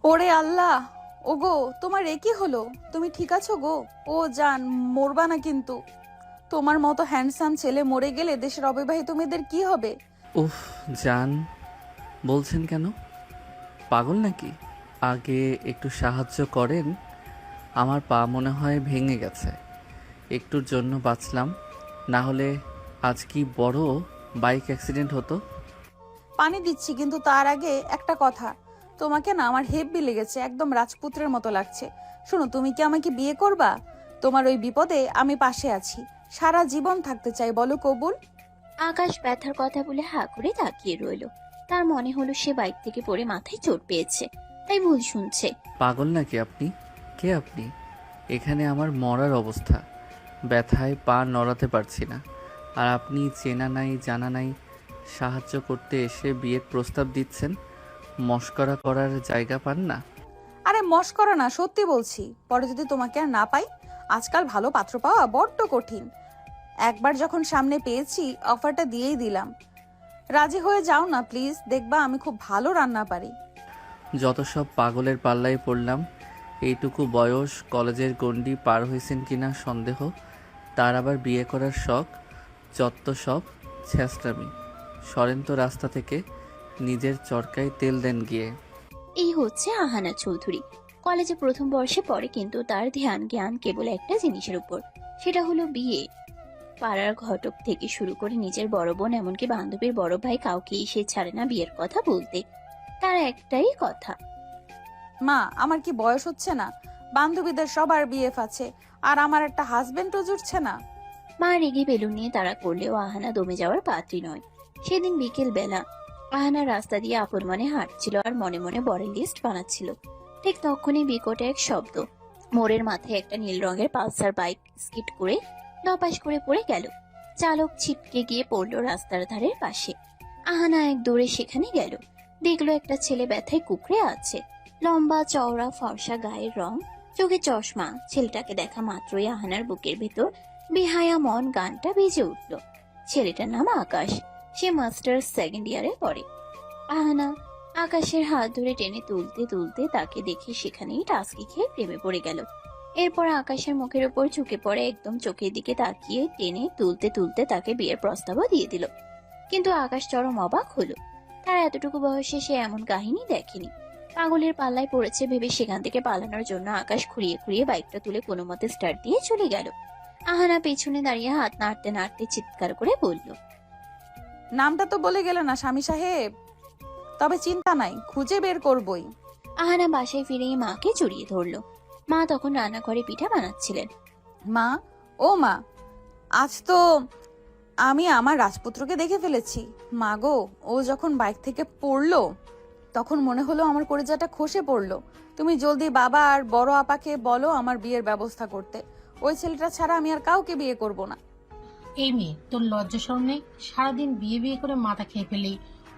ওরে আল্লাহ! ওগো, তোমার এ কি হলো? তুমি ঠিক আছো গো? ও জান, মরবা না কিন্তু। তোমার মতো হ্যান্ডসাম ছেলে মরে গেলে দেশের অবিবাহিত মেয়েদের কি হবে? উফ, জান বলছেন কেন? পাগল নাকি? আগে একটু সাহায্য করেন। আমার পা মনে হয় ভেঙে গেছে। একটুর জন্য বাঁচলাম, না হলে আজ কি বড় বাইক অ্যাক্সিডেন্ট হতো। পানি দিচ্ছি, কিন্তু তার আগে একটা কথা। তোমাকে না আমার হেব্বি লেগেছে, একদম রাজপুত্রের মতো লাগছে। শোনো, তুমি কি আমাকে বিয়ে করবা? তোমার ওই বিপদে আমি পাশে আছি। সারা জীবন থাকতে চাই, বলো কবুল? আকাশ ব্যথার কথা বলে হা করে তাকিয়ে রইল। তার মনে হলো সে বাইক থেকে পড়ে মাথায় চোট পেয়েছে, তাই ভুল শুনছে। পাগল নাকি আপনি? কে আপনি? এখানে আমার মরার অবস্থা, ব্যথায় পা নড়াতে পারছি না, আর আপনি চেনা নাই জানা নাই সাহায্য করতে এসে বিয়ের প্রস্তাব দিচ্ছেন। মস্করা করার জায়গা পান না? আরে মশকরা না, সত্যি বলছি। পরে যদি তোমাকে আর না পাই, আজকাল ভালো পাত্র পাওয়া বড্ড কঠিন। একবার যখন সামনে পেয়েছি, অফারটা দিয়েই দিলাম। রাজি হয়ে যাও না প্লিজ, দেখবা আমি খুব ভালো রান্না পারি। যত সব পাগলের পাল্লায় পড়লাম। এইটুকু বয়স, কলেজের গণ্ডি পার হয়েছেন কিনা সন্দেহ, তার আবার বিয়ে করার শখ। যত সব ছ্যাঁচড়ামি। সরেন তো রাস্তা থেকে, নিজের চরকায় তেল দেন গিয়ে। এই হচ্ছে আহানা চৌধুরী। কলেজে প্রথম বর্ষে পড়ে, কিন্তু তার ধ্যান জ্ঞান কেবল একটা জিনিসের উপর, সেটা হলো বিয়ে। পাড়ার ঘটক থেকে শুরু করে নিজের বড় বোন, এমনকি বান্ধবীর বড় ভাই, কাউকেই সে ছাড়ে না বিয়ের কথা বলতে। তার একটাই কথা। মা, আমার কি বয়স হচ্ছে না? বান্ধবীদের সবার বিএফ আছে, আর আমার একটা হাজবেন্ডও জুটছে না। মা রেগে বেলুন নিয়ে তাড়া করলেও আহানা দমে যাওয়ার পাত্রী নয়। সেদিন বিকেল বেলা আহানা রাস্তা দিয়ে আপন মনে হাঁটছিল আর মনে মনে বরের লিস্ট বানাচ্ছিল। ঠিক তখনই বিকট এক শব্দ। মোড়ের মাথায় একটা নীল রঙের পালসার বাইক স্কিড করে ধপাস করে পড়ে গেল। চালক ছিটকে গিয়ে পড়লো রাস্তার ধারের পাশে। আহানা এক দৌড়ে সেখানে গেল। দেখলো একটা ছেলে ব্যথায় কুঁকড়ে আছে। লম্বা চওড়া ফর্সা গায়ের রং, চোখে চশমা। ছেলেটাকে দেখা মাত্রই আহানার বুকের ভেতর বেহায়া মন গানটা বেজে উঠল। ছেলেটার নাম আকাশ। সে মাস্টার্স সেকেন্ড ইয়ারে পড়ে। আহানা আকাশের হাত ধরে টেনে তুলতে তুলতে তাকে দেখে সেখানেই টাসকি খেয়ে প্রেমে পড়ে গেল। এরপর আকাশের মুখের উপর ঝুঁকে পড়ে একদম চোখের দিকে তাকিয়ে টেনে তুলতে তুলতে তাকে বিয়ের প্রস্তাবও দিয়ে দিল। কিন্তু আকাশ চরম অবাক হলো। তার এতটুকু বয়সে সে এমন কাহিনী দেখেনি। পাগলের পাল্লায় পড়েছে ভেবে সেখান থেকে পালানোর জন্য আকাশ খুঁড়িয়ে খুঁড়িয়ে বাইকটা তুলে কোনো মতে স্টার্ট দিয়ে চলে গেল। আহানা পেছনে দাঁড়িয়ে হাত নাড়তে নাড়তে চিৎকার করে বলল, নামটা তো বলে গেলে না স্বামী সাহেব। তবে চিন্তা নাই, খুঁজে বের করবই। আহানা বাসায় ফিরেই মাকে জড়িয়ে ধরলো। মা তখন রান্নাঘরে পিঠা বানাচ্ছিলেন। মা, ও মা, আজ তো আমি আমার রাজপুত্রকে দেখে ফেলেছি। মা গো, ও যখন বাইক থেকে পড়লো, তখন মনে হলো আমার কলিজাটা খসে পড়লো। তুমি জলদি বাবা আর বড় আপাকে বলো আমার বিয়ের ব্যবস্থা করতে। ওই ছেলেটা ছাড়া আমি আর কাউকে বিয়ে করব না। এই মেয়ে, তোর লজ্জা শরম নেই? সারাদিন বিয়ে বিয়ে করে মাথা খেয়ে ফেলি,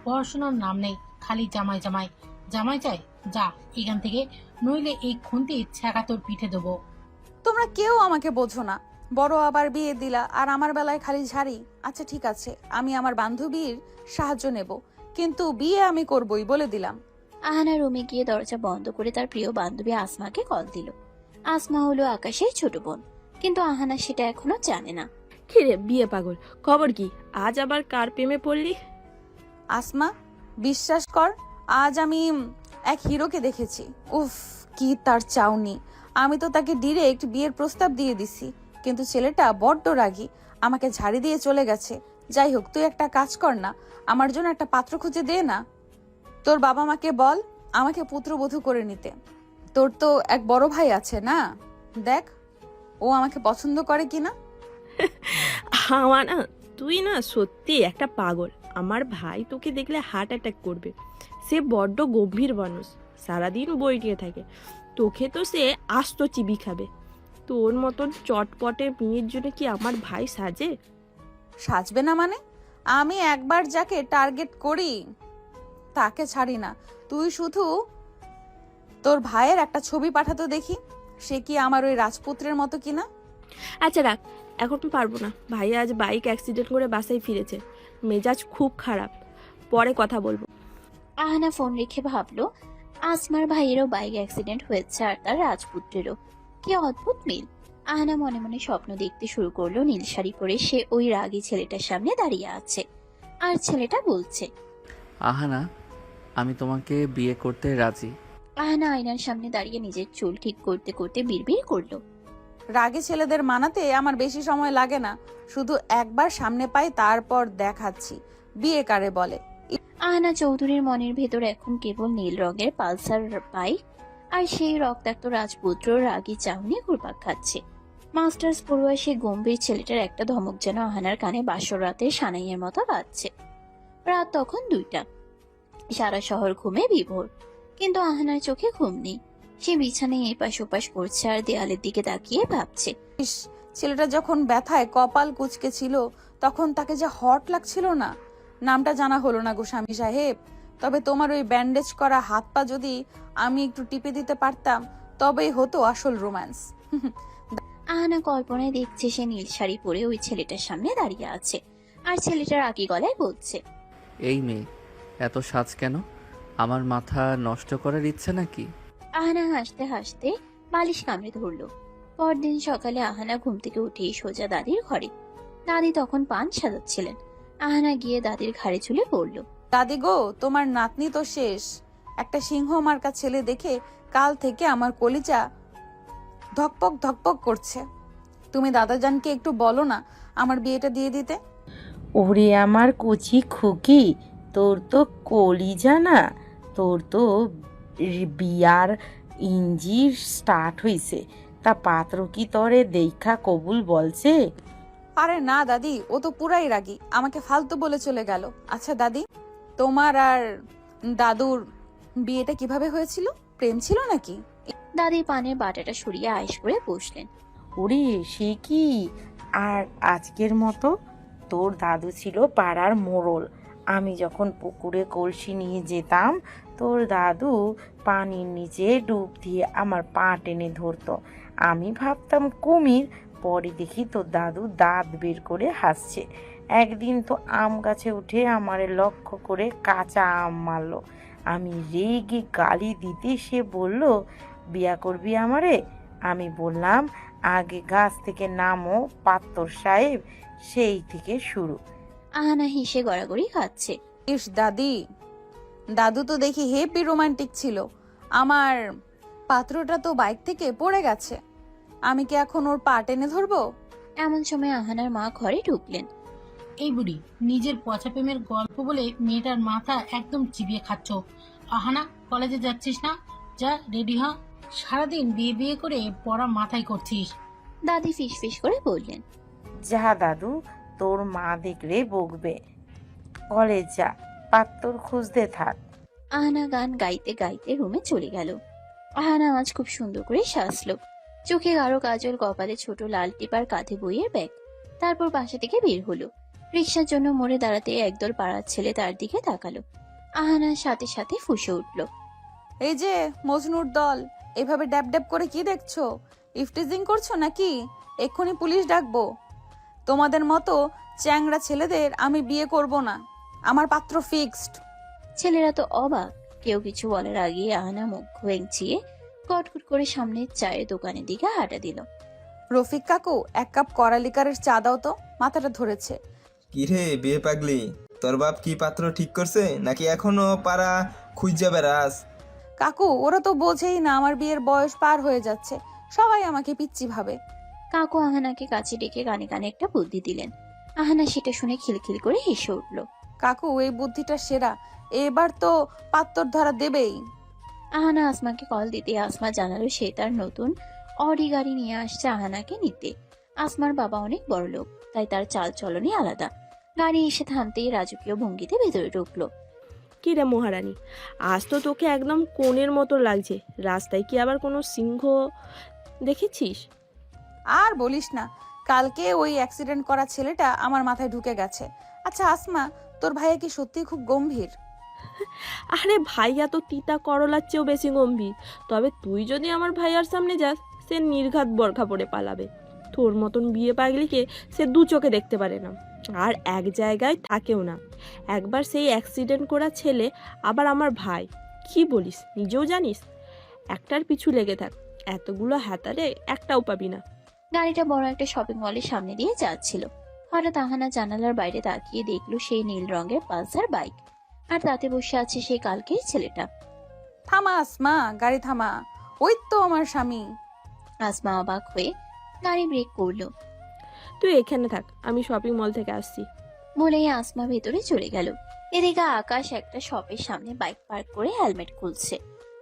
পড়াশোনার নাম নেই, খালি জামাই জামাই জামাই চাই। যা এখান থেকে, নইলে এই খুন্তি ছ্যাঁকা তোর পিঠে দেবো। তোমরা কেউ আমাকে বোঝো না। বড় আবার বিয়ে দিলা, আর আমার বেলায় খালি ঝাড়ি। আচ্ছা ঠিক আছে, আমি আমার বান্ধবীর সাহায্য নেব, কিন্তু বিয়ে আমি করবই বলে দিলাম। আহানা রুমে গিয়ে দরজা বন্ধ করে তার প্রিয় বান্ধবী আসমাকে কল দিল। আসমা হলো আকাশের ছোট বোন, কিন্তু আহানা সেটা এখনো জানে না। কিরে বিয়ে পাগল, খবর কি? আজ আবার কার প্রেমে পড়লি? আসমা, বিশ্বাস কর, আজ আমি এক হিরোকে দেখেছি। উফ, কি তার চাউনি! আমি তো তাকে ডিরেক্ট বিয়ের প্রস্তাব দিয়ে দিছি, কিন্তু ছেলেটা বড্ড রাগী, আমাকে ঝাড়ি দিয়ে চলে গেছে। যাই হোক, তুই একটা কাজ কর না, আমার জন্য একটা পাত্র খুঁজে দে না। তোর বাবা মাকে বল আমাকে পুত্রবধূ করে নিতে। তোর তো এক বড় ভাই আছে না, দেখ ও আমাকে পছন্দ করে কিনা। আমার না, তুই না সত্যি একটা পাগল। আমার ভাই তোকে দেখলে হার্ট অ্যাটাক করবে। সে বড্ড গম্ভীর মানুষ, সারাদিন বই নিয়ে থাকে। তোকে তো সে আস্ত চিবি খাবে। তোর মতন চটপটে মেয়ের জন্য কি আমার ভাই সাজে? সাজবে না মানে? আমি একবার যাকে টার্গেট করি তাকে ছাড়ি না। তুই শুধু তোর ভাইয়ের একটা ছবি পাঠাতো দেখি, সে কি আমার ওই রাজপুত্রের মতো কিনা। আচ্ছা রাখ, এখন পারবো না। ভাই আজ বাইক অ্যাক্সিডেন্ট করে বাসায় ফিরেছে, মেজাজ খুব খারাপ। পরে কথা বলবো। আহানা ফোন রেখে ভাবলো আসমার ভাইয়েরও বাইক অ্যাক্সিডেন্ট হয়েছে আর তার রাজপুত্রেরও। কি অদ্ভুত মিল। আহানা মনে মনে স্বপ্ন দেখতে শুরু করলো নীল শাড়ি পরে সে ওই রাগী ছেলেটার সামনে দাঁড়িয়ে আছে, আর ছেলেটা বলছে। আহানা, আমি তোমাকে বিয়ে করতে রাজি। আহানা আয়নার সামনে দাঁড়িয়ে নিজের চুল ঠিক করতে করতে বিড়বিড় করলো। রাগে ছেলেদের মানাতে আমার বেশি সময় লাগে না, শুধু একবার সামনে পাই তারপর দেখাচ্ছি বিয়ে কারে বলে। আহানা চৌধুরীর মনের ভেতর এখন কেবল নীল রঙের পালসার বাইক আর সেই রক্তাক্ত রাজপুত্র রাগী চাহনি ঘুরপাক খাচ্ছে। মাস্টার্স পড়ুয়া সে গম্ভীর ছেলেটার একটা ধমক যেন আহানার কানে বাসর রাতে সানাইয়ের মতো বাজছে। রাত তখন 2টা, সারা শহর ঘুমে বিভোর, কিন্তু আহানার চোখে ঘুম নেই। সে বিছানায় এপাশ ওপাশ করছে আর দেয়ালের দিকে তাকিয়ে ভাবছে। ইস, ছেলেটা যখন ব্যথায় কপাল কুঁচকে ছিল তখন তাকে যা হট লাগছিল না। নামটা জানা হলো না গো স্বামী সাহেব, তবে তোমার ওই ব্যান্ডেজ করা হাত পা যদি আমি একটু টিপে দিতে পারতাম তবেই হতো আসল রোম্যান্স। আহানা কল্পনায় দেখছে সে নীল শাড়ি পরে ওই ছেলেটার সামনে দাঁড়িয়ে আছে আর ছেলেটার রাগী গলায় বলছে। এই মেয়ে, এত সাজ কেন? আমার মাথা নষ্ট করার ইচ্ছে নাকি? আহানা হাসতে হাসতে বালিশ কামড়ে ধরলো। পরদিন সকালে আহানা ঘুম থেকে উঠেই সোজা দাদির ঘরে। দাদি তখন পান সাজাচ্ছিলেন। আহানা গিয়ে দাদির ঘাড়ে চুলে পড়ল। দাদি গো, তোমার নাতনি তো শেষ। একটা সিংহ মার্কা ছেলে দেখে কাল থেকে আমার কলিজা ধকপক ধকপক করছে। তুমি দাদাজানকে একটু বলো না আমার বিয়েটা দিয়ে দিতে। ওরে আমার কচি খুকি, তোর তো কলিজা না, তোর তো বিয়ার ইঞ্জির স্টার্ট হইছে। তা পাত্র কি তরে দেখা কবুল বলছে? আরে না দাদি, ও তো পুরাই রাগী, আমাকে ফালতু বলে চলে গেল। আচ্ছা দাদি, তোমার আর দাদুর বিয়েটা কিভাবে হয়েছিল? প্রেম ছিল নাকি? দাদি পানের বাটাটা সরিয়ে আয়েশ করে বসলেন। ওরে সে কি আর আজকের মতো? তোর দাদু ছিল পাড়ার মোড়ল। আমি যখন পুকুরে কলসি নিয়ে যেতাম, তোর দাদু পানির নিচে ডুব দিয়ে আমার পা টেনে ধরতো। আমি ভাবতাম কুমির, পরে দেখি তোর দাদু দাঁত বের করে হাসছে। একদিন তো আম গাছে উঠে আমারে লক্ষ্য করে কাঁচা আম মারলো। আমি রেগে গালি দিতে সে বলল, বিয়া করবি আমারে? আমি বললাম, আগে গাছ থেকে নামো পাত্তর সাহেব। সেই থেকে শুরু। আহানা হেসে গড়াগড়ি খাচ্ছে। ইস দাদি, দাদু তো দেখি হেপি রোমান্টিক ছিল। আমার পাত্রটা তো বাইক থেকে পড়ে গেছে, আমি কি এখন ওর পা টেনে ধরবো? এমন সময় আহানার মা ঘরে ঢুকলেন। এই বুড়ি, নিজের পচা প্রেমের গল্প বলে মেয়েটার মাথা একদম চিবিয়ে খাচ্ছ। আহানা, কলেজে যাচ্ছিস না? যা রেডি হ। সারাদিন বিয়ে বিয়ে করে পড়া মাথায় করছিস। দাদি ফিস ফিস করে বললেন। যা দাদু, তোর মা দেখলে বকবে। কলেজ যা, পাত্তর খুঁজতে থাক। আহানা গান গাইতে গাইতে রুমে চলে গেল। আহানা আজ খুব সুন্দর করে সাজলো। চোখে গাঢ় কাজল, কপালে ছোট লাল টিপার, কাঁধে বইয়ের ব্যাগ। তারপর বাসা থেকে বের হলো। রিক্সার জন্য মোড়ে দাঁড়াতে একদল পাড়ার ছেলে তার দিকে তাকালো। আহানার সাথে সাথে ফুঁসে উঠল। এই যে মজনুর দল, এভাবে ড্যাব ড্যাব করে কি দেখছো? ইফটিজিং করছো নাকি? এক্ষুনি পুলিশ ডাকবো। তোমাদের মতো চ্যাংড়া ছেলেদের আমি বিয়ে করব না, আমার পাত্র ফিক্সড। ছেলেরা তো অবাক। কেউ কিছু বলার আগে আহানা মুখ ভেঙচিয়ে কটকট করে সামনের চায়ের দোকানের দিকে হাঁটা দিল। রফিক কাকু, এক কাপ করালিকারের চা দাও তো, মাথাটা ধরেছে। কিরে বিয়ে পাগলি, তোর বাপ কি পাত্র ঠিক করছে নাকি এখনো পাড়া খুঁজা বেড়াস? কাকু, ওরা তো বোঝেই না আমার বিয়ের বয়স পার হয়ে যাচ্ছে, সবাই আমাকে পিচ্চি ভাবে। কাকু আহানাকে কাছে ডেকে কানে কানে একটা বুদ্ধি দিলেন। আহানা সেটা শুনে খিলখিল করে হেসে উঠল। কাকু, এই বুদ্ধিটা সেরা, এবার তো পাত্তর ধরা দেবেই। আহানা আসমাকে কল দিতে আসমা জানালো সে তার নতুন অডি গাড়ি নিয়ে আসছে আহানাকে নিতে। আসমার বাবা অনেক বড় লোক, তাই তার চাল চলনই আলাদা। গাড়ি এসে থামতেই রাজকীয় ভঙ্গিতে ভেতরে ঢুকলো। কি রে মহারানী, আজ তো তোকে একদম কোণের মতো লাগছে। রাস্তায় কি আবার কোনো সিংহ দেখেছিস? আর বলিস না, কালকে ওই অ্যাক্সিডেন্ট করা ছেলেটা আমার মাথায় ঢুকে গেছে। আচ্ছা আসমা, তোর ভাইয়া কি সত্যি খুব গম্ভীর? আরে ভাইয়া তো তিতা করলার চেয়েও বেশি গম্ভীর। তবে তুই যদি আমার ভাইয়ার সামনে যাস, সে নির্ঘাত বরখা পরে পালাবে। তোর মতন বিয়ে পাগলিকে সে দু চোখে দেখতে পারে না। আর এক জায়গায় থাকেও না। একবার সেই অ্যাক্সিডেন্ট করা ছেলে, আবার আমার ভাই। কি বলিস, নিজেও জানিস? একটার পিছু লেগে থাক, এতগুলো হাতারে একটাও পাবি না। গাড়িটা বড় একটা শপিং মলের সামনে দিয়ে যাচ্ছিল। হঠাৎ আহানা জানালার বাইরে তাকিয়ে দেখলো সেই নীল রঙের পালসার বাইক, আর তাতে বসে আছে সেই কালকের ছেলেটা। থামা আসমা, গাড়ি থামা, ওই তো আমার স্বামী। আসমা অবাক হয়ে গাড়ি ব্রেক করলো। তুই এখানে থাক, আমি শপিং মল থেকে আসছি। বলেই আসমা ভেতরে চলে গেল। এদিকে আকাশ একটা শপের সামনে বাইক পার্ক করে হেলমেট খুলছে।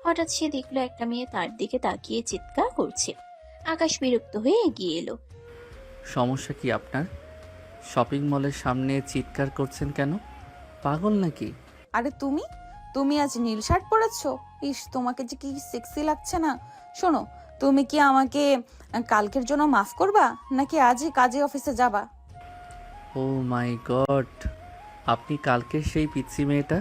হঠাৎ সে দেখলো একটা মেয়ে তার দিকে তাকিয়ে চিৎকার করছে। আকাশ বিরক্ত হয়ে এগিয়ে এলো। সমস্যা কি আপনার? শপিং মলের সামনে চিৎকার করছেন কেন? পাগল নাকি? আরে তুমি তুমি আজ নীল শার্ট পরেছো? ইস, তোমাকে যে কি সেক্সি লাগছে না। শোনো, তুমি কি আমাকে কালকের জন্য মাফ করবা, নাকি আজই কাজে অফিসে যাবা? ও মাই গড, আপনি কালকে সেই পিচ্ছি মেয়েটা,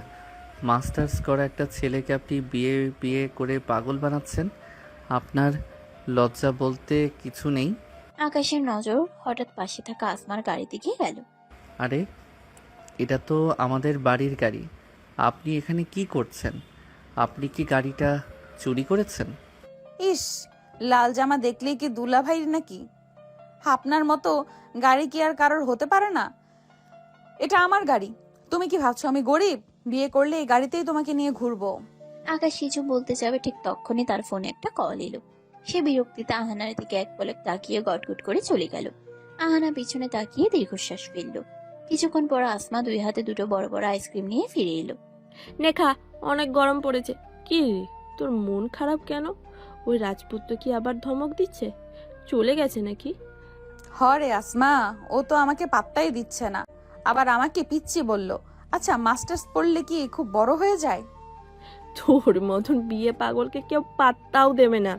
মাস্টার্স করা একটা ছেলেকে আপনি বিয়ে বিয়ে করে পাগল বানাচ্ছেন? আপনার লজ্জা বলতে কিছু নেই? আকাশের নজর হঠাৎ পাশে থাকা আসমার গাড়ি দিকে গেল। আরে, এটা তো আমাদের বাড়ির গাড়ি। আপনি এখানে কি করছেন? আপনি কি গাড়িটা চুরি করেছেন? ইস, লাল জামা দেখলেই কি দুলা ভাইর নাকি? আপনার মতো গাড়ি কি আর কারোর হতে পারে না? এটা আমার গাড়ি। তুমি কি ভাবছো আমি গরিব? বিয়ে করলে এই গাড়িতেই তোমাকে নিয়ে ঘুরবো। আকাশ কিছু বলতে যাবে, ঠিক তখনই তার ফোনে একটা কল এলো। সে বিরক্তিতে আহানার দিকে এক পলক তাকিয়ে গটগট করে চলে গেল। আহানা পিছনে তাকিয়ে দীর্ঘশ্বাস ফেলল। কিছুক্ষণ পর আসমা দুই হাতে দুটো বড় বড় আইসক্রিম নিয়ে ফিরে এলো। নেখা, অনেক গরম পড়েছে। কি রে, তোর মন খারাপ কেন? ওই রাজপুত্র কি আবার ধমক দিচ্ছে? চলে গেছে নাকি? হরে আসমা, ও তো আমাকে পাত্তাই দিচ্ছে না, আবার আমাকে পিচ্ছি বলল। আচ্ছা, মাস্টার্স পড়লে কি খুব বড় হয়ে যায়? তোর মতন বিয়ে পাগলকে কেউ পাত্তাও দেবে না।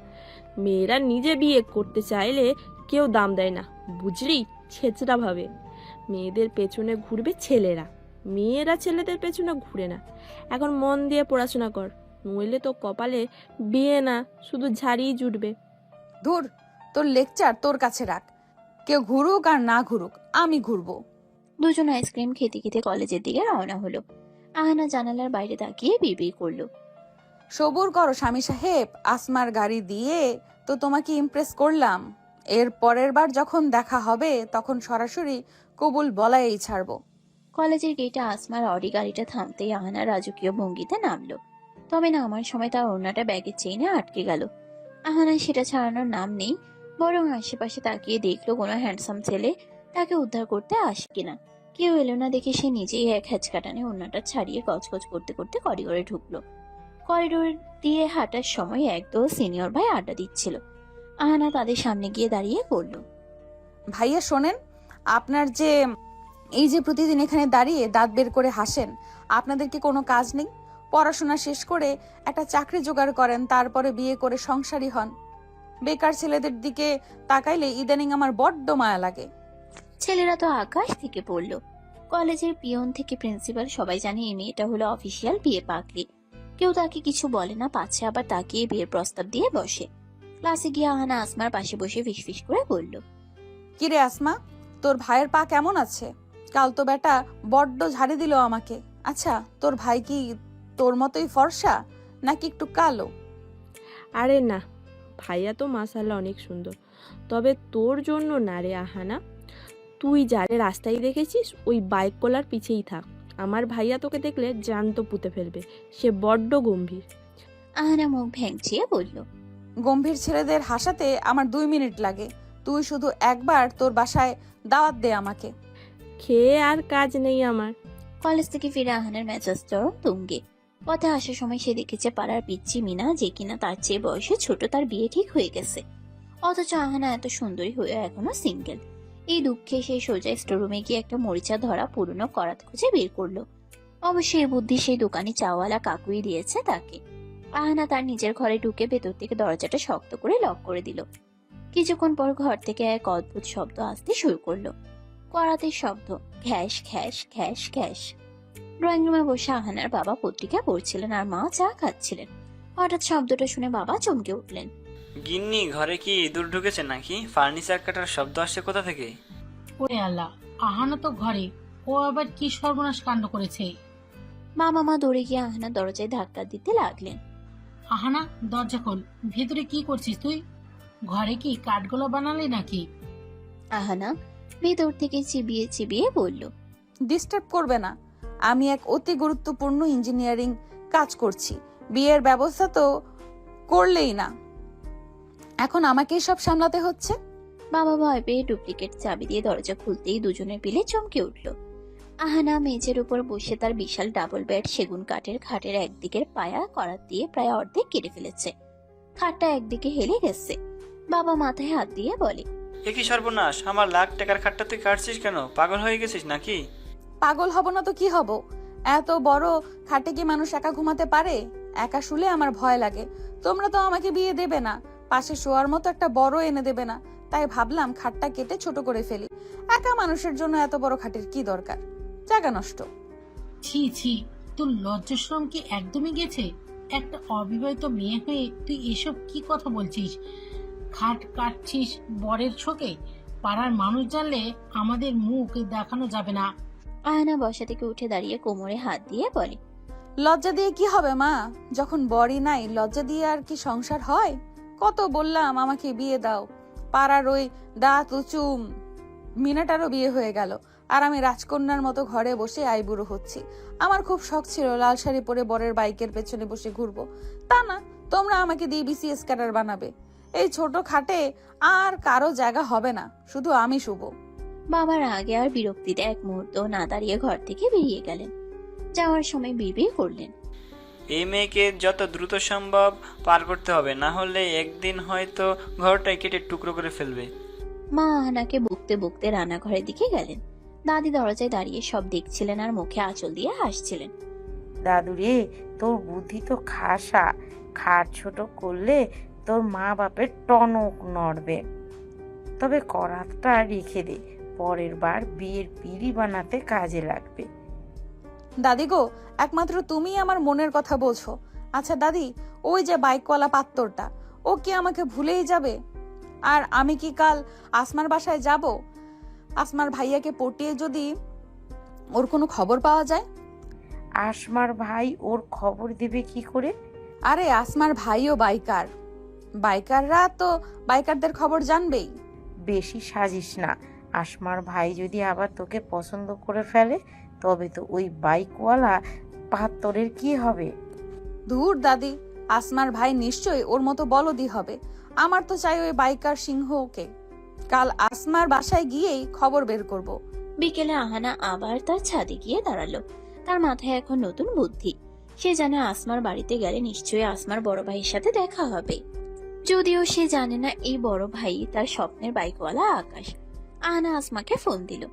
মেয়েরা নিজে বিয়ে করতে চাইলে কেউ দাম দেয় না, বুঝলি? ছেচড়া ভাবে মেয়েদের পেছনে ঘুরবে ছেলেরা, মেয়েরা ছেলেদের পেছনে ঘুরে না। এখন মন দিয়ে পড়াশোনা কর, নইলে তো কপালে বিয়ে না, শুধু ঝাড়িই জুটবে। ধুর, তোর লেকচার তোর কাছে রাখ। কেউ ঘুরুক আর না ঘুরুক, আমি ঘুরবো। দুজন আইসক্রিম খেতে খেতে কলেজের দিকে রওনা হলো। আহানা জানালার বাইরে তাকিয়ে বিড়বিড় করলো। সবুর করো স্বামী সাহেব, আসমার গাড়ি দিয়ে তো তোমাকে ইমপ্রেস করলাম। এর পরের বার যখন দেখা হবে তখন সরাসরি কবুল বলাই ছাড়বো। কলেজের গেটে আসমার অডি গাড়িটা থামতেই আহানা রাজকীয় ভঙ্গিতে নামলো। তবে নামার সময় তার ওড়নাটা ব্যাগের চেইনে আটকে গেল। আহানা সেটা ছাড়ানোর নাম নেই, বরং আশেপাশে তাকিয়ে দেখলো কোনো হ্যান্ডসাম ছেলে তাকে উদ্ধার করতে আসে কিনা। কেউ এলো না দেখে সে নিজেই এক হ্যাচকাটানে ওড়নাটা ছাড়িয়ে গজগজ করতে করতে করিডোরে ঢুকলো। করিডোর দিয়ে হাঁটার সময় একদল সিনিয়র ভাই আড্ডা দিচ্ছিল। আহানা তাদের সামনে গিয়ে দাঁড়িয়ে বলল, ভাইয়া শোনেন, আপনার যে এই যে প্রতিদিন এখানে দাঁড়িয়ে দাঁত বের করে হাসেন, আপনাদের কি কোনো কাজ নেই? পড়াশোনা শেষ করে একটা চাকরি জোগাড় করেন, তারপরে বিয়ে করে সংসারী হন। বেকার ছেলেদের দিকে তাকাইলে ইদানিং আমার বড্ড মায়া লাগে। ছেলেরা তো আকাশ থেকে পড়ল। কলেজের পিয়ন থেকে প্রিন্সিপাল সবাই জানে এই মেয়েটা হলো অফিসিয়াল বিয়ে পাগলি। কেউ তাকে কিছু বলে না, পাচ্ছে আবার তাকিয়ে বিয়ের প্রস্তাব দিয়ে বসে। ক্লাসে গিয়ে আহানা আসমার পাশে বসে ফিসফিস করে বলল, কিরে আসমা, তোর ভাইয়ের পা কেমন আছে? কাল তো বেটা বড্ড ঝাড়ি দিল আমাকে। আচ্ছা, তোর ভাই কি তোর মতোই ফর্সা নাকি একটু কালো? আরে না, ভাইয়া তো মাশাআল্লাহ অনেক সুন্দর, তবে তোর জন্য না রে আহানা। তুই যারে রাস্তায় দেখেছিস ওই বাইক কোলার পিছেই থাক। আমার ভাইয়া তোকে দেখলে জ্যান্ত পুঁতে ফেলবে, সে বড্ড গম্ভীর। আহানা মুখ ভেঙচিয়ে বলল, গম্ভীর ছেলেদের হাসাতে আমার 2 মিনিট লাগে। তুই শুধু একবার তোর বাসায় দাওয়াত দে আমাকে। খেয়ে আর কাজ নেই আমার। কলেজ থেকে ফিরে আহানার মেজাজ চরম তুঙ্গে। পথে আসার সময় সে দেখেছে পাড়ার পিচ্চি মিনা, যে কিনা তার চেয়ে বয়সে ছোট, তার বিয়ে ঠিক হয়ে গেছে। অথচ আহানা এত সুন্দরী হয়ে এখনো সিঙ্গেল। এই দুঃখে সেই সোজা স্টোররুমে গিয়ে একটা মরিচা ধরা পুরনো করাত খুঁজে বের করলো। অবশ্যই এই বুদ্ধি সেই দোকানি চাওয়ালা কাকুই দিয়েছে তাকে। আহানা তার নিজের ঘরে ঢুকে ভেতর থেকে দরজাটা শক্ত করে লক করে দিল। কিছুক্ষণ পর ঘর থেকে এক অদ্ভুত শব্দ আসতে শুরু করলো। করাতের শব্দ, ঘ্যাস ঘ্যাস ঘ্যাস ঘ্যাস। ড্রয়িং রুমে বসে আহানার বাবা পত্রিকা পড়ছিলেন আর মা চা খাচ্ছিলেন। হঠাৎ শব্দটা শুনে বাবা চমকে উঠলেন। গিন্নি, ঘরে কি ইঁদুর ঢুকেছে নাকি? ফার্নিচার কাটার শব্দ আসছে কোথা থেকে? ওরে আল্লাহ, আহানা তো ঘরে, ও আবার কি সর্বনাশ কাণ্ড করেছে। মামা দৌড়ে গিয়ে আহানার দরজায় ধাক্কা দিতে লাগলেন। আহানা, দরজা খোল, ভেতরে কি করছিস তুই? ঘরে কি কাঠগোলা বানালি নাকি? আহানা ভেতর থেকে চিবিয়ে চিবিয়ে বলল। ডিস্টার্ব করবে না, আমি এক অতি গুরুত্বপূর্ণ ইঞ্জিনিয়ারিং কাজ করছি। বিয়ের ব্যবস্থা তো করলেই না, এখন আমাকেই সব সামলাতে হচ্ছে। বাবা ভয় পেয়ে ডুপ্লিকেট চাবি দিয়ে দরজা খুলতেই দুজনের পিলে চমকে উঠল। আহানা মেঝের উপর বসে তার বিশাল ডাবল বেড সেগুন কাঠের খাটের একদিকের পায়া করাত দিয়ে প্রায় অর্ধেক কেটে ফেলেছে। খাটটা একদিকে হেলে গেছে। বাবা মাথায় হাত দিয়ে বলে, এ কি সর্বনাশ! আমার লাখ টাকার খাটটা তুই কাটছিস কেন? পাগল হয়ে গেছিস নাকি? পাগল হব না তো কি হব? এত বড় খাটে কি মানুষ একা ঘুমাতে পারে? একা শুলে আমার ভয় লাগে। তোমরা তো আমাকে বিয়ে দেবে না, পাশে শোয়ার মতো একটা বড় এনে দেবে না, তাই ভাবলাম খাটটা কেটে ছোট করে ফেলি। একা মানুষের জন্য এত বড় খাটের কি দরকার? জায়গা নষ্ট। ছি ছি, তোর লজ্জাশরম কি একদমই গেছে? একটা অবিবাহিত মেয়ে হয়ে তুই এসব কি কথা বলছিস? খাট কাটছিস বরের ছোকে? পাড়ার মানুষ জানলে আমাদের মুখ দেখানো যাবে না। আহানা বসা থেকে উঠে দাঁড়িয়ে কোমরে হাত দিয়ে বলে, লজ্জা দিয়ে কি হবে মা? যখন বরই নাই, লজ্জা দিয়ে আর কি সংসার হয়? কত বললাম আমাকে বিয়ে দাও, পাড়ার ওই দাঁত উঁচু মিনাটারও বিয়ে হয়ে গেল, আর আমি রাজকন্যার মতো ঘরে বসে আইবুড়ো হচ্ছি। আমার খুব শখ ছিল লাল শাড়ি পরে বরের বাইকের পেছনে বসে ঘুরবো, তা না, তোমরা আমাকে দিয়ে বিসিএস ক্যাডার বানাবে। এই ছোট খাটে আর কারো জায়গা হবে না, শুধু আমি শুভ। বাবার আগে আর বিরক্তিতে এক মুহূর্ত না দাঁড়িয়ে ঘর থেকে বেরিয়ে গেলেন। যাওয়ার সময় বিড়বিড় করলেন, এই মেয়েকে যত দ্রুত সম্ভব পার করতে হবে, না হলে একদিন হয়তো ঘরটাই কেটে টুকরো করে ফেলবে। মা আহানাকে বকতে বকতে রান্নাঘরের দিকে গেলেন। দাদি দরজায় দাঁড়িয়ে সব দেখছিলেন আর মুখে আঁচল দিয়ে হাসছিলেন। দাদু রে, তোর বুদ্ধি তো খাসা। খাট ছোট করলে তোর মা বাপের টনক নড়বে। তবে করাতটা রেখে দে, পরের বার বিয়ের পিঁড়ি বানাতে কাজে লাগবে। দাদি গো, একমাত্র তুমিই আমার মনের কথা বোঝো। আচ্ছা দাদি, ওই যে বাইকওয়ালা পাত্তরটা, ও কি আমাকে ভুলেই যাবে? আর আমি কি কাল আসমার বাসায় যাব? আসমার ভাইয়াকে পটিয়ে যদি ওর কোনো খবর পাওয়া যায়? আসমার ভাই ওর খবর দেবে কি করে? আরে আসমার ভাইও বাইকার, বাইকাররা তো বাইকারদের খবর জানবেই। বেশি সাজিস না। আসমার ভাই যদি আবার তোকে পছন্দ করে ফেলে, তবে তো ওই বাইকওয়ালা পাত্তরের কি হবে? ধুর দাদি, আসমার ভাই নিশ্চয়ই ওর মতো বলদি হবে। আমার তো চাই ওই বাইকার সিংহকে। কাল আসমার বাসায় গিয়েই খবর বের করব। বিকেলে আহানা আবার তার ছাদে গিয়ে দাঁড়ালো। তার মাথায় এখন নতুন বুদ্ধি। সে জানে আসমার বাড়িতে গেলে নিশ্চয়ই আসমার বড় ভাইয়ের সাথে দেখা হবে, যদিও সে জানে না এই বড় ভাই তার স্বপ্নের বাইকওয়ালা আকাশ। আহানা আসমাকে ফোন দিল।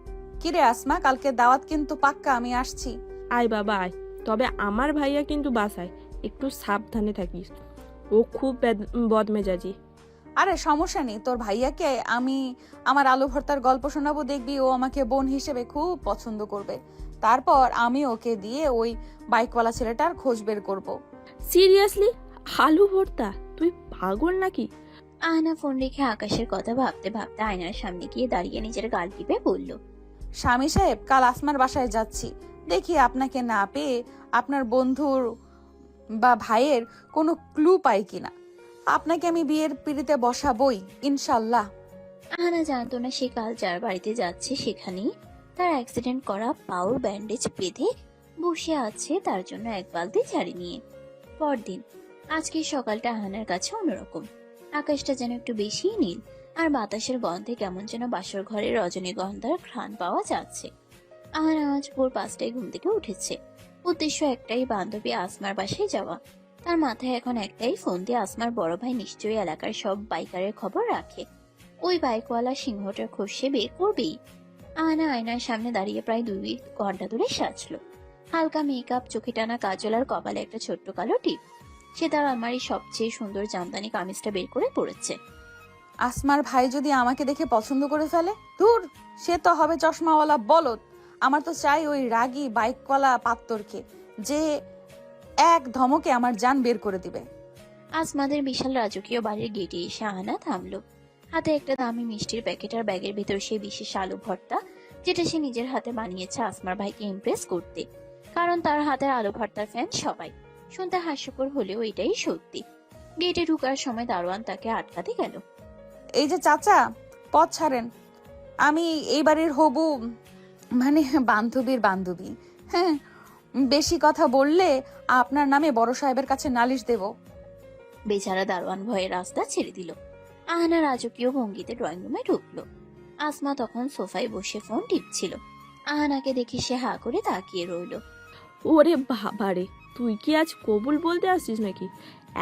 কিরে আসমা, কালকে দাওয়াত কিন্তু পাক্কা, আমি আসছি। আয় বাবা আয়, তবে আমার ভাইয়া কিন্তু বাসায়, একটু সাবধানে থাকিস, ও খুব বদমেজাজি। আরে সমস্যা নেই, তোর ভাইয়াকে আমি আমার আলু ভর্তার গল্প শোনাবো, দেখবি ও আমাকে বোন হিসেবে খুব পছন্দ করবে। তারপর আমি ওকে দিয়ে ওই বাইকওয়ালা ছেলেটার খোঁজ বের করব। সিরিয়াসলি? আলু ভর্তা? তুই পাগল নাকি? আহানা ফোন রেখে আকাশের কথা ভাবতে ভাবতে আয়নার সামনে গিয়ে দাঁড়িয়ে নিজের গাল টিপে বলল, স্বামী সাহেব, কাল আসমার বাসায় যাচ্ছি, দেখি আপনাকে না পেয়ে আপনার বন্ধুর বা ভাইয়ের কোনো ক্লু পাই কিনা। আপনাকে আমি বিয়ের পিড়িতে বসাবই ইনশাল্লাহ। আহানা জানতো না সে কাল যার বাড়িতে যাচ্ছে সেখানেই তার অ্যাক্সিডেন্ট করা পাওর ব্যান্ডেজ বেঁধে বসে আছে তার জন্য এক বালতি ঝাড়ি নিয়ে। পরদিন আজকের সকালটা আহানার কাছে অন্যরকম। আকাশটা যেন একটু বেশিই নীল, আর বাতাসের গন্ধে কেমন যেন বাসর ঘরে রজনীগন্ধার ঘ্রাণ পাওয়া যাচ্ছে। আহানা আজ ভোর 5টায় ঘুম থেকে উঠেছে। উদ্দেশ্য একটাই, বান্ধবী আসমার বাসায় যাওয়া। তার মাথায় এখন একটাই, ফোন দিয়ে আসমার বড় ভাই নিশ্চয়ই এলাকার সব বাইকারের খবর রাখে। ওই বাইকওয়ালা সিংহটার খোঁজ সে বের করবেই। আহানা আয়নার সামনে দাঁড়িয়ে প্রায় 2 ঘন্টা ধরে সাজলো। হালকা মেকআপ, চোখে টানা কাজল আর কপালে একটা ছোট্ট কালো টিপ। সে তার আলমারির সবচেয়ে সুন্দর জামদানি কামিজটা বের করে পড়েছে। আসমার ভাই যদি আমাকে দেখে পছন্দ করে ফেলে, ধুর, সে তো হবে চশমাওয়ালা বলদ। আমার তো চাই ওই রাগী বাইকওয়ালা পাত্তরকে, যে এক ধমকে আমার জান বের করে দিবে। আসমাদের বিশাল রাজকীয় বাড়ির গেটে এসে আহানা থামলো। হাতে একটা দামি মিষ্টির প্যাকেট আর ব্যাগের ভিতর সেই বিশেষ আলু ভর্তা, যেটা সে নিজের হাতে বানিয়েছে আসমার ভাইকে ইমপ্রেস করতে। কারণ তার হাতের আলু ভর্তার ফ্যান সবাই। শুনতে হাস্যকর হলেও এটাই সত্যি। গেটে ঢুকার সময় দারোয়ান তাকে আটকাতে গেল। এই যে চাচা, পথ ছাড়েন। আমি এই বাড়ির হবু, মানে বান্ধবীর বান্ধবী। হ্যাঁ, বেশি কথা বললে আপনার নামে বড় সাহেবের কাছে নালিশ দেব। বেচারা দারোয়ান ভয়ে রাস্তা ছেড়ে দিল। আহানা রাজকীয় ভঙ্গিতে ড্রয়িং রুমে ঢুকলো। আসমা তখন সোফায় বসে ফোন টিপছিল। আহানাকে দেখে সে হা করে তাকিয়ে রইল। ওরে বাবারে, তুই কি আজ কবুল বলতে আসছিস নাকি?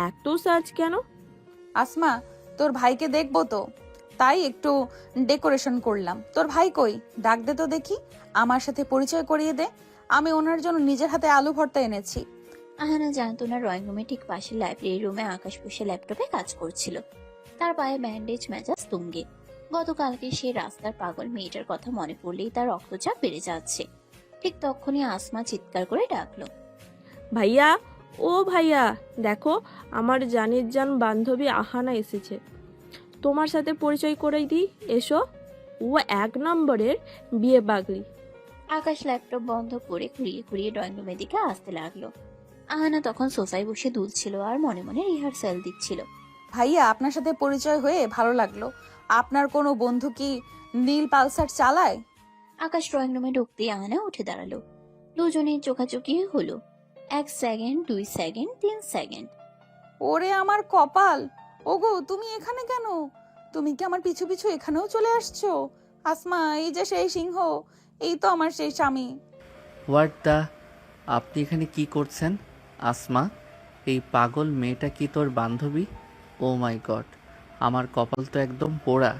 এত সার্চ কেন? আসমা, তোর ভাইকে দেখবো তো, তাই একটু ডেকোরেশন করলাম। তোর ভাই কই? ডাক দে তো দেখি, আমার সাথে পরিচয় করিয়ে দে। আমি ওনার জন্য নিজের হাতে আলু ভর্তা এনেছি। আহানা জানতো না ড্রয়িং রুমে ঠিক পাশে লাইব্রেরি রুমে আকাশ বসে ল্যাপটপে কাজ করছিল। তার পায়ে ব্যান্ডেজ, মেজাজ তুঙ্গে। গতকালকে সে রাস্তার পাগল মেয়েটার কথা মনে পড়লেই তার রক্তচাপ বেড়ে যাচ্ছে। ঠিক তখনই আসমা চিৎকার করে ডাকলো। ভাইয়া, ও ভাইয়া, দেখো আমার জানের জান বান্ধবী আহানা এসেছে, তোমার সাথে পরিচয় করাই দিই, এসো। ও 1 নম্বরের বিয়ে পাগলি। আকাশ ল্যাপটপ বন্ধ করে ঘুরিয়ে ঘুরিয়ে ড্রয়িং রুমের দিকে আসতে লাগলো। আহানা তখন সোফায় বসে দুলছিল আর মনে মনে রিহার্সাল দিচ্ছিল। ভাইয়া, আপনার সাথে পরিচয় হয়ে ভালো লাগলো। আপনার কোনো বন্ধু কি নীল পালসার চালায়? আকাশ ড্রয়িং রুমে ঢুকতেই আহানা উঠে দাঁড়ালো। দুজনের চোখাচোখি হলো। 1 সেকেন্ড, 2 সেকেন্ড, 3 সেকেন্ড। ওরে আমার কপাল! ওগো, তুমি এখানে কেন? তুমি কি আমার পিছু পিছু এখানেও চলে আসছো? আসমা, এই যে সেই সিংহ, এই তো আমার সেই স্বামী। হোয়াট দ্য, আপনি এখানে কি করছেন? আসমা, এই পাগল মেয়েটা কি তোর বান্ধবী? ও মাই গড, আমার কপাল তো একদম পোড়া।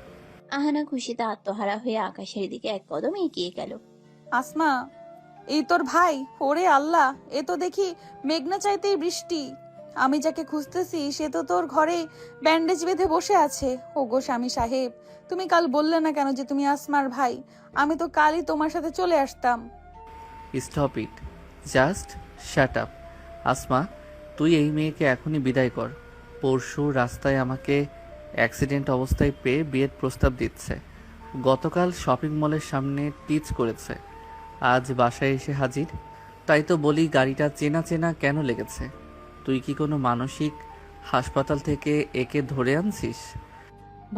আহানা খুশিতে আত্মহারা হয়ে আকাশের দিকে 1 কদম এগিয়ে গেল। আসমা, এই তোর ভাই? ওরে আল্লাহ, এ তো দেখি মেঘনা চাইতেই বৃষ্টি। আমি যাকে খুঁজতেছি সে তো তোর ঘরে ব্যান্ডেজ বেঁধে বসে আছে। ওগো স্বামী সাহেব, তুমি কাল বললে না কেন যে তুমি আসমার ভাই? আমি তো কালই তোমার সাথে চলে আসতাম। Stop it, just shut up. Asma, তুই এই মেয়েকে এখনই বিদায় কর। পরশু রাস্তায় আমাকে অ্যাক্সিডেন্ট অবস্থায় পেয়ে বিয়ের প্রস্তাব দিচ্ছে। গতকাল শপিং মলের সামনে টিচ করেছে, আজ বাসায় এসে হাজির। তাই তো বলি, গাড়িটা চেনা চেনা কেন লেগেছে? তুই কি কোনো মানসিক হাসপাতাল থেকে একে ধরে আনছিস?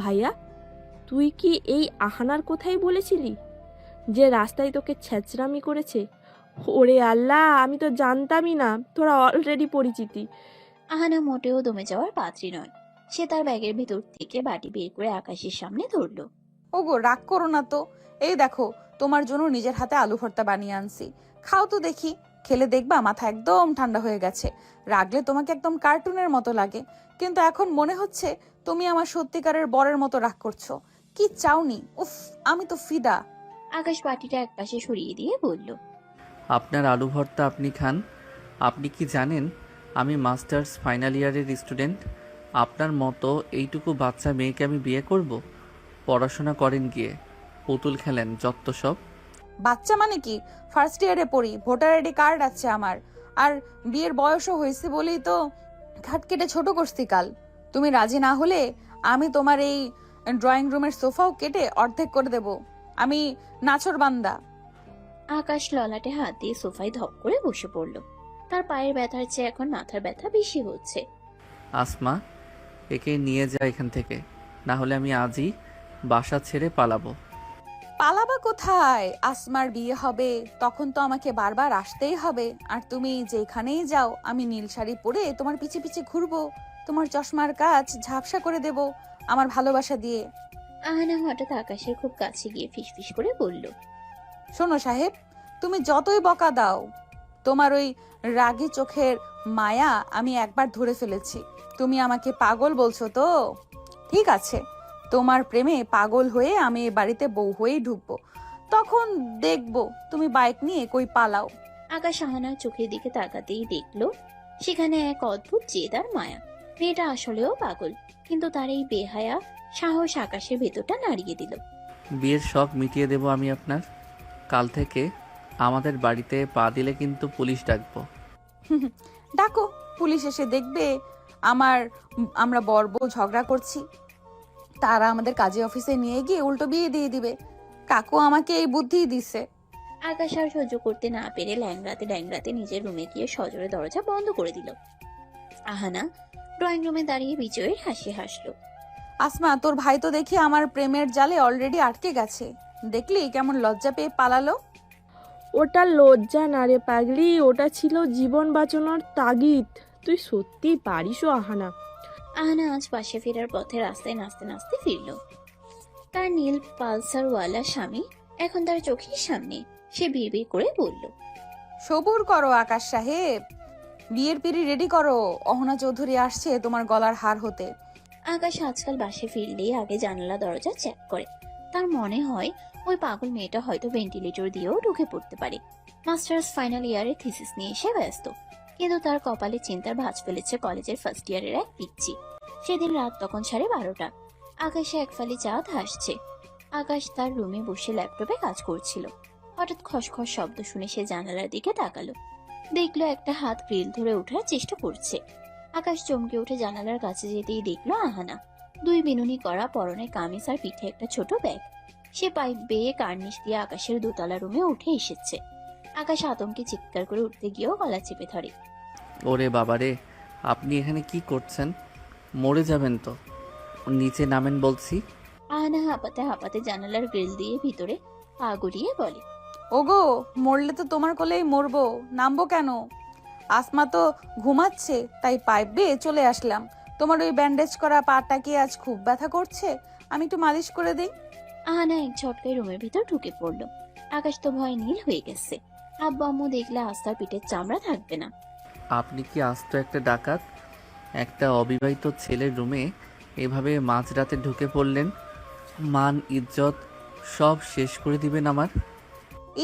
ভাইয়া, তুই কি এই আহানার কথাই বলেছিলি যে রাস্তায় তোকে ছেঁচড়ামি করেছে? ওরে আল্লাহ, আমি তো জানতামই না তোরা অলরেডি পরিচিতি। আহানা মোটেও দমে যাওয়ার পাত্রী নয়। সে তার ব্যাগের ভেতর থেকে বাটি বের করে আকাশের সামনে ধরলো। ওগো, রাগ করো না তো। এই দেখো, তোমার জন্য নিজের হাতে আলু ভর্তা বানিয়ে আনছি। খাও তো দেখি। খেলে দেখবা মাথা একদম ঠান্ডা হয়ে গেছে। রাগলে তোমাকে একদম কার্টুনের মতো লাগে, কিন্তু এখন মনে হচ্ছে তুমি আমার সত্যিকারের বরের মতো রাগ করছো। কি চাওনি? উফ, আমি তো ফিদা। আকাশ বাটিটা একপাশে সরিয়ে দিয়ে বলল। আপনার আলু ভর্তা আপনি খান। আপনি কি জানেন আমি মাস্টার্স ফাইনাল ইয়ারের স্টুডেন্ট? আপনার মতো এইটুকু বাচ্চা মেয়েকে আমি বিয়ে করব? পড়াশোনা করেন গিয়ে, পুতুল খেলেন যত সব। বাচ্চা মানে কি? ফার্স্ট ইয়ারে পড়ি, ভোটার আইডি কার্ড আছে আমার, আর বিয়ের বয়সও হয়েছে বলেই তো ঘাট কেটে ছোট করছি কাল। তুমি রাজি না হলে আমি তোমার এই ড্রয়িং রুমের সোফাও কেটে অর্ধেক করে দেব। আমি নাছর বান্দা। আকাশ ললাটে হাত দিয়ে সোফায় ধপ করে বসে পড়ল। তার পায়ের ব্যথার চেয়ে এখন মাথার ব্যথা বেশি হচ্ছে। আসমা, একে নিয়ে যা এখান থেকে, না হলে আমি আজই বাসা ছেড়ে পালাবো। পালাবা কোথায়? আসমার বিয়ে হবে, তখন তো আমাকে বারবার আসতেই হবে। আর তুমি যেখানেই যাও আমি নীল শাড়ি পরে তোমার পিছে পিছে ঘুরবো, তোমার চশমার কাজ ঝাপসা করে দেব আমার ভালোবাসা দিয়ে। আহানা হঠাৎ আকাশের খুব কাছে গিয়ে ফিসফিস করে বলল। শোনো সাহেব, তুমি যতই বকা দাও, তোমার ওই রাগী চোখের মায়া আমি একবার ধরে ফেলেছি। তুমি আমাকে পাগল বলছো তো? ঠিক আছে, তোমার প্রেমে পাগল হয়ে আমি এ বাড়িতে বউ হয়েই ঢুকবো। তখন দেখবো তুমি বাইক নিয়ে কই পালাও। আকাশ আহানার চোখের দিকে তাকাতেই দেখলো সেখানে এক অদ্ভুত জেদ আর মায়া। মেয়েটা আসলেও পাগল, কিন্তু তার এই বেহায়া সাহস আকাশের ভেতরটা নাড়িয়ে দিল। বিয়ের শখ মিটিয়ে দেব আমি আপনার। কাল থেকে আমাদের বাড়িতে পা দিলে কিন্তু পুলিশ ডাকবো। ডাকো, পুলিশ এসে দেখবে আমরা বর বউ ঝগড়া করছি। তারা আমাদের কাজী অফিসে নিয়ে গিয়ে উল্টো বিয়ে দিয়ে দিবে। কাকু আমাকে এই বুদ্ধিই দিছে। আকাশ আর সহ্য করতে না পেরে ল্যাংড়াতে ল্যাংড়াতে নিজের রুমে গিয়ে সজোরে দরজা বন্ধ করে দিল। আহানা ড্রয়িং রুমে দাঁড়িয়ে বিজয়ের হাসি হাসলো। আসমা, তোর ভাই তো দেখি আমার প্রেমের জালে অলরেডি আটকে গেছে। দেখলি কেমন লজ্জা পেয়ে পালালো। ওটা লজ্জা না রে পাগলি, ওটা ছিল জীবন বাঁচানোর তাগিদ। তুই সত্যি পারিস ও আহানা। আহানা আজ পাশে ফেরার পথে রাস্তায় নাচতে নাচতে ফিরল। তার নীল পালসারওয়ালা স্বামী এখন তার চোখের সামনে। সে বিড়বিড় করে বলল, সবুর করো আকাশ সাহেব, বিয়ের পিড়ি রেডি করো, অহনা চৌধুরী আসছে তোমার গলার হার হতে। আকাশ আজকাল বাসে ফিরলেই আগে জানালা দরজা চেক করে। তার মনে হয় ওই পাগল মেয়েটা হয়তো ভেন্টিলেটর দিয়েও ঢুকে পড়তে পারে। মাস্টার্স ফাইনাল ইয়ারে থিসিস নিয়ে এসে ব্যস্ত, কিন্তু তার কপালে চিন্তার ভাঁজ ফেলেছে কলেজের ফার্স্ট ইয়ারের এক পিচ্চি। সেদিন রাত তখন 12:30। আকাশে এক ফালি চাঁদ হাসছে। আকাশ তার রুমে বসে ল্যাপটপে কাজ করছিল। হঠাৎ খসখস শব্দ শুনে সে জানালার দিকে তাকালো। দেখলো একটা হাত গ্রিল ধরে ওঠার চেষ্টা করছে। আকাশ চমকে উঠে জানালার কাছে যেতেই দেখলো আহানা। দুই বিনুনি করা, পরনে কামিজ আর পিঠে একটা ছোট ব্যাগ। সে পাইপ বেয়ে কার্নিশ দিয়ে আকাশের দোতলা রুমে উঠে এসেছে। আকাশ আতঙ্কে চিৎকার করে উঠতে গিয়েও গলা চেপে ধরে। ওরে বাবারে, আপনি এখানে কি করছেন? মরে যাবেন তো, নিচে নামেন বলছি। আহানা হাঁপাতে হাঁপাতে জানালার গ্রিল দিয়ে ভিতরে পা গড়িয়ে বলে, ওগো, মরলে তো তোমার কোলেই মরবো, নামবো কেন? আসমা তো ঘুমাচ্ছে, তাই পাইপ বেয়ে চলে আসলাম। তোমার ওই ব্যান্ডেজ করা পাটা কি আজ খুব ব্যথা করছে? আমি একটু মালিশ করে দিই। আহানা এক ঝটকায় রুমের ভিতর ঢুকে পড়লো। আকাশ তো ভয় নীল হয়ে গেছে। আব্বু আম্মু দেখলে আস্তার পিঠের চামড়া থাকবে না। আপনি কি আস্ত একটা ডাকাত? একটা অবিবাহিত ছেলের রুমে এভাবে মাঝরাতে ঢুকে পড়লেন? মান ইজ্জত সব শেষ করে দিবেন আমার।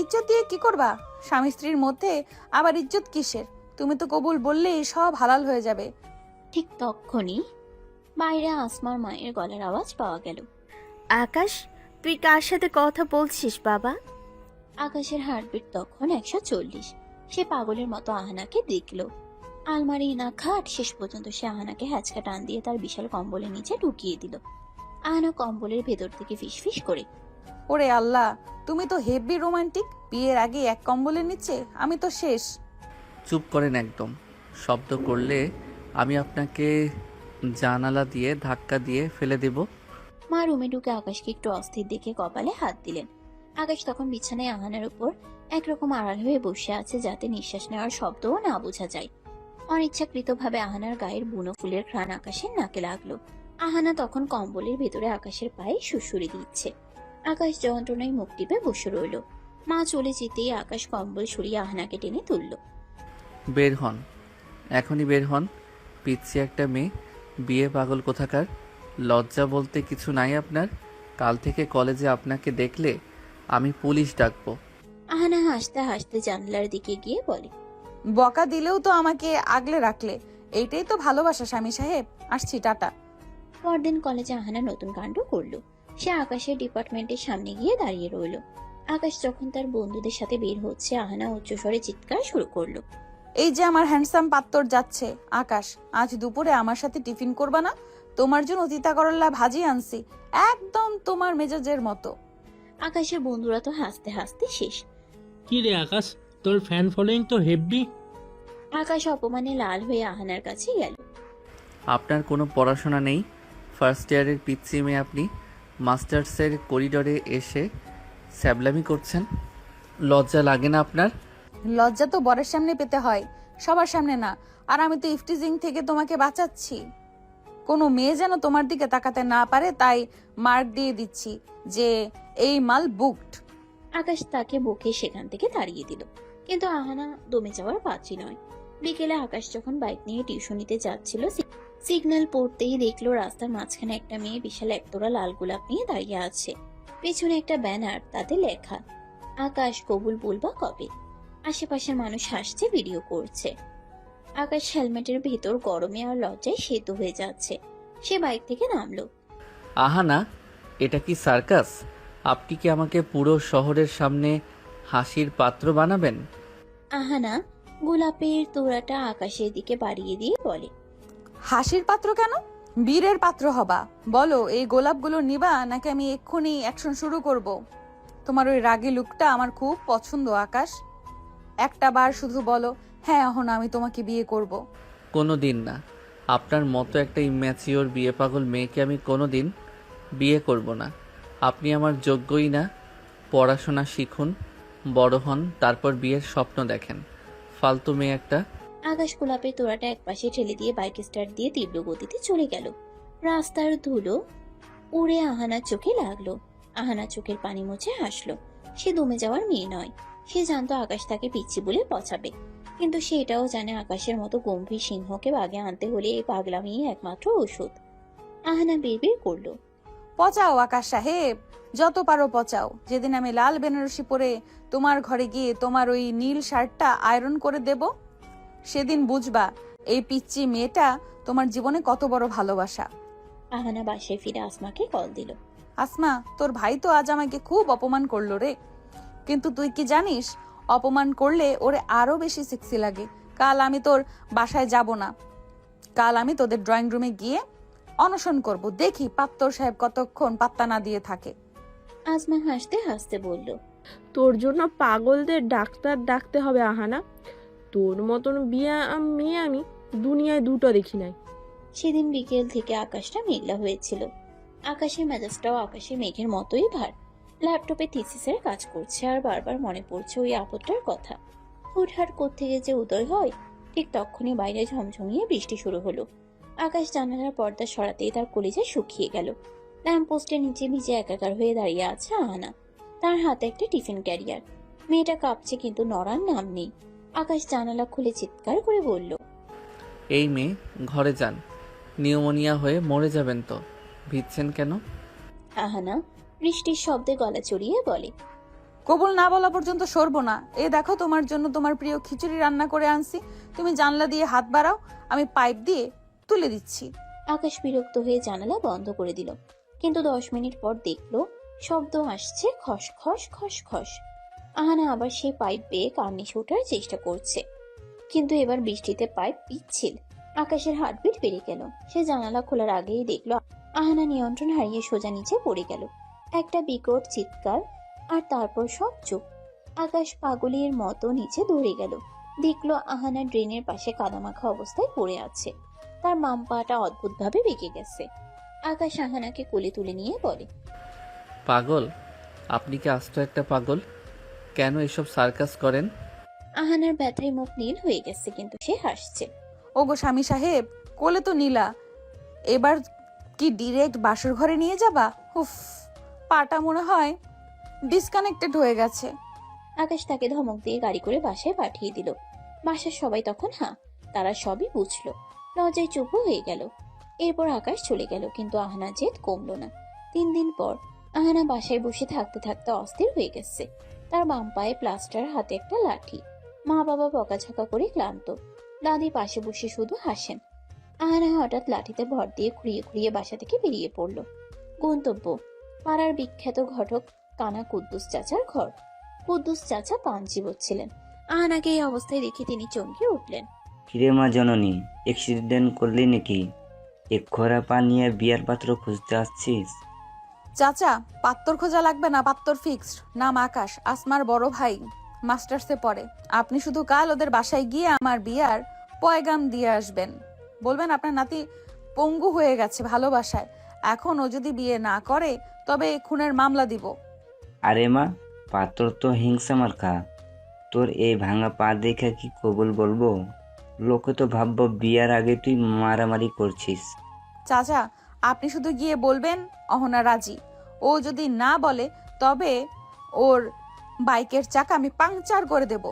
ইজ্জত দিয়ে কি করবা? স্বামী স্ত্রীর মধ্যে আবার ইজ্জত কিসের? তুমি তো কবুল বললেই সব হালাল হয়ে যাবে। ঠিক তখনই বাইরে আসমার মায়ের গলার আওয়াজ পাওয়া গেল। আকাশ, তুই কার সাথে কথা বলছিস বাবা? আকাশের হার্টবিট তখন 140। সে পাগলের মতো আহানাকে দেখল। আলমারি না খাট, শেষ পর্যন্ত সে আহানাকে হ্যাচকা টান দিয়ে তার বিশাল কম্বলের নিচে ঢুকিয়ে দিল। আহানা কম্বলের ভেতর থেকে ফিসফিস করে, ওরে আল্লাহ, তুমি তো হেভি রোমান্টিক। বিয়ের আগে এক কম্বলের নিচে, আমি তো শেষ। চুপ করেন একদম। শব্দ করলে আমি আপনাকে জানালা দিয়ে ধাক্কা দিয়ে ফেলে দেব। মা রুমে ঢুকে আকাশকে একটু অস্থির দেখে কপালে হাত দিলেন। আকাশ তখন বিছানায় আহানার উপর একরকম আড়াল হয়ে বসে আছে, যাতে নিঃশ্বাস নেওয়ার শব্দও না বোঝা যায়। অনিচ্ছাকৃতভাবে আহানার গায়ের বুনো ফুলের ঘ্রাণ আকাশের নাকে লাগলো। আহানা তখন কম্বলের ভেতরে আকাশের পায়ে সুড়সুড়ি দিচ্ছে। আকাশ যন্ত্রণায় মুখ টিপে বসে রইল। মা চলে যেতেই আকাশ কম্বল সরিয়ে আহানাকে টেনে তুলল। বের হন, এখনই বের হন। পিচ্ছি একটা মেয়ে, বিয়ে পাগল কোথাকার। লজ্জা বলতে কিছু নাই আপনার? কাল থেকে কলেজে আপনাকে দেখলে আমি পুলিশ ডাকবো। আহানা হাসতে হাসতে জানলার দিকে গিয়ে বলে, বকা দিলেও তো আমাকে আগলে রাখলে, এইটাই তো ভালোবাসা স্বামী সাহেব। আসছি, টাটা। পরদিন কলেজে আহানা নতুন কাণ্ড করলো। সে আকাশের ডিপার্টমেন্টের সামনে গিয়ে দাঁড়িয়ে রইল। আকাশ যখন তার বন্ধুদের সাথে বের হচ্ছে, আহানা উচ্চস্বরে চিৎকার শুরু করলো, এই যে আমার হ্যান্ডসাম পাত্তর যাচ্ছে। আকাশ, আজ দুপুরে আমার সাথে টিফিন করবা না? তোমার জন্য তিতা করল্লা ভাজি আনছি, একদম তোমার মেজাজের মতো। আকাশের বন্ধুরা তো হাসতে হাসতে শেষ। কি রে আকাশ, তোর ফ্যান ফলোয়িং তো হেভি। আকাশ অপমানে লাল হয়ে আহানার কাছে গেল। আপনার কোনো পড়াশোনা নেই? ফার্স্ট ইয়ারের পিচ্ছি মেয়ে আপনি মাস্টার্সের করিডোরে এসে স্যাবলামি করছেন। লজ্জা লাগে না আপনার? লজ্জা তো বরের সামনে পেতে হয়, সবার সামনে না। আর আমি তো ইফটিজিং থেকে তোমাকে বাঁচাচ্ছি। কোনো মেয়ে যেন তোমার দিকে তাকাতে না পারে, তাই মার্ক দিয়ে দিচ্ছি যে এই মাল বুকড। আকাশ তাকে বকে সেখান থেকে তাড়িয়ে দিল, কিন্তু আহানা দমে যাওয়ার পাত্রী নয়। বিকেলে আকাশ যখন বাইক নিয়ে টিউশনিতে যাচ্ছিল, সিগন্যাল পড়তেই দেখলো রাস্তার মাঝখানে একটা মেয়ে বিশাল একতোড়া লাল গোলাপ নিয়ে দাঁড়িয়ে আছে। পেছনে একটা ব্যানার, তাতে লেখা আকাশ কবুল বলবা কবে। আশেপাশের মানুষ হাসছে, ভিডিও করছে। আকাশ হেলমেটের ভেতর গরমে আর লজ্জায় সেতু হয়ে যাচ্ছে। সে বাইক থেকে নামলো। আহানা, এটা কি সার্কাস? আপনি কি আমাকে পুরো শহরের সামনে হাসির পাত্র বানাবেন? আহানা গোলাপের তোড়াটা আকাশের দিকে বাড়িয়ে দিয়ে বলে, হাসির পাত্র কেন? বীরের পাত্র হবা। বলো, এই গোলাপগুলো নিবা নাকি আমি এক্ষুনি অ্যাকশন শুরু করব? তোমার ওই রাগী লুকটা আমার খুব পছন্দ আকাশ। একটা বার শুধু বলো, হ্যাঁ অহনা আমি তোমাকে বিয়ে করব। কোনো দিন না। আপনার মতো একটা ইম্যাচিওর বিয়ে পাগল মেয়েকে আমি কোনো দিন বিয়ে করব না। আপনি আমার যোগ্যই না। পড়াশোনা শিখুন, বড় হন, তারপর বিয়ের স্বপ্ন দেখেন। ফালতু মেয়ে একটা। আকাশ গোলাপের তোড়াটা একপাশে ঠেলে দিয়ে বাইক স্টার্ট দিয়ে তীব্র গতিতে চলে গেল। রাস্তার ধুলো উড়ে আহানার চোখে লাগলো। আহানা চোখের পানি মুছে হাসলো। সে দমে যাওয়ার মেয়ে নয়। সে জানতো আকাশ তাকে পিচ্ছি বলে পচাবে, কিন্তু সে এটাও জানে আকাশের মতো গম্ভীর সিংহকে বাগে আনতে হলে এই পাগলামি একমাত্র ওষুধ। আহানা বিড়বিড় করলো, পচাও আকাশ সাহেব, যত পারো পচাও। যেদিন আমি লাল বেনারসি পরে তোমার ঘরে গিয়ে তোমার ওই নীল শার্টটা আয়রন করে দেব, সেদিন বুঝবা এই পিচ্চি মেয়েটা তোমার জীবনে কত বড় ভালোবাসা। আহানা বাসায় ফিরে আসমাকে কল দিল। আসমা, তোর ভাই তো আজ আমাকে খুব অপমান করলো রে। কিন্তু তুই কি জানিস, অপমান করলে ওরে আরো বেশি সেক্সি লাগে। কাল আমি তোর বাসায় যাব না, কাল আমি তোদের ড্রয়িং রুমে গিয়ে অনশন করব, দেখি পাত্তর সাহেব কতক্ষণ পাত্তা না দিয়ে থাকে। আসমা হাসতে হাসতে বলল, তোর জন্য পাগলদের ডাক্তার ডাকতে হবে আহানা। তোর মতন মেয়ে আমি দুনিয়ায় দুটো দেখি নাই। সেদিন বিকেল থেকে আকাশটা মেঘলা হয়েছিল। আকাশের মেজাজটাও আকাশে মেঘের মতোই ভার। ল্যাপটপে থিসিসের কাজ করছে আর বারবার মনে পড়ছে ওই আপদটার কথা। হুটহাট কোত্থেকে যে উদয় হয়। ঠিক তখনই বাইরে ঝমঝমিয়ে বৃষ্টি শুরু হলো। আকাশ জানালার পর্দা সরাতেই তার কলিজা শুকিয়ে গেল। ল্যাম্পপোস্টের নিচে ভিজে একাকার হয়ে দাঁড়িয়ে আছে আহানা। তার হাতে একটা টিফিন ক্যারিয়ার। মেয়েটা কাঁপছে কিন্তু নড়ার নাম নেই। আকাশ জানালা খুলে চিৎকার করে বলল, এই মেয়ে ঘরে যান, নিউমোনিয়া হয়ে মরে যাবেন তো। ভিজছেন কেন? আহানা বৃষ্টির শব্দে গলা চড়িয়ে বলে, কবুল না বলা পর্যন্ত সরবো না। এ দেখো তোমার জন্য তোমার প্রিয় খিচুড়ি রান্না করে আনছি, তুমি জানলা দিয়ে হাত বাড়াও, আমি পাইপ দিয়ে তুলে দিচ্ছি। আকাশ বিরক্ত হয়ে জানালা বন্ধ করে দিল। কিন্তু 10 মিনিট পর দেখলো শব্দ আসছে, খস খস খস খস। আহানা আবার সেই পাইপ বেয়ে কার্নিশে ওঠার চেষ্টা করছে, কিন্তু এবার বৃষ্টিতে পাইপ পিচ্ছিল। আকাশের হার্টবিট বেড়ে গেল। সে জানালা খোলার আগেই দেখলো আহানা নিয়ন্ত্রণ হারিয়ে সোজা নিচে পড়ে গেল। একটা বিকট চিৎকার, আর তারপর সব চুপ। আকাশ পাগলের মতো নিচে দৌড়ে গেল। দেখলো আহানা ড্রেনের পাশে কাদামাখা অবস্থায় পড়ে আছে। তার বাম পাটা অদ্ভুতভাবে বেঁকে গেছে। আকাশ আহানাকে কোলে তুলে নিয়ে বলে, পাগল? আপনি কি আস্ত একটা পাগল? কেন এসব সার্কাস করেন? আহানার ব্যথায় মুখ নীল হয়ে গেছে, কিন্তু সে হাসছে। ওগো স্বামী সাহেব, কোলে তো নিলা, এবার কি ডিরেক্ট বাসর ঘরে নিয়ে যাবা? উফ, পাটা মনে হয় ডিসকানেক্টেড হয়ে গেছে। আকাশ তাকে ধমক দিয়ে গাড়ি করে বাসায় পাঠিয়ে দিল। বাসার সবাই তখন তারা সবই বুঝলো। লজ্জায় চুপ হয়ে গেল। এরপর আকাশ চলে গেল, কিন্তু আহানা জেদ কমলো না। 3 দিন পর আহানা বাসায় বসে থাকতে থাকতে অস্থির হয়ে গেছে। তার বাম পায়ে প্লাস্টার, হাতে একটা লাঠি। মা বাবা বকাঝকা করে ক্লান্ত। দাদি পাশে বসে শুধু হাসেন। আহানা হঠাৎ লাঠিতে ভর দিয়ে খুঁড়িয়ে খুঁড়িয়ে বাসা থেকে বেরিয়ে পড়ল। গন্তব্য পাড়ার বিখ্যাত ঘটক কানা কুদ্দুস চাচার ঘর। কুদ্দুস চাচা পান চিবোচ্ছিলেন। আহানাকে এই অবস্থায় দেখে তিনি চমকে উঠলেন। কিরে মা জননী, অ্যাক্সিডেন্ট করলি নাকি? এক খরা পা নিয়ে বিয়ার পাত্র খুঁজতে আসছিস? চাচা, পাত্তর খোঁজা লাগবে না, পাত্তর ফিক্সড। নাম আকাশ, আসমার বড় ভাই, মাস্টার্সে পড়ে। আপনি শুধু কাল ওদের বাসায় গিয়ে আমার বিয়ার পয়গাম দিয়ে আসবেন। বলবেন আপনার নাতি পঙ্গু হয়ে গেছে ভালোবাসায়, এখন ও যদি বিয়ে না করে তবে খুনের মামলা দিব। আরে মা, পাত্র তো হিংসা মার্কা। তোর এই ভাঙা পা দেখে কি কবুল বলবো? লোকে তো ভাববো বিয়ার আগে তুই মারামারি করছিস। চাচা, আপনি শুধু গিয়ে বলবেন অহনা রাজি। ও যদি না বলে তবে ওর বাইকের চাকা আমি পাংচার করে দেব।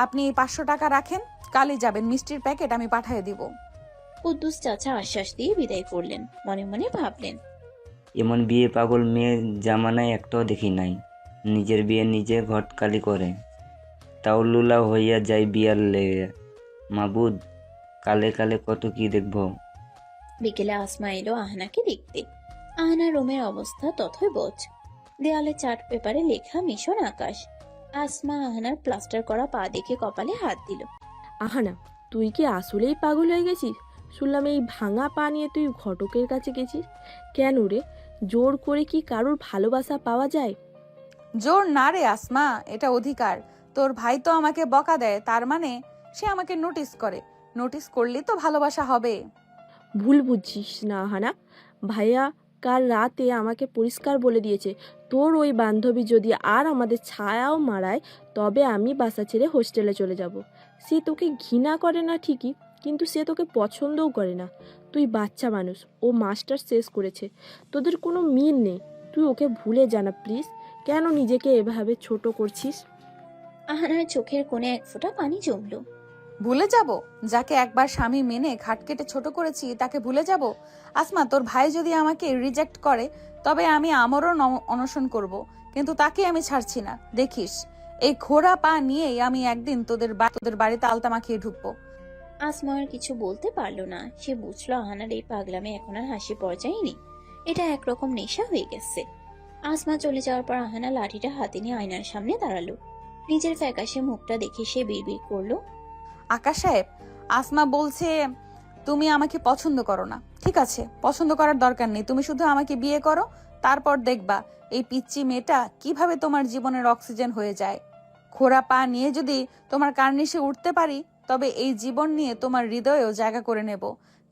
আপনি 500 টাকা রাখেন, কালই যাবেন, মিষ্টির প্যাকেট আমি পাঠিয়ে দিব। কুদ্দুস চাচা আশ্বাস দিয়ে বিদায় করলেন। মনে মনে ভাবলেন, এমন বিয়ে পাগল মেয়ে জামানায় একটাও দেখি নাই। নিজের বিয়ে নিজে ঘটকালি করে, তাও লুলা হইয়া যায় বিয়ার লেগে। মাবুদ, কালে কালে কত কি দেখবো। বিকেলে আসমা এলো আহানাকে দেখতে। আহানার রুমের অবস্থা তথই বোঝ। দেয়ালে চার্ট পেপারে লেখা মিশন আকাশ। আসমা আহানার প্লাস্টার করা পা দেখে কপালে হাত দিল। আহানা, তুই কি আসলেই পাগল হয়ে গেছিস? শুনলাম এই ভাঙা পা নিয়ে তুই ঘটকের কাছে গেছিস। কেন রে? জোর করে কি কারোর ভালোবাসা পাওয়া যায়? জোর না রে আসমা, এটা অধিকার। তোর ভাই তো আমাকে বকা দেয়, তার মানে সে আমাকে নোটিস করে। নোটিস করলেই তো ভালোবাসা হবে। ভুল বুঝছিস না আহানা। ভাইয়া কাল রাতে আমাকে পরিষ্কার বলে দিয়েছে, তোর ওই বান্ধবী যদি আর আমাদের ছায়াও মারায় তবে আমি বাসা ছেড়ে হোস্টেলে চলে যাব। সে তোকে ঘৃণা করে না ঠিকই, কিন্তু সে তোকে পছন্দও করে না। তুই বাচ্চা মানুষ, ও মাস্টার শেষ করেছে, তোদের কোনো মিল নেই। তুই ওকে ভুলে জানা প্লিজ। কেন নিজেকে এভাবে ছোট করছিস? আহানার চোখের কোণে এক ফোঁটা পানি জমলো। ভুলে যাব? যাকে একবার স্বামী মেনে খাট কেটে ছোট করেছি তাকে ভুলে যাব? আসমা, তোর ভাই যদি আমাকে রিজেক্ট করে তবে আমি আমরণ অনশন করব, কিন্তু তাকে আমি ছাড়ছি না। দেখিস, এই খোড়া পা নিয়েই আমি একদিন তোদের বাড়িতে আলতা মাখিয়ে ঢুকবো। আসমা আর কিছু বলতে পারলো না। সে বুঝলো আহানার এই পাগলামে এখন আর হাসি পর্যায়ে নেই, এটা একরকম নেশা হয়ে গেছে। আসমা চলে যাওয়ার পর আহানা লাঠিটা হাতে নিয়ে আয়নার সামনে দাঁড়ালো। নিজের ফ্যাকাশে মুখটা দেখে সে বিড়বিড় করলো, আকাশ সাহেব, আসমা বলছে তুমি আমাকে পছন্দ করো না। ঠিক আছে, পছন্দ করার দরকার নেই, তুমি শুধু আমাকে বিয়ে করো, তারপর দেখবা এই পিচ্চি মেয়েটা কিভাবে তোমার জীবনের অক্সিজেন হয়ে যায়। খোড়া পা নিয়ে যদি তোমার কার্নিশে উঠতে পারি তবে এই জীবন নিয়ে তোমার হৃদয়েও জায়গা করে নেব।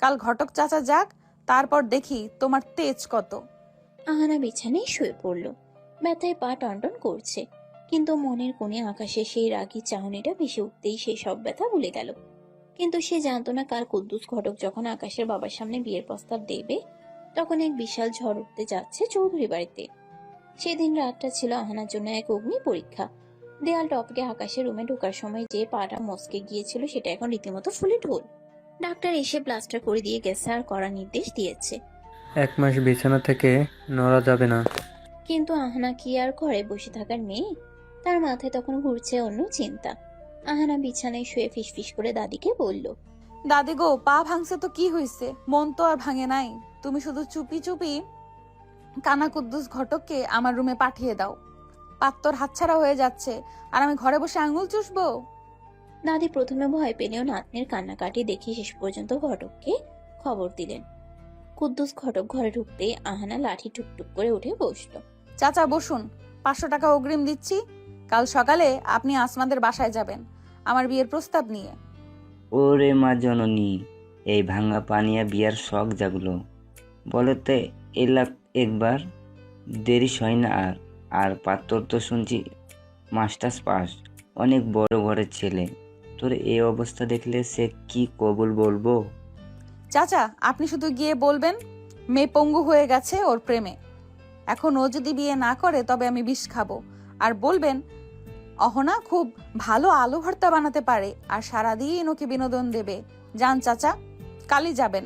কাল ঘটক চাচা যাক, তারপর দেখি তোমার তেজ কত। আহানা বিছানায় শুয়ে পড়ল। ব্যথায় পা টনটন করছে, কিন্তু মনের কোণে আকাশে সেই রাগী চাহনিটা ভেসে উঠতেই সে সব ব্যথা ভুলে গেল। কিন্তু সে জানতো না কাল কুদ্দুস ঘটক যখন আকাশের বাবার সামনে বিয়ের প্রস্তাব দেবে তখন এক বিশাল ঝড় উঠতে যাচ্ছে চৌধুরী বাড়িতে। সেদিন রাতটা ছিল আহানার জন্য এক অগ্নি পরীক্ষা। দেয়াল টপকে আকাশের রুমে ঢোকার সময় যে পাটা মস্কে গিয়েছিল সেটা এখন রীতিমতো ফুলে ঢোল। ডাক্তার এসে প্লাস্টার করে দিয়ে গেছে আর কড়া নির্দেশ দিয়েছে। 1 মাস বিছানা থেকে নড়া যাবে না। কিন্তু আহানা কি আর ঘরে বসে থাকার মেয়ে? তার মাথায় তখন ঘুরছে অন্য চিন্তা। আহানা বিছানায় শুয়ে ফিসফিস করে দাদিকে বলল, দাদি গো, পা ভাঙছে তো কি হয়েছে, মন তো আর ভাঙে নাই। তুমি শুধু চুপি চুপি কানা কুদ্দুস ঘটককে আমার রুমে পাঠিয়ে দাও। পাত্তর হাতছাড়া হয়ে যাচ্ছে আর আমি ঘরে বসে আঙ্গুল চুষবো। দাদি প্রথমে ভয় পেলেও নাতনির কান্নাকাটি দেখে শেষ পর্যন্ত ঘটককে খবর দিলেন। কুদ্দুস ঘটক ঘরে ঢুকতেই আহানা লাঠি টুকটুক করে উঠে বসলো। চাচা বসুন, 500 টাকা অগ্রিম দিচ্ছি। কাল সকালে আপনি আসমাদের বাসায় যাবেন আমার বিয়ের প্রস্তাব নিয়ে। ওরে মা জননী, এই ভাঙা পানিয়া বিয়ার শখ জাগলো। বলতে এলাক একবার, দেরি হয় না আর। আর পাত্র তো শুনছি মাস্টার্স পাস, অনেক বড় ঘরের ছেলে। তোর এই অবস্থা দেখলে সে কি কবুল বলবো? চাচা, আপনি শুধু গিয়ে বলবেন মেয়ে পঙ্গু হয়ে গেছে ওর প্রেমে, এখন ও যদি বিয়ে না করে তবে আমি বিষ খাবো। আর বলবেন অহনা খুব ভালো আলু ভর্তা বানাতে পারে আর সারাদিন ওকে বিনোদন দেবে। যান চাচা, কালই যাবেন।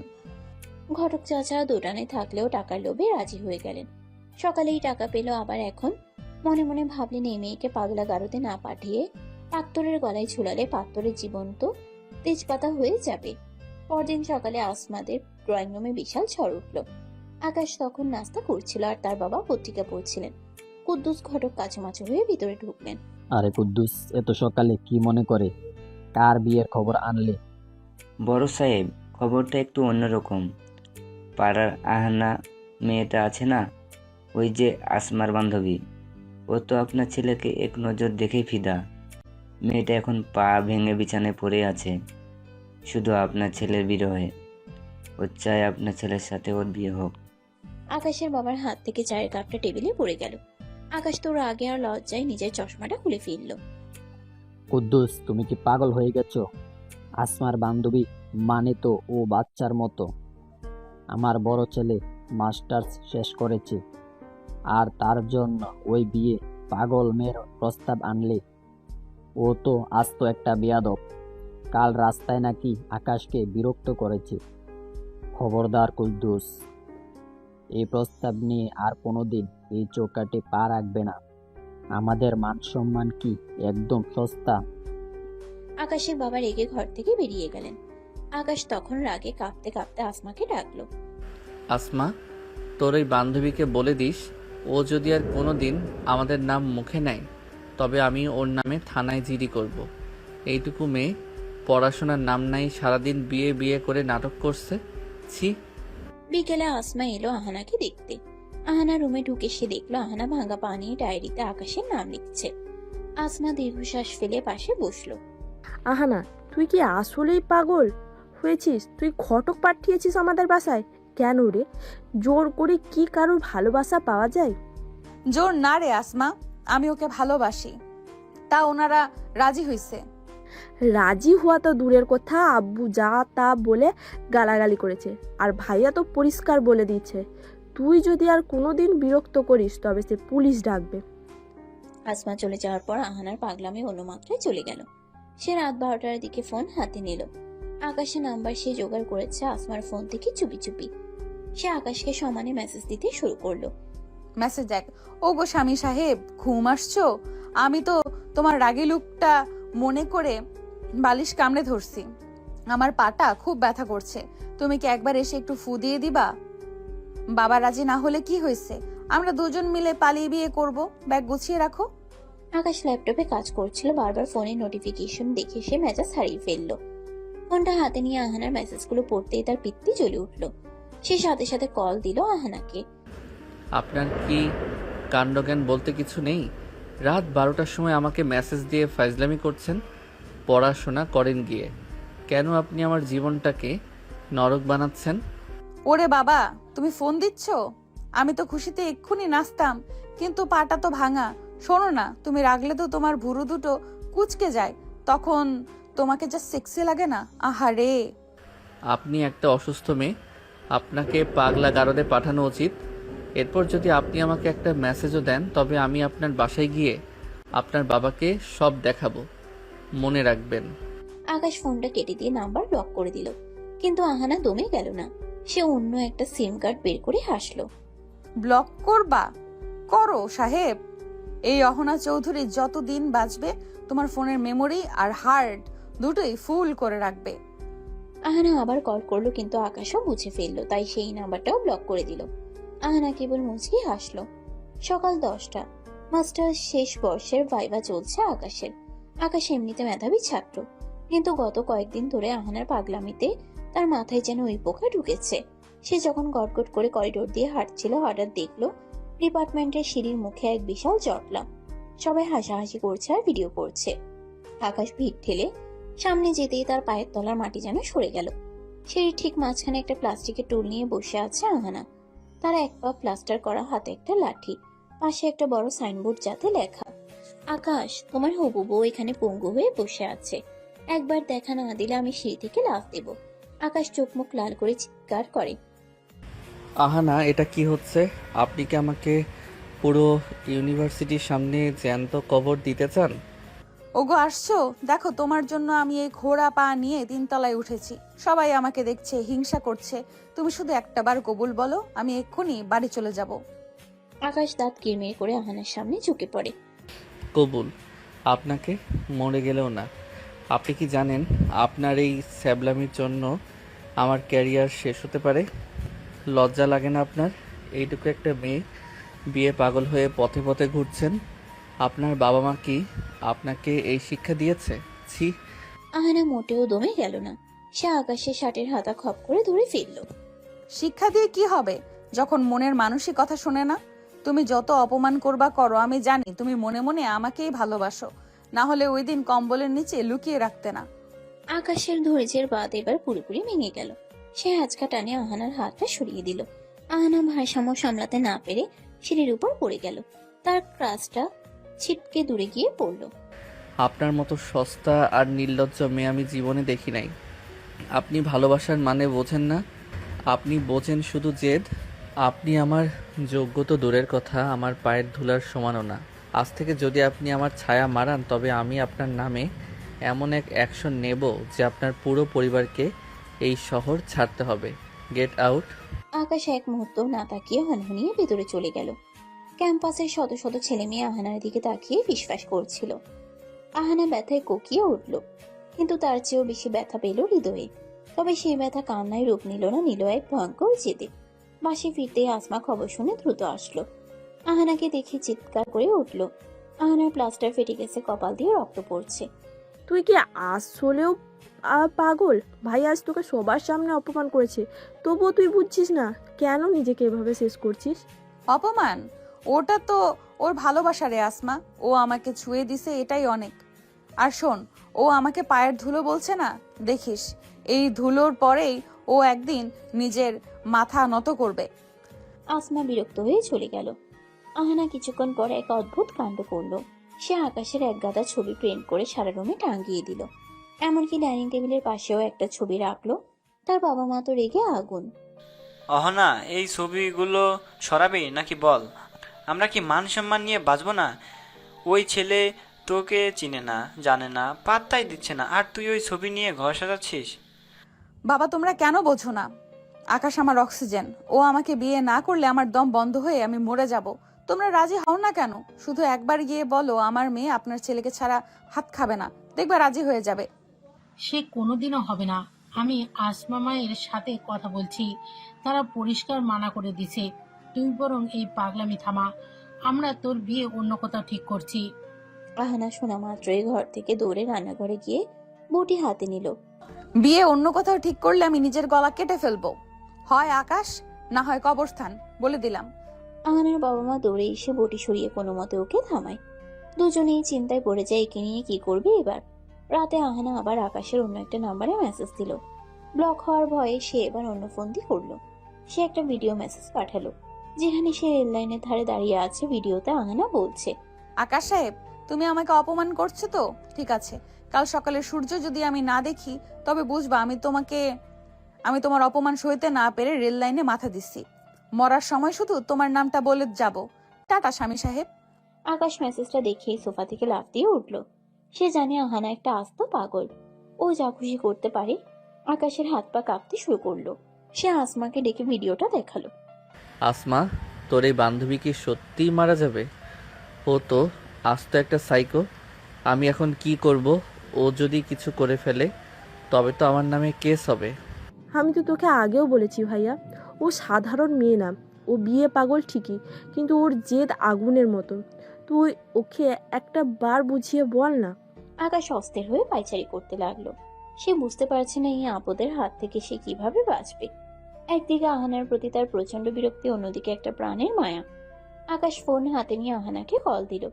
ঘটক চাচা দোটানে থাকলেও টাকার লোভে রাজি হয়ে গেলেন। সকালেই টাকা পেল আবার এখন। মনে মনে ভাবলেন এই মেয়েকে পাগলা গারদে না পাঠিয়ে পাত্তরের গলায় ঝুলালে পাত্তরের জীবন তো তেজপাতা হয়ে যাবে। পরদিন সকালে আসমাদের ড্রয়িং রুমে বিশাল ঝড় উঠল। আকাশ তখন নাস্তা করছিল আর তার বাবা পত্রিকা পড়ছিলেন। কুদ্দুস ঘটক কাছামাছি হয়ে ভিতরে ঢুকলেন। আরে কুদ্দুস, এত সকালে কি মনে করে? কার বিয়ের খবর আনলে? বড় সাহেব, খবরটা একটু অন্যরকম। পাড়ার আহানা মেয়েটা আছে না, ওই যে আসমার বান্ধবী, ও তো আপনার ছেলেকে এক নজর দেখেই ফিদা। মেয়েটা এখন পা ভেঙে বিছানায় পড়ে আছে শুধু আপনার ছেলের বিরহে। ও চায় আপনার ছেলের সাথে ওর বিয়ে হোক। আকাশের বাবার হাত থেকে চায়ের কাপটা টেবিলে পড়ে গেল। আকাশ তোর আগে আর লজ্জায় নিজের চশমাটা খুলে ফেলল। কুদ্দুস, তুমি কি পাগল হয়ে গেছো? আসমার বান্ধবী মানে তো ও বাচ্চার মতো। আমার বড় ছেলে মাস্টার্স শেষ করেছে আর তার জন্য ওই বিয়ে পাগল মেয়ের প্রস্তাব আনলে? ও তো আস্ত একটা বেয়াদব। কাল রাস্তায় নাকি আকাশকে বিরক্ত করেছে। খবরদার কুদ্দুস, এই প্রস্তাব নিয়ে আর কোনোদিন এই চৌকাটে পা রাখবে না। আমাদের মান সম্মান কি একদম সস্তা? আকাশের বাবা রেগে ঘর থেকে বেরিয়ে গেলেন। আকাশ তখন রাগে কাঁপতে কাঁপতে আসমাকে ডাকলো। আসমা, তোর ওই বান্ধবীকে বলে দিস ও যদি আর কোনো দিন আমাদের নাম মুখে নেয় তবে আমি ওর নামে থানায় জিডি করব। এইটুকু মেয়ে, পড়াশোনার নাম নাই, সারাদিন বিয়ে বিয়ে করে নাটক করছে। ছি। বিকেলে আসমা এলো আহানাকে দেখতে। আহানা রুমে ঢুকে সে দেখলো আহানা ভাঙা পানি ডায়েরিতে আকাশের নাম লিখছে। আসমা দীর্ঘশ্বাস ফেলে পাশে বসলো। আহানা, তুই কি আসলেই পাগল হয়েছিস? তুই ঘটক পাঠিয়েছিস আমাদের বাসায় কেন রে? জোর করে কি কারোর ভালোবাসা পাওয়া যায়? জোর না রে আসমা, আমি ওকে ভালোবাসি, তা ওনারা রাজি হয়েছে। রাজি হওয়া তো দূরের কথা, আব্বু যা তা বলে গালাগালি করেছে, আর ভাইয়া তো পরিষ্কার বলে দিচ্ছে তুই যদি আর কোনোদিন বিরক্ত করিস তবে সে পুলিশ ডাকবে। আসমা চলে যাওয়ার পর আহানার পাগলামি অন্য মাত্রায় চলে গেল। সে রাত 12টার দিকে ফোন হাতে নিল। আকাশের নাম্বার সে জোগাড় করেছে আসমার ফোন থেকে চুপি চুপি। সে আকাশকে সমানে মেসেজ দিতে শুরু করলো। মেসেজ দেখ। ও গো স্বামী সাহেব, ঘুম আসছো? আমি তো তোমার রাগী লুকটা মনে করে বালিশ কামড়ে ধরছি। আমার পাটা খুব ব্যথা করছে, তুমি কি একবার এসে একটু ফু দিয়ে দিবা? বাবা রাজি না হলে কি হয়েছে, আমরা দুজন মিলে পালিয়ে বিয়ে করব। ব্যাগ গুছিয়ে রাখো। আকাশ ল্যাপটপে কাজ করছিল, বারবার ফোনের নোটিফিকেশন দেখে সে মেজাজ হারিয়ে ফেললো। ফোনটা হাতে নিয়ে আহানার মেসেজগুলো পড়তেই তার পিত্তি জ্বলে উঠল। সে সাথে সাথে কল দিল আহানাকে। আপনার কি কাণ্ডজ্ঞান বলতে কিছু নেই? রাত 12টার সময় আমাকে মেসেজ দিয়ে ফাইজলামি করছেন। পড়াশোনা করেন গিয়ে, কেন আপনি আমার জীবনটাকে নরক বানাচ্ছেন? ওরে বাবা, তুমি ফোন দিচ্ছ? আমি তো খুশিতে এক্ষুনি নাচতাম, কিন্তু পাটা তো ভাঙা। শোনো না, তুমি রাগলে তো তোমার ভুরু দুটো কুচকে যায়, তখন তোমাকে যা সেক্সি লাগে না, আহারে। আপনি একটা অসুস্থ মেয়ে, আপনাকে পাগলা গারদে পাঠানো উচিত। এরপর যদি আপনি আমাকে একটা মেসেজও দেন তবে আমি আপনার বাসায় গিয়ে আপনার বাবাকে সব দেখাবো, মনে রাখবেন। আকাশ ফোনটা কেটে দিয়ে নাম্বার ব্লক করে দিল, কিন্তু আহানা দমে গেল না। সে অন্য একটা সিম কার্ড বের করে হাসলো। ব্লক করবা? করো সাহেব। এই অহনা চৌধুরী যতদিন বাঁচবে তোমার ফোনের মেমোরি আর হার্ড দুটোই ফুল করে রাখবে। আহানা আবার কল করলো, কিন্তু আকাশও বুঝে ফেললো, তাই সেই নাম্বারটাও ব্লক করে দিল। আহানা কেবল মুচকি হাসলো। সকাল 10টা, মাস্টার শেষ বর্ষের ভাইবা চলছে আকাশের। আকাশ এমনিতে মেধাবী ছাত্র, কিন্তু গত কয়েকদিন ধরে আহানার পাগলামিতে তার মাথায় যেন ওই পোকা ঢুকেছে। সে যখন গটগট করে করিডোর দিয়ে হাঁটছিল, হঠাৎ দেখলো ডিপার্টমেন্টের সিঁড়ির মুখে এক বিশাল জটলা। সবাই হাসাহাসি করছে আর ভিডিও করছে। আকাশ ভিড় ঠেলে সামনে যেতেই তার পায়ের তলার মাটি যেন সরে গেল। সিঁড়ির ঠিক মাঝখানে একটা প্লাস্টিকের টুল নিয়ে বসে আছে আহানা। তার এক পা প্লাস্টার করা, হাতে একটা লাঠি, পাশে একটা বড় সাইনবোর্ড যাতে লেখা, আকাশ তোমার হবু বউ এখানে পঙ্গু হয়ে বসে আছে, একবার দেখা না দিলে আমি সিঁড়ি থেকে লাফ দেব। আকাশ চোখ মুখ লাল করে চিৎকার করে। আহানা, এটা কি হচ্ছে? আপনি কি আমাকে পুরো ইউনিভার্সিটির সামনে জ্যান্ত কবর দিতে চান? ওগো আসছো? দেখো, তোমার জন্য আমি এই ঘোড়া পা নিয়ে 3 তলায় উঠেছি। সবাই আমাকে দেখছে, হিংসা করছে। তুমি শুধু একটা বার কবুল বলো, আমি এক্ষুনি বাড়ি চলে যাব। আকাশ দাঁত কিরমির করে আহানার সামনে ঝুঁকে পড়ে। কবুল? আপনাকে? মরে গেলেও না। আপনি কি জানেন আপনার এই স্যাবলামির জন্য আমার ক্যারিয়ার শেষ হতে পারে? লজ্জা লাগে না আপনার? এইটুকু একটা মেয়ে বিয়ে পাগল হয়ে পথে পথে ঘুরছেন। আপনার বাবা মা কি আপনাকে এই শিক্ষা দিয়েছে? ছি। আহানা মোটেও দমে গেল না। সে আকাশের শার্টের হাতা খপ করে ধরে ফেললো। শিক্ষা দিয়ে কি হবে যখন মনের মানুষই কথা শোনে না? তুমি যত অপমান করবা করো, আমি জানি তুমি মনে মনে আমাকেই ভালোবাসো, না হলে ওই দিন কম্বলের নিচে লুকিয়ে রাখতে না। আকাশের ধৈর্যের বাদ এবার পুরোপুরি ভেঙে গেল। সে আঁচকা টানে আহানার হাতটা সরিয়ে দিল। আহানা ভারসাম্য সামলাতে না পেরে সিঁড়ির উপর পড়ে গেল। তার ক্রাসটা ছিটকে দূরে গিয়ে পড়ল। আপনার মতো সস্তা আর নির্লজ্জ মেয়ে আমি জীবনে দেখি নাই। আপনি ভালোবাসার মানে বোঝেন না, আপনি বোঝেন শুধু জেদ। আপনি আমার যোগ্যতা দূরের কথা, আমার পায়ের ধুলার সমানও না। আজ থেকে যদি আপনি আমার ছায়া মারান তবে আমি আপনার নামে এমন এক অ্যাকশন নেব যে আপনার পুরো পরিবারকে এই শহর ছাড়তে হবে। Get out. আকাশ এক মুহূর্ত না তাকিয়ে হনহনিয়ে ভেতরে চলে গেল। ক্যাম্পাসের শত শত ছেলে মেয়ে আহানার দিকে তাকিয়ে ফিসফাস করছিল। আহানা ব্যথায় কোকিয়ে উঠল, কিন্তু তার চেয়েও বেশি ব্যথা পেল হৃদয়ে। তবে সেই ব্যথা কান্নায় রূপ নিল না, নিল এক ভয়ঙ্কর জেদে। বাসে ফিরতে আসমা খবর শুনে দ্রুত আসলো। আহানাকে দেখে চিৎকার করে উঠল। আহানার প্লাস্টার ফেটে গেছে, কপাল দিয়ে রক্ত পড়ছে। তুই কি আসলেও পাগল? ভাই আজ তোকে সবার সামনে অপমান করেছে, তবুও তুই বুঝছিস না? কেন নিজেকে এভাবে শেষ করছিস? অপমান? ওটা তো ওর ভালোবাসা রে আসমা। ও আমাকে ছুঁয়ে দিছে, এটাই অনেক। আর শোন, ও আমাকে পায়ের ধুলো বলছে না, দেখিস এই ধুলোর পরেই ও একদিন নিজের মাথা নত করবে। আসমা বিরক্ত হয়ে চলে গেল। আহানা কিছুক্ষণ পরে এক অদ্ভুত কাণ্ড করলো। সে আকাশের এক গাদা ছবি প্রিন্ট করে সারা রুমে টাঙিয়ে দিল। এমনকি ডাইনিং টেবিলের পাশেও একটা ছবি রাখলো। তার বাবা মা তো রেগে আগুন। অহনা, এই ছবিগুলো সরাবি নাকি বল? আমরা কি মান সম্মান নিয়ে বাঁচবো না? ওই ছেলে তোকে চিনে না, জানে না, পাত্তাই দিচ্ছে না, আর তুই ওই ছবি নিয়ে ঘর সাজাচ্ছিস। বাবা, তোমরা কেন বোঝো না? আকাশ আমার অক্সিজেন। ও আমাকে বিয়ে না করলে আমার দম বন্ধ হয়ে আমি মরে যাব। তোমরা রাজি হও না কেন? শুধু একবার গিয়ে বলো আমার মেয়ে আপনার ছেলেকে ছাড়া ভাত খাবে না, দেখবা রাজি হয়ে যাবে। সে কোনোদিনও হবে না। আমি আসমা মায়ের সাথে কথা বলছি, তারা পরিষ্কার মানা করে দিছে। তুই বরং এই পাগলামি থামা, আমরা তোর বিয়ে অন্য কোথাও ঠিক করছি। আহানা শোনা মাত্রই ঘর থেকে দৌড়ে রান্নাঘরে গিয়ে বটি হাতে নিল। বিয়ে অন্য কোথাও ঠিক করলে আমি নিজের গলা কেটে ফেলবো। হয় আকাশ, না হয় কবরস্থান, বলে দিলাম। আহানার বাবা মা দৌড়ে এসে বটি সরিয়ে কোনো মতে ওকে থামায়। দুজনেই চিন্তায় পড়ে যায় একে নিয়ে কি করবে এবার। রাতে আহানা আবার আকাশের অন্য একটা নাম্বারে মেসেজ দিল। ব্লক হওয়ার ভয়ে সে এবার অন্য ফোন দিয়ে করলো। সে একটা ভিডিও মেসেজ পাঠালো, যেখানে সে রেল লাইনের ধারে দাঁড়িয়ে আছে। ভিডিওতে আহানা বলছে, আকাশ সাহেব, তুমি আমাকে অপমান করছো তো? ঠিক আছে, কাল সকালে সূর্য যদি আমি না দেখি তবে বুঝবা আমি তোমার অপমান সইতে না পেরে রেল লাইনে মাথা দিচ্ছি। মরার সময় শুধু তোমার নামটা বলে যাব। টাটা স্বামী সাহেব। আকাশ মেসেজটা দেখেই সোফা থেকে লাফ দিয়ে উঠল। সে জানে আহানা একটা আস্ত পাগল, ও যা খুশি করতে পারে। আকাশের হাত পা কাঁপতে শুরু করলো। সে আসমাকে ডেকে ভিডিওটা দেখালো। আসমা, তোর এই বান্ধবী কি সত্যিই মারা যাবে? ও তো আস্ত একটা সাইকো। আমি এখন কি করব? ও যদি কিছু করে ফেলে তবে তো আমার নামে কেস হবে। আমি তো তোকে আগেও বলেছি ভাইয়া, ও সাধারণ মেয়ে না। ও বিয়ে পাগল ঠিকই, কিন্তু ওর জেদ আগুনের মতো। তুই ওকে একটা বার বুঝিয়ে বল না। আকাশ অস্থির হয়ে পায়চারি করতে লাগলো। সে বুঝতে পারছে না এই আপদের হাত থেকে সে কিভাবে বাঁচবে। একদিকে আহানার প্রতি তার প্রচন্ড বিরক্তি, অন্যদিকে একটা প্রাণের মায়া। আকাশ ফোন হাতে নিয়ে আহানাকে কল দিল,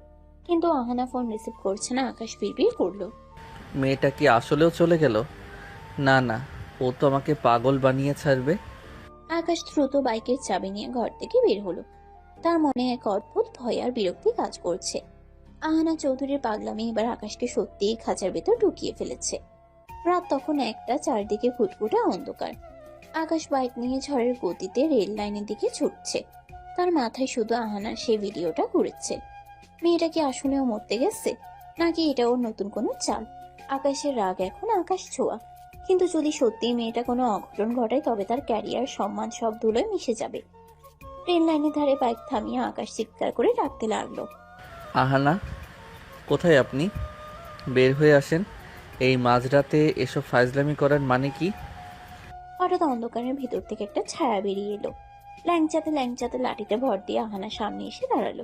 কিন্তু আহানা ফোন রিসিভ করছে না। আকাশ বিড়বিড় করলো, মেয়েটা কি আসলেও চলে গেল? না না, ও তো আমাকে পাগল বানিয়ে ছাড়বে। আকাশ দ্রুত বাইকের চাবি নিয়ে ঘর থেকে বের হলো। তার মনে এক অদ্ভুত ভয় আর বিরক্তি কাজ করছে। আহানা চৌধুরীর পাগলামি এবার আকাশকে সত্যিই খাঁচার ভেতর ঢুকিয়ে ফেলেছে। রাত তখন একটা, চারদিকে ঘুটঘুটে অন্ধকার। আকাশ বাইক নিয়ে ঝড়ের গতিতে রেল লাইনের দিকে ছুটছে। তার মাথায় শুধু আহানার সেই ভিডিওটা ঘুরেছে। মেয়েটা কি আসলেও মরতে গেছে, নাকি এটা ওর নতুন কোনো চাল? আকাশের রাগ এখন আকাশ ছোঁয়া, কিন্তু যদি সত্যি মেয়েটা কোনো অঘটন ঘটায় তবে তার ক্যারিয়ার, সম্মান সব ধুলোয় মিশে যাবে। ট্রেন লাইনের ধারে বাইক থামিয়ে আকাশ চিৎকার করে ডাকতে লাগলো, আহানা, কোথায় আপনি? বের হয়ে আসেন। এই মাঝরাতে এসব ফাজলামি করার মানে কি? হঠাৎ অন্ধকারের ভিতর থেকে একটা ছায়া বেরিয়ে এলো। ল্যাংচাতে ল্যাংচাতে লাঠিতে ভর দিয়ে আহানার সামনে এসে দাঁড়ালো।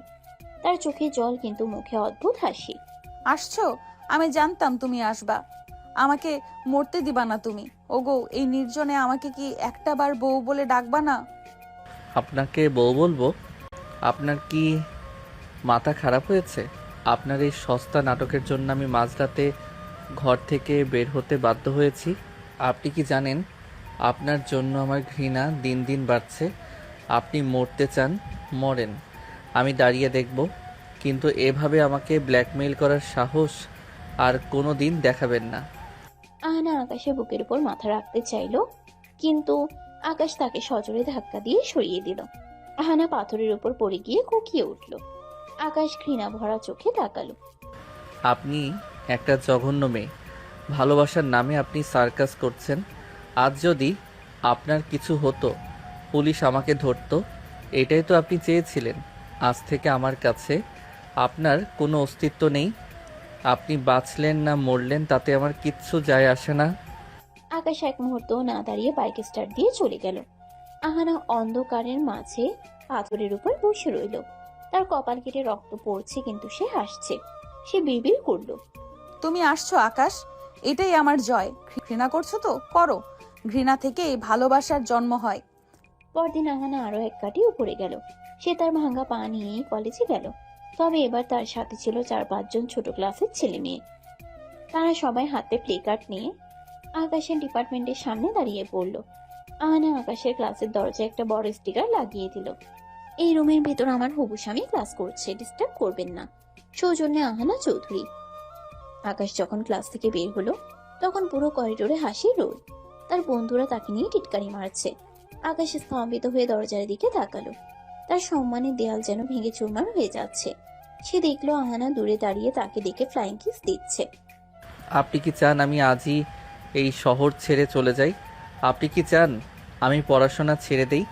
তার চোখে জল, কিন্তু মুখে অদ্ভুত হাসি। আসছো? আমি জানতাম তুমি আসবা। আমাকে মরতে দিবা না তুমি। ওগো, এই নির্জনে আমাকে কি একটা বার বউ বলে ডাকবা না? আপনাকে বউ বলবো? আপনার কি মাথা খারাপ হয়েছে? আপনার এই সস্তা নাটকের জন্য আমি মাঝরাতে ঘর থেকে বের হতে বাধ্য হয়েছি। আপনি কি জানেন আপনার জন্য আমার ঘৃণা দিন দিন বাড়ছে? আপনি মরতে চান, মরেন, আমি দাঁড়িয়ে দেখব। কিন্তু এভাবে আমাকে ব্ল্যাকমেইল করার সাহস আর কোনো দিন দেখাবেন না। আহানা আকাশের বুকের উপর মাথা রাখতে চাইলো, কিন্তু আকাশ তাকে সজোরে ধাক্কা দিয়ে সরিয়ে দিল। আহানা পাথরের উপর পড়ে গিয়ে কুকিয়ে উঠল। আকাশ ঘৃণা ভরা চোখে তাকালো। আপনি একটা জঘন্য মেয়ে। ভালোবাসার নামে আপনি সার্কাস করছেন। আজ যদি আপনার কিছু হতো, পুলিশ আমাকে ধরতো, এটাই তো আপনি চেয়েছিলেন। আজ থেকে আমার কাছে আপনার কোনো অস্তিত্ব নেই। আপনি বাঁচলেন না মরলেন তাতে আমার কিচ্ছু যায় আসে না। আকাশ এক মুহূর্ত না দাঁড়িয়ে বাইক স্টার্ট দিয়ে চলে গেল। আহানা অন্ধকারের মাঝে পাথরের উপর বসে রইল। তার কপাল কেটে রক্ত পড়ছে, কিন্তু সে হাসছে। সে বিড়বিড় করলো, তুমি আসছো আকাশ, এটাই আমার জয়। ঘৃণা করছো তো করো, ঘৃণা থেকেই ভালোবাসার জন্ম হয়। পরদিন আহানা আরো এক কাটি উপরে গেল। সে তার ভাঙা পা নিয়েই কলেজে গেল। তবে এবার তার সাথে ছিল 4-5 জন ছোট ক্লাসের ছেলে মেয়ে। তারা সবাই হাতে প্লে কার্ড নিয়ে আকাশের ডিপার্টমেন্টের সামনে দাঁড়িয়ে পড়ল। আহানা আকাশের ক্লাসের দরজায় একটা বড় স্টিকার লাগিয়ে দিল, এই রুমের ভেতর আমার হবু স্বামী ক্লাস করছে, ডিস্টার্ব করবেন না, সৌজন্যে আহানা চৌধুরী। আকাশ যখন ক্লাস থেকে বের হলো তখন পুরো করিডোরে হাসির রোল। তার বন্ধুরা তাকে নিয়ে টিটকারি মারছে। আকাশ স্তম্ভিত হয়ে দরজার দিকে তাকালো। তার সম্মানের দেয়াল যেন ভেঙে চুরমার হয়ে যাচ্ছে। সে দেখলো আহানা দূরে দাঁড়িয়ে তাকে দেখে ফ্লাইং কিস দিচ্ছে। আপনি কি চান আমি আজই এই শহর ছেড়ে চলে যাই? আপনি কি চান আমি পড়াশোনা ছেড়ে দেই?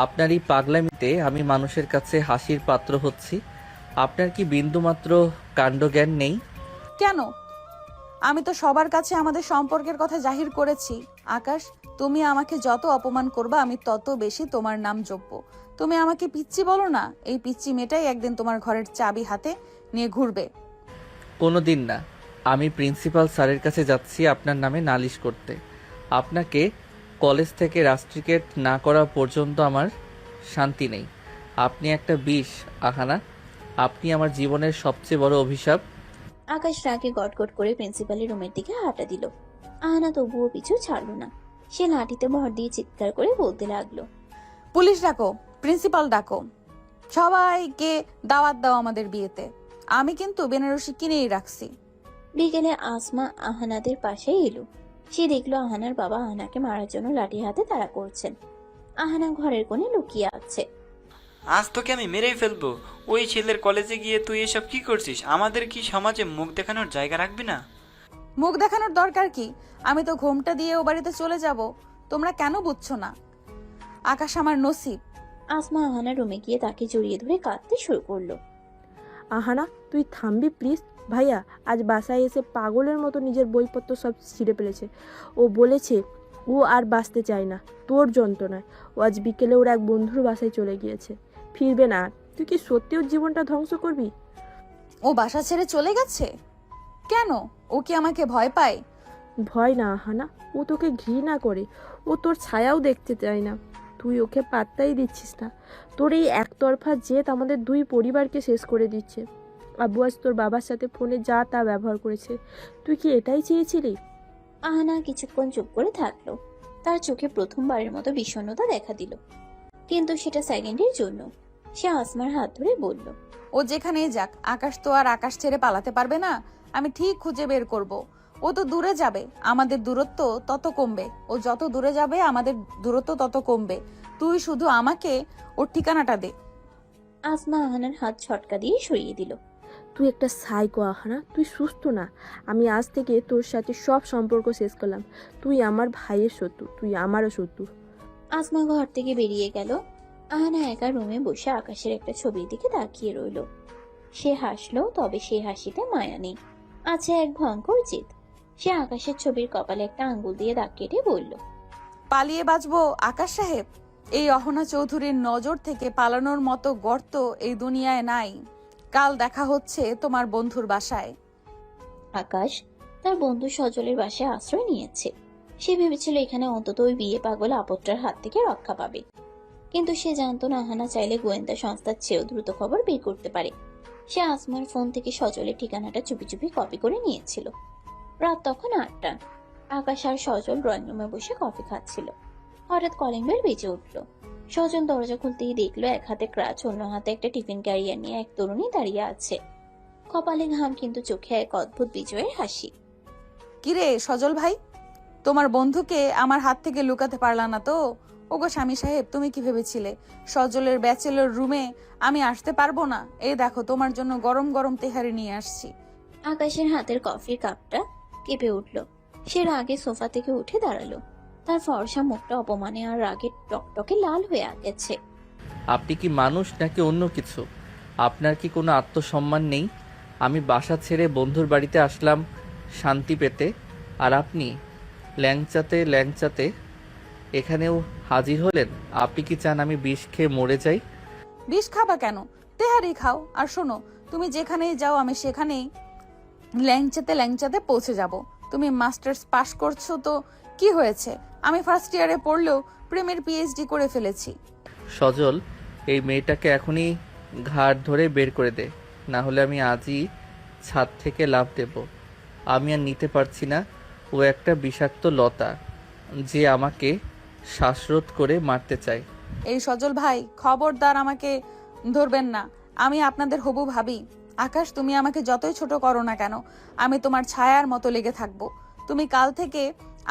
আপনার এই পাগলামিতে আমি মানুষের কাছে হাসির পাত্র হচ্ছি। আপনার কি বিন্দুমাত্র কাণ্ডজ্ঞান নেই? কেন? আমি তো সবার কাছে আমাদের সম্পর্কের কথা জাহির করেছি। আকাশ, তুমি আমাকে যত অপমান করবে আমি তত বেশি তোমার নাম জপবো। তুমি আমাকে পিচ্চি বলো না, এই পিচ্চি মেয়েটাই একদিন তোমার ঘরের চাবি হাতে নিয়ে ঘুরবে। কোনো দিন না। আমি প্রিন্সিপাল স্যারের কাছে যাচ্ছি আপনার নামে নালিশ করতে। আপনাকে কলেজ থেকে রাস্ট্রিকেট না করা পর্যন্ত আমার শান্তি নেই। আপনি একটা বিষ আহানা। আপনি আমার জীবনের সবচেয়ে বড় অভিশাপ। আকাশ রাগে গটগট করে প্রিন্সিপালের রুমের দিকে হাঁটা দিল। আহানা তবুও পিছু ছাড়লো না। সে লাঠিতে ভর দিয়ে চিৎকার করে বলতে লাগলো, পুলিশ ডাকো, প্রিন্সিপাল ডাকো, সবাইকে দাওয়াত দাও আমাদের বিয়েতে। আমি কিন্তু বেনারসি কিনেই রাখছি। বিকেলে আসমা আহানাদের পাশে এলো। সে দেখলো আহানার বাবা আহানাকে মারার জন্য লাঠি হাতে তাড়া করছেন। আহানা ঘরের কোণে লুকিয়ে আছে। আজ তোকে আমি মেরেই ফেলবো। ওই ছেলের কলেজে গিয়ে তুই এসব কি করছিস? আমাদের কি সমাজে মুখ দেখানোর জায়গা রাখবি না? মুখ দেখানোর দরকার কি? আমি তো ঘোমটা দিয়ে ও বাড়িতে চলে যাব। তোমরা কেন বুঝছো না? আকাশ আমার নসিব। আসমা আহানার রুমে গিয়ে তাকে জড়িয়ে ধরে কাঁদতে শুরু করলো। আহানা, তুই থামবি প্লিজ? ভাইয়া আজ বাসায় এসে পাগলের মতো নিজের বইপত্র সব ছিঁড়ে ফেলেছে। ও বলেছে ও আর বাঁচতে চায় না তোর যন্ত্রণায়। ও আজ বিকেলে ওর এক বন্ধুর বাসায় চলে গিয়েছে, ফিরবে না আর। তুই কি সত্যি ওর জীবনটা ধ্বংস করবি? ও বাসা ছেড়ে চলে গেছে কেন? ও কি আমাকে ভয় পায়? ভয় না আহানা, ও তোকে ঘৃণা করে। ও তোর ছায়াও দেখতে চায় না। তুই ওকে পাত্তাই দিচ্ছিস না। তোর এই একতরফা জেদ আমাদের দুই পরিবারকে শেষ করে দিচ্ছে। আব্বু আজ তোর বাবার সাথে ফোনে যা তা ব্যবহার করেছে। তুই কি এটাই চেয়েছিলি? আহানা কিছুক্ষণ চুপ করে থাকলো। তার চোখে প্রথমবারের মতো বিষণ্ণতা দেখা দিল, কিন্তু সেটা সেকেন্ডের জন্য। সে আসমার হাত ধরে বলল, ও যেখানেই যাক, আকাশ তো আর আকাশ ছেড়ে পালাতে পারবে না। আমি ঠিক খুঁজে বের করব। ও তো দূরে যাবে, আমাদের দূরত্ব তত কমবে। ও যত দূরে যাবে আমাদের দূরত্ব তত কমবে। তুই শুধু আমাকে ওর ঠিকানাটা দে। আসমা আহানার হাত ছটকা দিয়ে সরিয়ে দিল। তুই একটা সাইকো আহানা, তুই সুস্থ না। আমি আজ থেকে তোর সাথে সব সম্পর্ক শেষ করলাম। তুই আমার ভাইয়ের শত্রু, তুই আমারও শত্রু। আসমা ঘর থেকে বেরিয়ে গেল। আহানা একা রুমে বসে আকাশের একটা ছবির দিকে তাকিয়ে রইল। সে হাসলো, তবে সেই হাসিতে মায়া নেই, আছে এক ভয়ঙ্কর জেদ। সে আকাশের ছবির কপালে একটা আঙ্গুল দিয়ে দাগ কেটে বলল, পালিয়ে বাঁচবো আকাশ সাহেব? এই অহনা চৌধুরীর নজর থেকে পালানোর মতো গর্ত এই দুনিয়ায় নাই। কাল দেখা হচ্ছে তোমার বন্ধুর বাসায়। আকাশ তার বন্ধু সজলের বাসায় আশ্রয় নিয়েছে। সে ভেবেছিল এখানে অন্তত ওই বিয়ে পাগল আপদটার হাত থেকে রক্ষা পাবে। কিন্তু সে জানতো না আহানা চাইলে গোয়েন্দা সংস্থার চেয়েও দ্রুত খবর বের করতে পারে। সে আসমার ফোন থেকে সজলের ঠিকানাটা চুপি চুপি কপি করে নিয়েছিল। রাত তখন 8টা। আকাশ আর সজল ড্রয়িং রুমে বসে কফি খাচ্ছিল। হঠাৎ কলিং বেল বেজে উঠল। সজল দরজা খুলতেই দেখলো এক হাতে ক্রাচ, অন্য হাতে একটা টিফিন ক্যারিয়ার নিয়ে এক তরুণী দাঁড়িয়ে আছে। কপালে ঘাম, কিন্তু চোখে এক অদ্ভুত বিজয়ের হাসি। কিরে সজল ভাই, তোমার বন্ধুকে আমার হাত থেকে লুকাতে পারলা না তো? ওগো স্বামী সাহেব, তুমি কি ভেবেছিলে সজলের ব্যাচেলর রুমে আমি আসতে পারবো না? এই দেখো তোমার জন্য গরম গরম তেহারি নিয়ে আসছি। আকাশের হাতের কফির কাপটা কেঁপে উঠল। সে রাগে সোফা থেকে উঠে দাঁড়ালো। তার ফর্সা মুখটা অপমানে আর রাগে টকটকে লাল হয়ে গেছে। আপনি কি মানুষ নাকি অন্য কিছু? আপনার কি কোনো আত্মসম্মান নেই? আমি বাসা ছেড়ে বন্ধুর বাড়িতে আসলাম শান্তি পেতে, আর আপনি ল্যাংচাতে ল্যাংচাতে এখানেও হাজির হলেন। আপনি কি চান আমি বিষ খেয়ে মরে যাই? বিষ খাবা কেন? তেহারি খাও। আর শোনো, তুমি যেখানেই যাও আমি সেখানেই ল্যাংচাতে ল্যাংচাতে পৌঁছে যাব। তুমি মাস্টার্স পাশ করছো তো কি হয়েছে? আমি ফার্স্ট ইয়ারে পড়লেও প্রেমের পিএইচডি করে ফেলেছি। সজল, এই মেয়েটাকে এখনই ঘাড় ধরে বের করে দে, না হলে আমি আজই ছাদ থেকে লাফ দেব। আমি আর নিতে পারছি না। ও একটা বিষাক্ত লতা যে আমাকে শ্বাসরোধ করে মারতে চায়। এই সজল ভাই, খবরদার আমাকে ধরবেন না। আমি আপনাদের হবু ভাবি। আকাশ, তুমি আমাকে যতই ছোট করো না কেন, আমি তোমার ছায়ার মতো লেগে থাকবো। তুমি কাল থেকে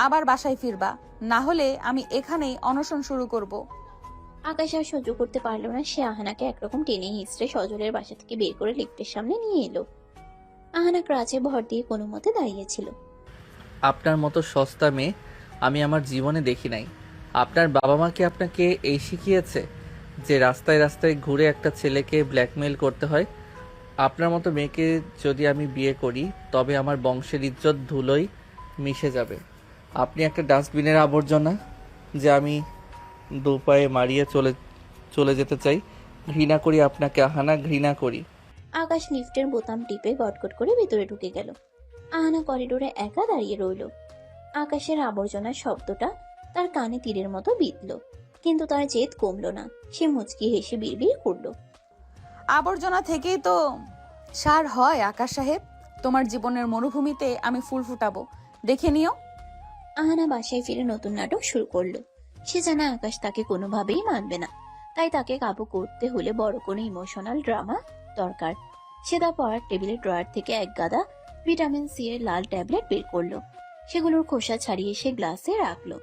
আবার বাসায় ফিরবা, না হলে আমি এখানেই অনশন শুরু করব। আকাশ আর সহ্য করতে পারলো না। সে আহানাকে একরকম টেনে হিঁচড়ে সজলের বাসা থেকে বের করে লিফটের সামনে নিয়ে এলো। আহানা ক্রাচে ভর দিয়ে কোনো মতে দাঁড়িয়েছিল। আপনার মতো সস্তা মেয়ে আমি আমার জীবনে দেখি নাই। আপনার বাবা মা কি আপনাকে এই শিখিয়েছে যে রাস্তায় রাস্তায় ঘুরে একটা ছেলেকে ব্ল্যাকমেল করতে হয়? আপনার মতো মেয়েকে যদি আমি বিয়ে করি তবে আমার বংশের ইজ্জত ধুলোয় মিশে যাবে। আপনি একটা ডাস্টবিনের আবর্জনা যে আমি দুপায়ে মারিয়ে চলে যেতে চাই। ঘৃণা করি আপনাকে আহানা, ঘৃণা করি। আকাশ লিফটের বোতাম টিপে গটগট করে ভেতরে ঢুকে গেল। আহানা করিডোরে একা দাঁড়িয়ে রইল। আকাশের আবর্জনার শব্দটা তার কানে তীরের মতো বিঁধল, কিন্তু তার জেদ কমলো না। সে মুচকি হেসে বিড়বিড় করলো, আবর্জনা থেকেই তো সার হয় আকাশ সাহেব। তোমার জীবনের মরুভূমিতে আমি ফুল ফুটাবো, দেখে নিও। আহানা বাসায় ফিরে নতুন নাটক শুরু করলো। সে জানে আকাশ তাকে কোনোভাবেই মানবে না, তাই তাকে কাবু করতে হলে বড় কোনো ইমোশনাল ড্রামা দরকার। সে তার পড়ার টেবিলের ড্রয়ার থেকে এক গাদা ভিটামিন সি এর লাল ট্যাবলেট বের করলো। সেগুলোর খোসা ছাড়িয়ে সে গ্লাসে রাখলো।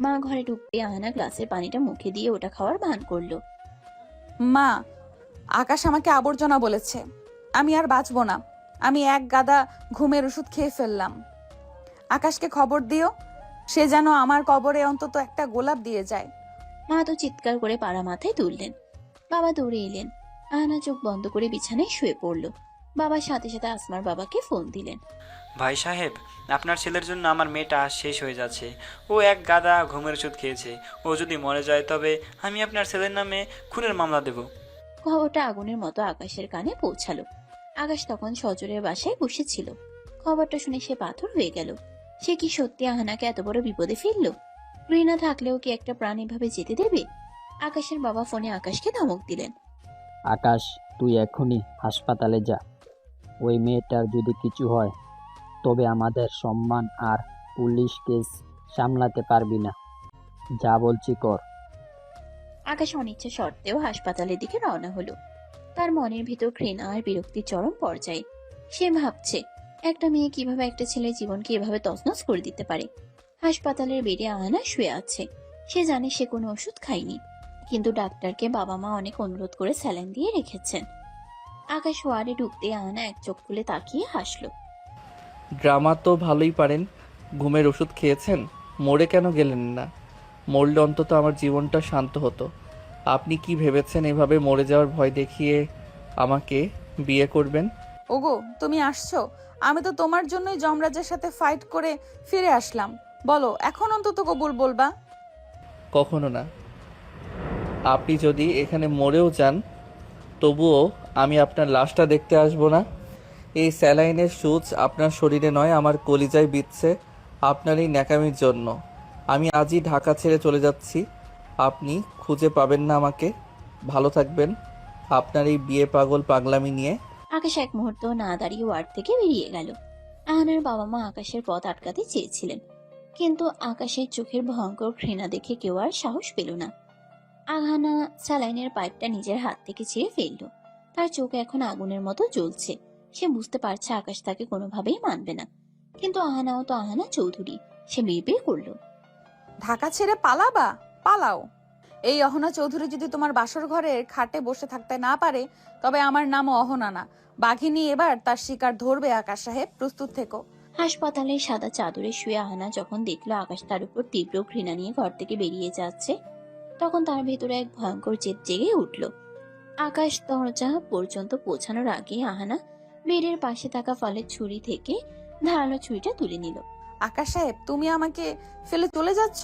মা ঘরে ঢুকতে আহানা গ্লাসের পানিটা মুখে দিয়ে ওটা খাওয়ার ভান করলো। মা, আকাশ আমাকে আবর্জনা বলেছে। আমি আর বাঁচবো না। আমি এক গাদা ঘুমের ওষুধ খেয়ে ফেললাম। আকাশকে খবর দিও, সে যেন আমার কবরে অন্তত একটা গোলাপ দিয়ে যায়। মা তো চিৎকার করে পাড়া মাথায় তুললেন। বাবা দৌড়ে এলেন। আহানা চোখ বন্ধ করে বিছানায় শুয়ে পড়ল। বাবার সাথে সাথে আসমার বাবাকে ফোন দিলেন। ভাই সাহেব, আপনার ছেলের জন্য আমার মেয়েটা শেষ হয়ে যাচ্ছে। ও এক গাদা ঘুমের ওষুধ খেয়েছে। ও যদি মরে যায় তবে আমি আপনার ছেলের নামে খুনের মামলা দেব। খবরটা আগুনের মতো আকাশের কানে পৌঁছালো। আকাশ তখন সজলের বাসায় বসেছিল। খবরটা শুনে সে পাথর হয়ে গেল। সে কি সত্যি আহানাকে এত বড় বিপদে ফেললো? ঘৃণা থাকলেও কি একটা প্রাণ এভাবে যেতে দেবে? আকাশের বাবা ফোনে আকাশকে ধমক দিলেন। আকাশ, তুই এখনই হাসপাতালে যা। ওই মেয়েটার যদি কিছু হয় তবে আমাদের সম্মান আর পুলিশ কেস সামলাতে পারবি না। যা বলছি কর। আকাশ অনিচ্ছা সত্ত্বেও হাসপাতালের দিকে রওনা হলো। তার মনের ভিতর ঘৃণা আর বিরক্তির চরম পর্যায়ে। সে ভাবছে একটা মেয়ে কিভাবে একটা ছেলের জীবনকে এভাবে তছনছ করে দিতে পারে। হাসপাতালের বেডে আহানা শুয়ে আছে। সে জানে সে কোনো ওষুধ খায়নি, কিন্তু ডাক্তারকে বাবা মা অনেক অনুরোধ করে স্যালাইন দিয়ে রেখেছেন। আকাশ ওয়ার্ডে ঢুকতে আহানা এক চোখ খুলে তাকিয়ে হাসলো। ড্রামা তো ভালোই পারেন। ঘুমের ওষুধ খেয়েছেন, মরে কেন গেলেন না? মরলে অন্তত আমার জীবনটা শান্ত হতো। আপনি কি ভেবেছেন এভাবে মরে যাওয়ার ভয় দেখিয়ে আমাকে বিয়ে করবেন? ওগো, তুমি আসছো? আমি তো তোমার জন্যই যমরাজের সাথে ফাইট করে ফিরে আসলাম। বলো, এখন অন্তত কবুল বলবা? কখনো না। আপনি যদি এখানে মরেও যান তবুও আমি আপনার লাশটা দেখতে আসবো না। এই স্যালাইনের সুচ আপনার শরীরে নয়, আমার কলিজায় বিঁধছে আপনার এই ন্যাকামির জন্য। আমি আজই ঢাকা ছেড়ে চলে যাচ্ছি। আপনি খুঁজে পাবেন না আমাকে। ভালো থাকবেন আপনার এই বিয়ে পাগল পাগলামি নিয়ে। আকাশ এক মুহূর্ত না দাঁড়িয়ে ওয়ার্ড থেকে বেরিয়ে গেল। আহানার বাবা মা আকাশের পথ আটকাতে চেয়েছিলেন, কিন্তু আকাশের চোখের ভয়ঙ্কর ঘৃণা দেখে কেউ আর সাহস পেল না। আহানা স্যালাইনের পাইপটা নিজের হাত থেকে ছিঁড়ে ফেলল। তার চোখ এখন আগুনের মতো জ্বলছে। সে বুঝতে পারছে আকাশ তাকে কোনোভাবেই মানবে না, কিন্তু আহানাও তো আহানা চৌধুরী। সে বিড়বিড় করলো, ঢাকা ছেড়ে পালাবা? পালাও। এই অহনা চৌধুরী যদি তোমার বাসর ঘরের খাটে বসে থাকতে না পারে তবে আমার নামও অহনা না। বাঘিনী এবার তার শিকার ধরবে। আকাশ সাহেব, প্রস্তুত থেকো। হাসপাতালের সাদা চাদরে শুয়ে আহানা যখন দেখলো আকাশ তার উপর তীব্র ঘৃণা নিয়ে ঘর থেকে বেরিয়ে যাচ্ছে, তখন তার ভেতরে এক ভয়ঙ্কর জেদ জেগে উঠল। আকাশ দরজা পর্যন্ত পৌঁছানোর আগে আহানা বেডের পাশে থাকা ফলের ছুরি থেকে ধারালো ছুরিটা তুলে নিল। আকাশ সাহেব, তুমি আমাকে ফেলে চলে যাচ্ছ?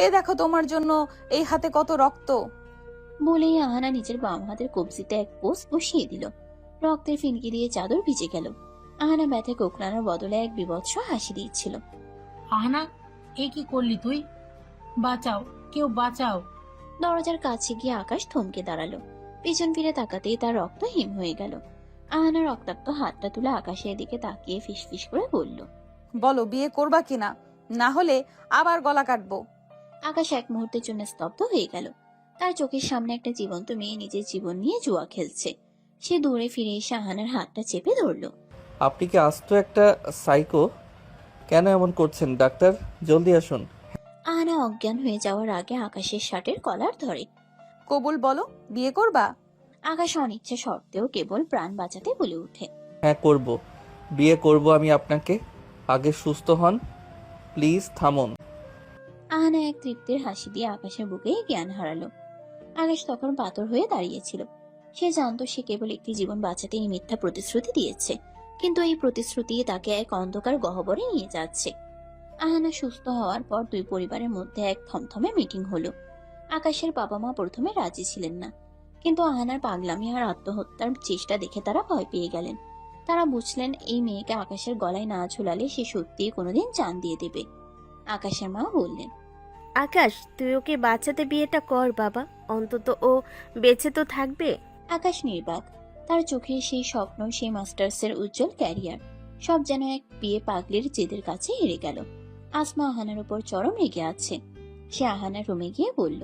এই দেখো তোমার জন্য এই হাতে কত রক্ত। বলেই আহানা নিজের বাম হাতের কবজিতে এক পোষ বসিয়ে দিল। রক্তের ফিনকি দিয়ে চাদর ভিজে গেল। আহানা ব্যথা কোকড়ানোর বদলে এক বিভৎস হাসি দিচ্ছিল। আহানা, এ কি করলি তুই? বাঁচাও, কেউ বাঁচাও। দরজার কাছে গিয়ে আকাশ থমকে দাঁড়ালো। পেছন ফিরে তাকাতেই তার রক্ত হিম হয়ে গেল। আহানা রক্তাক্ত হাতটা তুলে আকাশের দিকে তাকিয়ে ফিসফিস করে বলল, বলো বিয়ে করবা কিনা, না হলে আবার গলা কাটবো। আকাশ এক মুহূর্তের জন্য স্তব্ধ হয়ে গেল। তার চোখের সামনে একটা জীবন্ত মেয়ে নিজের জীবন নিয়ে জুয়া খেলছে। সে দৌড়ে ফিরে এসে আহানার হাতটা চেপে ধরল। আপনি কি আস্ত একটা সাইকো? কেন এমন করছেন ডাক্তার? জলদি আসুন। আহানা অজ্ঞান হয়ে যাওয়ার আগে আকাশের শার্টের কলার ধরে। কবুল বলো, বিয়ে করবা? আকাশ অনিচ্ছা সত্ত্বেও কেবল প্রাণ বাঁচাতে বলে ওঠে, হ্যাঁ করব, বিয়ে করব আমি আপনাকে। আগে সুস্থ হন, প্লিজ থামুন। আহানা এক তৃপ্তির হাসি দিয়ে আকাশের বুকে জ্ঞান হারালো। আকাশ তখন পাথর হয়ে দাঁড়িয়েছিল। সে জানতো সে কেবল একটি জীবন বাঁচাতে এই মিথ্যা প্রতিশ্রুতি দিয়েছে, কিন্তু এই প্রতিশ্রুতি তাকে এক অন্ধকার গহ্বরে নিয়ে যাচ্ছে। আহানা সুস্থ হওয়ার পর দুই পরিবারের মধ্যে এক থমথমে মিটিং হলো। আকাশের বাবা মা প্রথমে রাজি ছিলেন না, কিন্তু আহানার পাগলামি আর আত্মহত্যার চেষ্টা দেখে তারা ভয় পেয়ে গেলেন। তারা বুঝলেন এই মেয়েকে আকাশের গলায় না ঝুলালে সে সত্যিই কোনোদিন জান দিয়ে দেবে। আকাশের মা বললেন, আকাশ, তুই ওকে বাঁচাতে বিয়েটা কর বাবা, অন্তত ও বেঁচে তো থাকবে। আকাশ নির্বাক। তার চোখে সেই স্বপ্ন, সেই মাস্টার্সের উজ্জ্বল ক্যারিয়ার, সব যেন এক বিয়ে পাগলির জেদের কাছে হেরে গেল। আসমা আহানার উপর চরম রেগে আছে। সে আহানার রুমে গিয়ে বলল,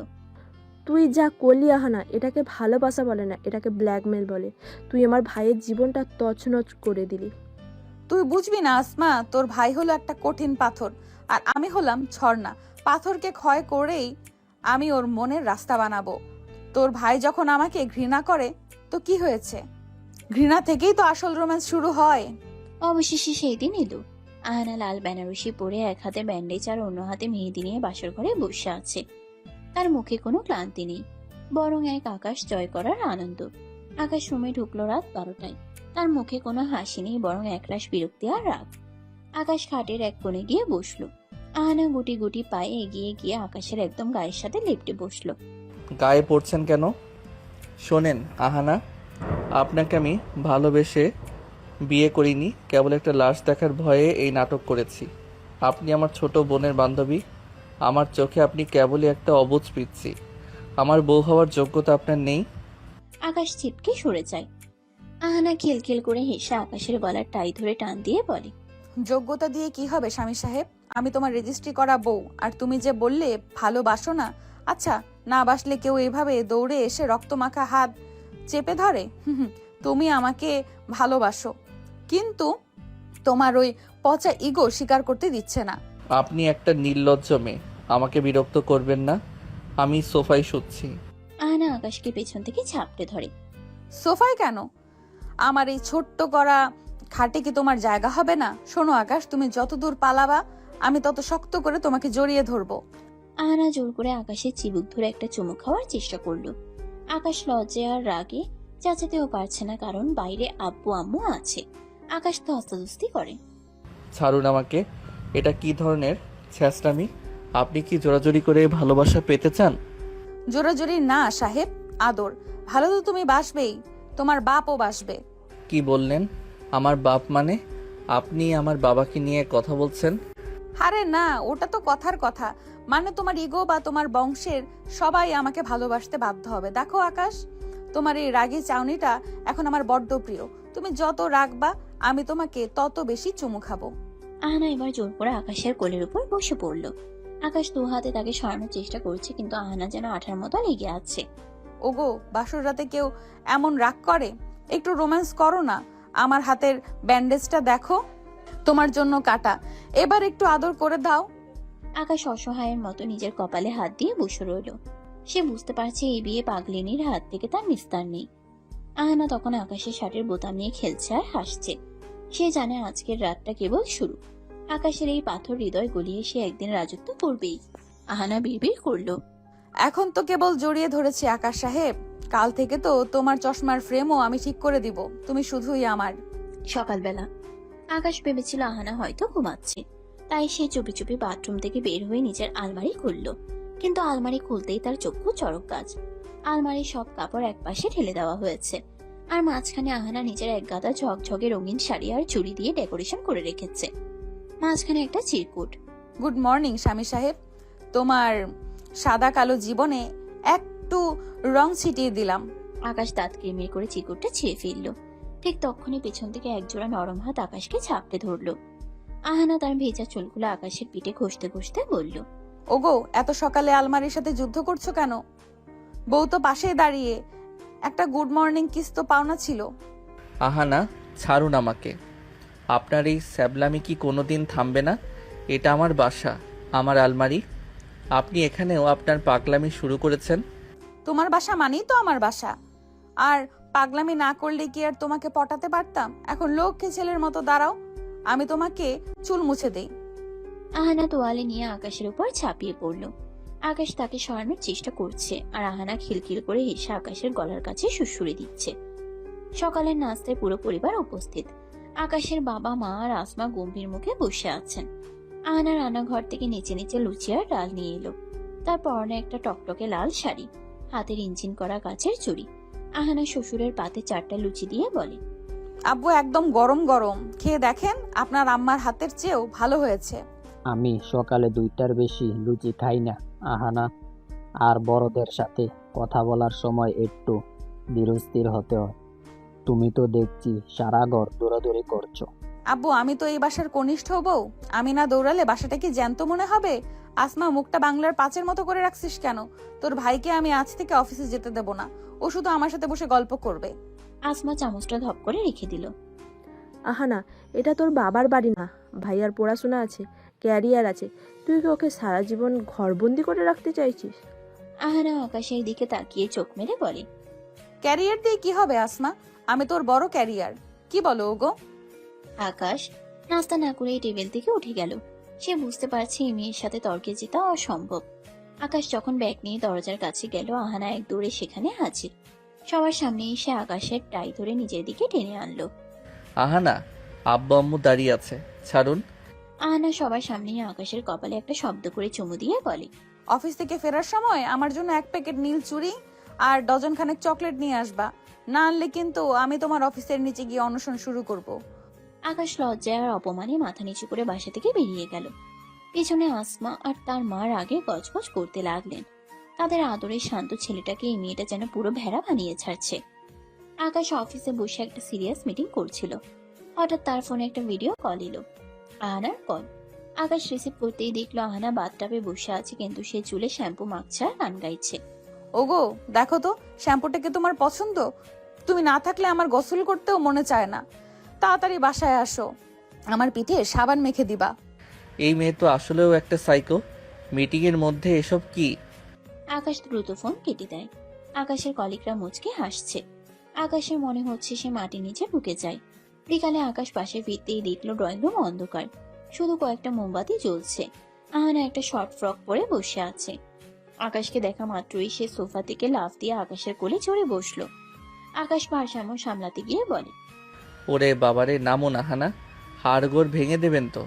তুই যা করলি আহানা, এটাকে ভালোবাসা বলে না, এটাকে ব্ল্যাকমেল বলে। তুই আমার ভাইয়ের জীবনটা তছনছ করে দিলি। তুই বুঝবি না আসমা, তোর ভাই হলো একটা কঠিন পাথর আর আমি হলাম ঝর্ণা। পাথরকে ক্ষয় করেই আমি ওর মনের রাস্তা বানাবো। তোর ভাই যখন আমাকে ঘৃণা করে তো কি হয়েছে? ঘৃণা থেকেই তো আসল রোম্যান্স শুরু হয়। অবশেষে সেই দিন এলো। আহানা লাল বেনারসি পরে এক হাতে ব্যান্ডেজ আর অন্য হাতে মেহেদি নিয়ে বাসর ঘরে বসে আছে। তার মুখে কোনো ক্লান্তি নেই, বরং এক আকাশ জয় করার আনন্দ। আকাশ রুমে ঢুকলো রাত 12টায়। তার মুখে কোনো হাসি নেই, বরং একরাশ বিরক্তি আর রাগ। আকাশ খাটের এক কোণে গিয়ে বসলো। আহানা গুটি গুটি পায়ে এগিয়ে গিয়ে আকাশের একদম গায়ের সাথে লেপটে বসলো। গায়ে পড়ছেন কেন? শোনেন আহানা, আপনাকে আমি ভালোবেসে বিয়ে করিনি, কেবল একটা লাশ দেখার ভয়ে এই নাটক করেছি। আপনি আমার ছোট বোনের বান্ধবী। আমার চোখে আপনি কেবলই একটা অবুঝ পিচ্ছি। আমার বউ হওয়ার যোগ্যতা আপনার নেই। আকাশ ছিটকে সরে যায়। আহানা খিলখিল করে হেসে আকাশের গলার টাই ধরে টান দিয়ে বলে, যোগ্যতা দিয়ে কি হবে স্বামী সাহেব? আমি তোমার রেজিস্ট্রি করা বউ। আর তুমি যে বললে ভালোবাসো না, আচ্ছা না বাসলে কেউ এভাবে দৌড়ে এসে রক্তমাখা হাত চেপে ধরে? তুমি আমাকে ভালোবাসো, কিন্তু তোমার ওই পচা ইগো স্বীকার করতে দিচ্ছে না। আপনি একটা নির্লজ্জ মেয়ে, আমাকে বিরক্ত করবেন না। আমি সোফায় শুচ্ছি। আহানা আকাশকে পেছন থেকে ঝাপটে ধরে। সোফায় কেন? আমার এই ছোট্ট করা খাটে কি তোমার জায়গা হবে না? শোনো আকাশ, তুমি যত দূর পালাবা আমি তত শক্ত করে তোমাকে জড়িয়ে ধরবো। আহানা জোর করে আকাশের চিবুক ধরে একটা চুমু খাওয়ার চেষ্টা করলো। আকাশ লজ্জায় আর রাগে চাচাতেও পারছে না, কারণ বাইরে আব্বু আম্মু আছে। আকাশ তো হস্তাদস্তি করে। ছাড়ুন আমাকে, এটা কি ধরনের ছ্যাঁচড়ামি? আপনি কি জোরাজোরি করে ভালোবাসা পেতে চান? জোরাজোরি না সাহেব, আদর। ভালো তো তুমি বাসবেই, তোমার বাপও বাসবে। কি বললেন? আমার বাপ মানে? আপনি আমার বাবাকে নিয়ে কথা বলছেন? আরে না, ওটা তো কথার কথা। মানে তোমার ইগো বা তোমার বংশের সবাই আমাকে ভালোবাসতে বাধ্য হবে। দেখো আকাশ, তোমার এই রাগী চাউনিটা এখন আমার বড্ড প্রিয়। তুমি যত রাগবা আমি তোমাকে তত বেশি চুমু খাবো। আহানা এবার জোর করে আকাশের কোলের উপর বসে পড়ল। আকাশ দু হাতে তাকে সরানোর চেষ্টা করছে, কিন্তু আহানা যেন আঠার মতো লেগে আছে। ওগো, বাসর রাতে কেউ এমন রাগ করে? একটু রোম্যান্স করো না। আমার হাতের ব্যান্ডেজটা দেখো, তোমার জন্য কাটা। এবার একটু আদর করে দাও। আকাশ অসহায়ের মতো নিজের কপালে হাত দিয়ে বসে রইল। সে বুঝতে পারছে এই বিয়ে পাগলিনীর হাত থেকে তার নিস্তার নেই। আহানা তখন আকাশের শার্টের বোতাম নিয়ে খেলছে আর হাসছে। সে জানে আজকের রাতটা কেবল শুরু। আকাশের এই পাথর হৃদয় গলিয়ে সে একদিন রাজত্ব করবেই। আহানা বিড়বিড় করলো, এখন তো কেবল জড়িয়ে ধরেছি আকাশ সাহেব, কাল থেকে তো তোমার চশমার ফ্রেমও আমি ঠিক করে দিব। তুমি শুধুই আমার। সকালবেলা আকাশ ভেবেছিল আহানা হয়তো ঘুমাচ্ছে, তাই সে চুপি চুপি বাথরুম থেকে বের হয়ে নিজের আলমারি খুলল। কিন্তু আলমারি খুলতেই তার চক্ষু চড়ক গাছ। আলমারির সব কাপড় একপাশে ঠেলে দেওয়া হয়েছে, আর মাঝখানে আহানা নিজের এক গাদা ঝকঝকে রঙিন শাড়ি আর চুড়ি দিয়ে ডেকোরেশন করে রেখেছে। মাঝখানে একটা চিরকুট। গুড মর্নিং স্বামী সাহেব, তোমার সাদা কালো জীবনে একটু রং ছিটিয়ে দিলাম। আকাশ দাঁত কিরমির করে চিকুরটা ছিঁড়ে ফেলল। ঠিক তখনই পেছন থেকে একজোড়া নরম হাত আকাশকে ঝাপটে ধরলো। আহানা তার ভেজা চুলগুলো আকাশের পিঠে ঘষতে ঘষতে বলল, ওগো, এত সকালে আলমারির সাথে যুদ্ধ করছো কেন? বউ তো পাশেই দাঁড়িয়ে, একটা গুড মর্নিং কিস তো পাওনা ছিল। আহানা, ছাড়ুন আমাকে। আপনার এই স্যাবলামি কি কোনো দিন থামবে না? এটা আমার বাসা, আমার আলমারি। আপনি এখানেও আপনার পাগলামি শুরু করেছেন। তোমার বাসা মানেই তো আমার বাসা। আর পাগলামি না করলে কি আর তোমাকে পটাতে পারতাম? এখন লক্ষ্মী ছেলের মতো দাঁড়াও, আমি তোমাকে চুল মুছে দেই। আহানা তোয়ালে নিয়ে আকাশের উপর ঝাঁপিয়ে পড়ল। আকাশ তাকে সরানোর চেষ্টা করছে, আর আহানা খিলখিল করে হেসে আকাশের গলার কাছে সুড়সুড়ি দিচ্ছে। সকালের নাস্তায় পুরো পরিবার উপস্থিত। আকাশের বাবা, মা আর আসমা গম্ভীর মুখে বসে আছেন। আহানা রান্নাঘর থেকে নিচে নিচে লুচি আর ডাল নিয়ে এলো। তার পরনে একটা টকটকে লাল শাড়ি, হাতের ইঞ্জিন করা গাছের চুড়ি। আহানা শ্বশুরের পাতে 4টা লুচি দিয়ে বলে, আব্বু একদম গরম গরম, খেয়ে দেখেন, আপনার আম্মার হাতের চেয়েও ভালো হয়েছে। আমি সকালে 2টার বেশি লুচি খাই না, আহানা। আর বড়দের সাথে কথা বলার সময় একটু ধীরস্থির হতে হয়। তুমি তো দেখছি সারা ঘর দৌড়াদৌড়ি করছো। আব্বু, আমি তো এই বাসার কনিষ্ঠ বউ, আমি না দৌড়ালে বাসাটা কি জ্যান্ত মনে হবে? আসমা, মুখটা বাংলার পাঁচের মতো করে রাখছিস কেন? তোর ভাইকে আমি আজ থেকে অফিসে যেতে দেব না, ও শুধু আমার সাথে বসে গল্প করবে। আসমা চামচটা ধপ করে রেখে দিল। আহানা, এটা তোর বাবার বাড়ি না। ভাইয়ার পড়াশোনা আছে, ক্যারিয়ার আছে, তুই কি ওকে সারা জীবন ঘরবন্দি করে রাখতে চাইছিস? আহানা আকাশের দিকে তাকিয়ে চোখ মেলে বলে, ক্যারিয়ার দিয়ে কি হবে আসমা? আমি তোর বড় ক্যারিয়ার, কি বলো ওগো? আকাশ নাস্তা না করে টেবিল থেকে উঠে গেল। সে বুঝতে পারছে এই মেয়ের সাথে তর্কে জেতা অসম্ভব। আকাশ যখন ব্যাগ নিয়ে দরজার কাছে গেল, আহানা এক দৌড়ে সেখানে হাজির। সবার সামনে এসে আকাশের টাই ধরে নিজের দিকে টেনে আনলো। আহানা, আব্বু আম্মু দাঁড়িয়ে আছে, ছাড়ুন। আহানা সবার সামনে আকাশের কপালে একটা শব্দ করে চুমু দিয়ে বলে, অফিস থেকে ফেরার সময় আমার জন্য 1 প্যাকেট নীল চুড়ি আর ডজন খানেক চকলেট নিয়ে আসবা, না আনলে কিন্তু আমি তোমার অফিসের নিচে গিয়ে অনশন শুরু করব। আকাশ লজ্জায় আর অপমানে মাথা নিচু করে বাসা থেকে বেরিয়ে গেল। পেছনে আসমা আর তার মার আগে গজগজ করতে লাগলেন। তাদের আদরের শান্ত ছেলেটাকে এই মেয়েটা যেন পুরো ভেড়া বানিয়ে ছাড়ছে। আকাশ অফিসে বসে একটা সিরিয়াস মিটিং করছিল। হঠাৎ তার ফোনে একটা ভিডিও কল এলো, আহানার কল। আকাশ রিসিভ করতেই দেখলো আহানা বাথটাবে বসে আছে, কিন্তু সে চুলে শ্যাম্পু মাখছে আর গান গাইছে। ওগো, দেখো তো শ্যাম্পুটাকে তোমার পছন্দ? তুমি না থাকলে আমার গোসল করতেও মনে চায় না। তাড়াতাড়ি বাসায় আসো, আমার পিঠে সাবান মেখে দিবা। এই মেয়ে তো আসলেও একটা সাইকো। মিটিংয়ের মধ্যে এসব কি? আকাশ দ্রুত ফোন কেটে দেয়। আকাশের কলিগরা মুচকে হাসছে। আকাশের মনে হচ্ছে সে মাটির নিচে ঢুকে যায়। বিকালে আকাশ পাশে ফিরতেই দেখলো ড্রয়িং রুম অন্ধকার, শুধু কয়েকটা মোমবাতি জ্বলছে। আহানা একটা শর্ট ফ্রক পরে বসে আছে। আকাশকে দেখা মাত্রই সে সোফা থেকে লাফ দিয়ে আকাশের কোলে চড়ে বসলো। আকাশ ভারসাম্য সামলাতে গিয়ে বলে, ওরে বাবারে, নামুন আহানা, হাড়গোড় ভেঙে দেবেন তো।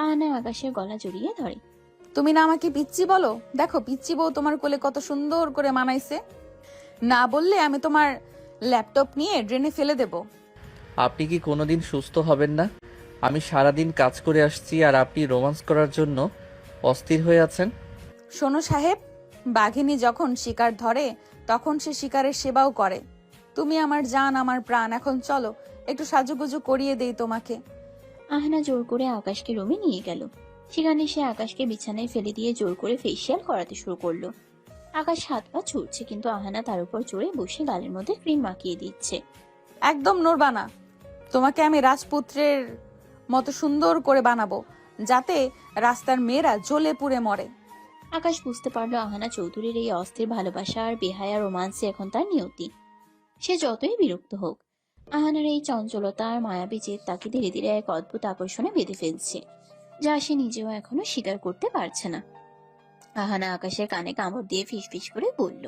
আহানা আকাশের গলা জড়িয়ে ধরে। তুমি না আমাকে পিচ্চি বলো? দেখো পিচ্চি বউ তোমার কোলে কত সুন্দর করে মানাইছে। না বললে আমি তোমার ল্যাপটপ নিয়ে ড্রেনে ফেলে দেব। আপনি কি কোনোদিন সুস্থ হবেন না? আমি সারাদিন কাজ করে আসছি আর আপনি রোমান্স করার জন্য অস্থির হয়ে আছেন। শোনো সাহেব, বাঘিনী যখন শিকার ধরে তখন সে শিকারের সেবাও করে। তুমি আমার জান, আমার প্রাণ। এখন চলো একটু সাজুগুজু করিয়ে দেই তোমাকে। আহানা জোর করে আকাশকে রুমে নিয়ে গেল। সেখানে সে আকাশকে বিছানায় ফেলে দিয়ে জোর করে ফেসিয়াল করাতে শুরু করলো। আকাশ হাত পা ছুটছে, কিন্তু আহানা তার উপর চড়ে বসে গালের মধ্যে ক্রিম মাখিয়ে দিচ্ছে। একদম নড়বা না, তোমাকে আমি রাজপুত্রের মতো সুন্দর করে বানাবো, যাতে রাস্তার মেয়েরা জ্বলে পুড়ে মরে। আকাশ বুঝতে পারলো আহানা চৌধুরীর এই অস্থির ভালোবাসা আর বেহায়া রোমান্সে এখন তার নিয়তি। সে যতই বিরক্ত হোক, আহানার এই চঞ্চলতা আর মায়াবী জেদ তাকে ধীরে ধীরে এক অদ্ভুত আকর্ষণে বেঁধে ফেলছে, যা সে নিজেও এখনো স্বীকার করতে পারছে না। আহানা আকাশের কানে কামড় দিয়ে ফিসফিস করে বলল,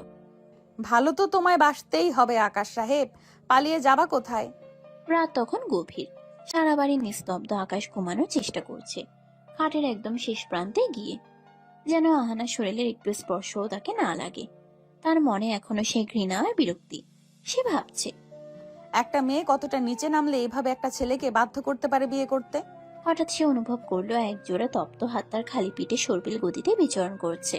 ভালো তো তোমায় বাসতেই হবে আকাশ সাহেব, পালিয়ে যাবা কোথায়? রাত তখন গভীর, সারা বাড়ি নিস্তব্ধ। আকাশ ঘুমানোর চেষ্টা করছে, খাটের একদম শেষ প্রান্তে গিয়ে, যেন আহানার শরীরের একটু স্পর্শও তাকে না লাগে। তার মনে এখনো সেই ঘৃণা আর বিরক্তি। সে ভাবছে, একটা মেয়ে কতটা নিচে নামলে এভাবে একটা ছেলেকে বাধ্য করতে পারে বিয়ে করতে। হঠাৎ সে অনুভব করলো এক জোড়া তপ্ত হাত তার খালি পিঠে সর্পিল গতিতে বিচরণ করছে।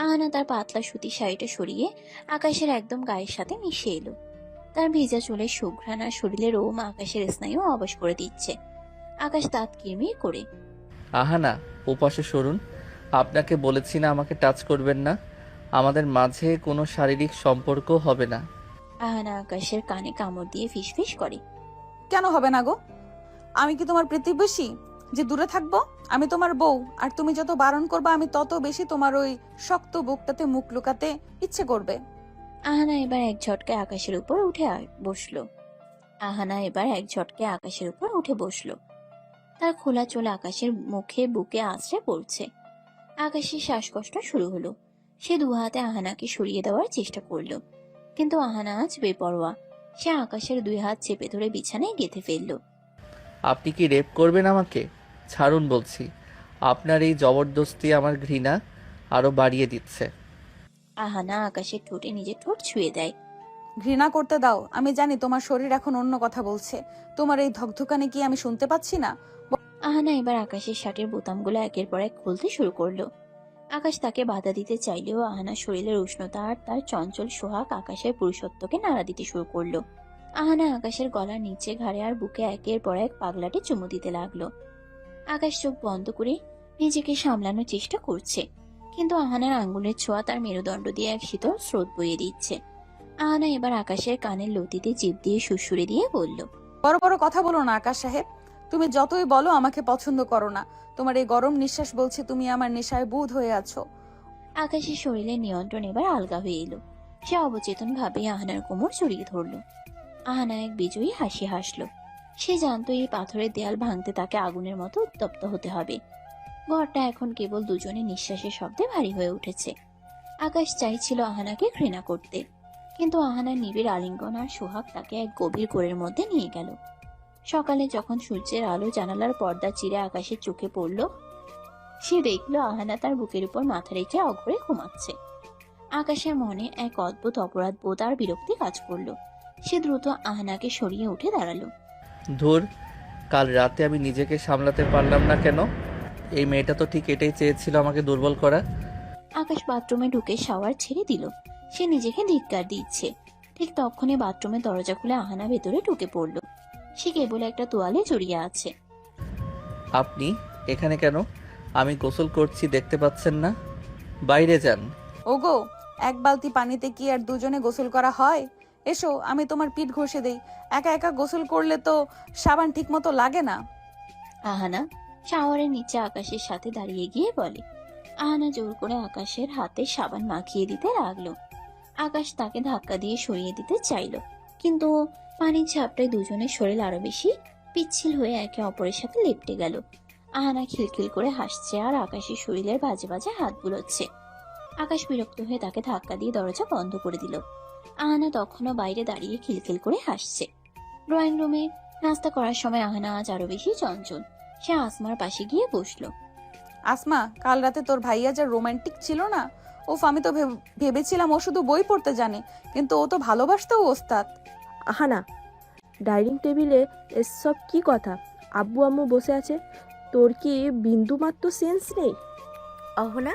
আহানা তার পাতলা সুতির শাড়িটা সরিয়ে আকাশের একদম গায়ের সাথে মিশে এলো। তার ভেজা চুলের সুঘ্রাণ আর শরীরের রোম আকাশের স্নায়ু অবশ করে দিচ্ছে। আকাশ দাঁত কিরমির করে। আহানা, ওপাশে সরুন। আপনাকে বলেছি না আমাকে টাচ করবেন না। আমাদের মাঝে কোনো শারীরিক সম্পর্ক হবে না। আহানা আকাশের কানে কামড় দিয়ে ফিসফিস করে। কেন হবে না গো? আমি কি তোমার প্রতিবেশী যে দূরে থাকবো? আমি তোমার বউ, আর তুমি যত বারণ করবে আমি তত বেশি তোমার ওই শক্ত বুকটাতে মুখ লুকাতে ইচ্ছে করবে। আহানা এবার এক ঝটকে আকাশের উপর উঠে বসলো। তার খোলা চুল আকাশের মুখে বুকে আঁচড়ে পড়ছে। আকাশের শ্বাসকষ্ট শুরু হলো। সে দু হাতে আহানাকে সরিয়ে দেওয়ার চেষ্টা করলো, কিন্তু আহানা আজ বেপরোয়া। সে আকাশের 2 হাত চেপে ধরে বিছানায় গেঁথে ফেললো। আপনি কি রেপ করবেন আমাকে? ছাড়ুন বলছি। আপনার এই জবরদস্তি আমার ঘৃণা আরো বাড়িয়ে দিচ্ছে। আহানা আকাশের ঠোঁটে নিজের ঠোঁট ছুঁয়ে দেয়। ঘৃণা করতে দাও। আমি জানি তোমার শরীর এখন অন্য কথা বলছে। তোমার এই ধকধকানি কি আমি শুনতে পাচ্ছি না? আহানা এবার আকাশের শার্টের বোতামগুলো একের পর এক খুলতে শুরু করলো। আকাশ তাকে বাধা দিতে চাইলেও আহানা শরীরের উষ্ণতা আর তার চঞ্চল সোহাগ আকাশের পুরুষত্বকে নাড়া দিতে শুরু করলো। আহানা আকাশের গলার নিচে, ঘাড়ে আর বুকে একের পর এক পাগলাটে চুমু দিতে লাগলো। আকাশ চোখ বন্ধ করে নিজেকে সামলানোর চেষ্টা করছে, কিন্তু আহানার আঙ্গুলের ছোঁয়া তার মেরুদণ্ড দিয়ে এক শীতল স্রোত বইয়ে দিচ্ছে। আহানা এবার আকাশের কানের লতিতে জিভ দিয়ে সুড়সুড়ে দিয়ে বলল, বড় বড় কথা বলো না আকাশ সাহেব। তুমি যতই বলো আমাকে পছন্দ করো না, তোমার এই গরম নিঃশ্বাস বলছে তুমি আমার নেশায় বুঁদ হয়ে আছো। আকাশের শরীরের নিয়ন্ত্রণ এবার আলগা হয়ে এলো। সে অবচেতন ভাবে আহানার কোমর জড়িয়ে ধরল। আহানা এক বিজয়ী হাসি হাসলো। সে জানতো এই পাথরের দেয়াল ভাঙতে তাকে আগুনের মতো উত্তপ্ত হতে হবে। ঘরটা এখন কেবল দুজনের নিঃশ্বাসের শব্দে ভারী হয়ে উঠেছে। আকাশ চাইছিল আহানাকে ঘৃণা করতে, কিন্তু আহানার নিবিড় আলিঙ্গন আর সোহাগ তাকে এক গভীর ঘোরের মধ্যে নিয়ে গেল। সকালে যখন সূর্যের আলো জানালার পর্দা চিরে আকাশের চোখে পড়ল, সে দেখলো আহানা তার বুকের উপর মাথা রেখে অঘরে ঘুমাচ্ছে। আকাশের মনে এক অদ্ভুত অপরাধ বোধ আর বিরক্তি কাজ করলো। সে দ্রুত আহানাকে সরিয়ে উঠে দাঁড়ালো। ধুর, কাল রাতে আমি নিজেকে সামলাতে পারলাম না কেন? এই মেয়েটা তো ঠিক এটাই চেয়েছিল, আমাকে দুর্বল করা। আকাশ বাথরুমে ঢুকে শাওয়ার ছেড়ে দিল। সে নিজেকে ধিক্কার দিচ্ছে। ঠিক তখনই বাথরুমের দরজা খুলে আহানা ভেতরে ঢুকে পড়ল। সে কেবল একটা তোয়ালে জড়িয়ে আছে। আপনি এখানে কেন? আমি গোসল করছি, দেখতে পাচ্ছেন না? বাইরে যান। ওগো, এক বালতি পানিতে কি আর দুজনে গোসল করা হয়? এসো, আমি তোমার পিঠ ঘষে দেই। একা একা গোসল করলে তো সাবান ঠিক মতো লাগে না। আহানা শাওয়ারের নিচে আকাশের সাথে দাঁড়িয়ে গিয়ে বলে। আহানা জোর করে আকাশের হাতে সাবান মাখিয়ে দিতে লাগলো। আকাশ তাকে ধাক্কা দিয়ে সরিয়ে দিতে চাইলো, কিন্তু পানির ঝাপটায় দুজনের শরীর আরো বেশি পিচ্ছিল হয়ে একে অপরের সাথে লেপটে গেল। আহানা খিলখিল করে হাসছে আর আকাশের শরীরের বাজে বাজে হাত বুলোচ্ছে। আকাশ বিরক্ত হয়ে তাকে ধাক্কা দিয়ে দরজা বন্ধ করে দিল। আহানা তখনও বাইরে দাঁড়িয়ে খিলখিল করে হাসছে। ড্রয়িং রুমে নাস্তা করার সময় আহানা আজ আরো বেশি চঞ্চল। সে আসমার পাশে গিয়ে বসলো। আসমা, কাল রাতে তোর ভাইয়া যা রোমান্টিক ছিল না, ওফ, আমি তো ভেবেছিলাম ও শুধু বই পড়তে জানে, কিন্তু ও তো ভালোবাসতেও ওস্তাদ। আহানা, ডাইনিং টেবিলে এসব কি কথা? আব্বু আম্মু বসে আছে, তোর কি বিন্দু মাত্র সেন্স নেই? অহনা,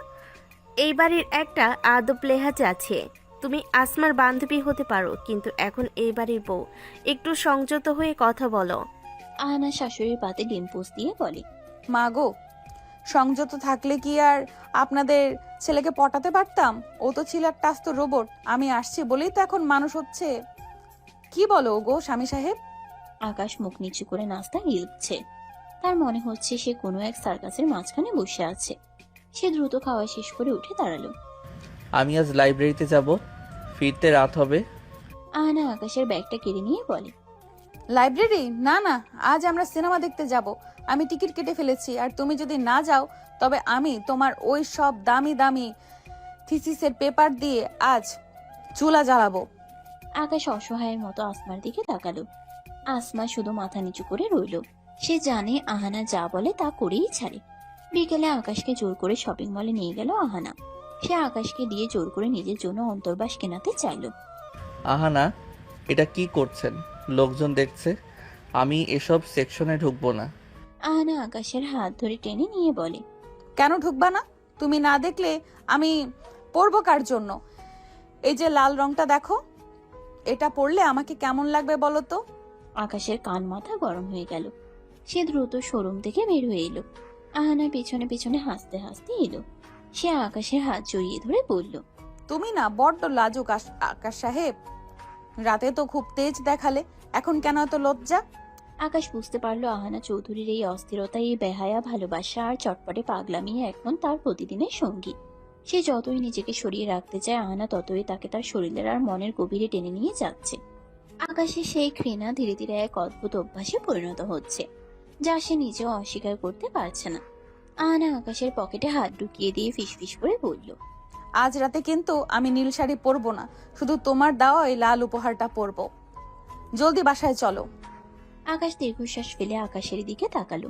এই বাড়ির একটা আদব লেহাজ আছে। তুমি আসমার বান্ধবী হতে পারো, কিন্তু এখন এই বাড়ির বউ। একটু সংযত হয়ে কথা বলো। আহানা শাশুড়ির পাতে ডিম পোস্ট দিয়ে বলে। মা গো, সংযত থাকলে কি আর আপনাদের ছেলেকে পটাতে পারতাম? ও তো ছিল একটা আস্ত রোবট। আমি আসছি বলেই তো এখন মানুষ হচ্ছে। কি বলো গো স্বামী সাহেব? আকাশ মুখ নিচু করে নাস্তা গিলছে। তার মনে হচ্ছে সে কোনো এক সার্কাসের মাঝখানে বসে আছে। সে দ্রুত খাওয়া শেষ করে উঠে দাঁড়ালো। আমি আজ লাইব্রেরিতে যাব, ফিরতে রাত হবে। আহানা আকাশের ব্যাগটা কেড়ে নিয়ে বলে। লাইব্রেরি? না না, আজ আমরা সিনেমা দেখতে যাব। আমি টিকিট কেটে ফেলেছি, আর তুমি যদি না যাও তবে আমি তোমার ওই সব দামি দামি থিসিসের পেপার দিয়ে আজ চুলা জ্বালাবো। আকাশ অসহায়ের মতো আসমার দিকে তাকালো। আসমা শুধু মাথা নিচু করে রইল। সে জানে আহানা যা বলে তা করেই ছাড়ে। বিকেলে আকাশকে জোর করে শপিং মলে নিয়ে গেল আহানা। সে আকাশকে দিয়ে জোর করে নিজের জন্য অন্তর্বাস কেনাতে চাইল। আহানা, এটা কি করছেন? লোকজন দেখছে। আমি এসব সেকশনে ঢুকবো না। আহানা আকাশের হাত ধরে টেনে নিয়ে বলে। কেন ঢুকবা না? তুমি না দেখলে আমি পরবো কার জন্য? এই যে লাল রংটা দেখো, এটা পরলে আমাকে কেমন লাগবে বলো তো? আকাশের কান মাথা গরম হয়ে গেল। সে দ্রুত শোরুম থেকে বের হয়ে এলো। আহানা পেছনে পেছনে হাসতে হাসতে এলো। সে আকাশের হাত জড়িয়ে ধরে বলল, তুমি না বড্ড লাজুক আকাশ সাহেব। রাতে তো খুব তেজ দেখালে, এখন কেন এত লজ্জা? আকাশ বুঝতে পারলো আহানা চৌধুরীর এই অস্থিরতা, এই বেহায়া ভালোবাসা আর চটপটে পাগলামি এখন তার প্রতিদিনের সঙ্গী। সে যতই নিজেকে সরিয়ে রাখতে চায়, আহানা ততই তাকে তার শরীরের আর মনের গভীরে টেনে নিয়ে যাচ্ছে। আকাশের সেই ঘৃণা ধীরে ধীরে এক অদ্ভুত অভ্যাসে পরিণত হচ্ছে, যা সে নিজেও অস্বীকার করতে পারছে না। আহানা আকাশের পকেটে হাত ঢুকিয়ে দিয়ে ফিসফিস করে বলল, আজ রাতে কিন্তু আমি নীল শাড়ি পরবো না, শুধু তোমার দেওয়া এই লাল উপহারটা পরবো। জলদি বাসায় চলো। আকাশ দীর্ঘশ্বাস ফেলে আকাশের দিকে তাকালো।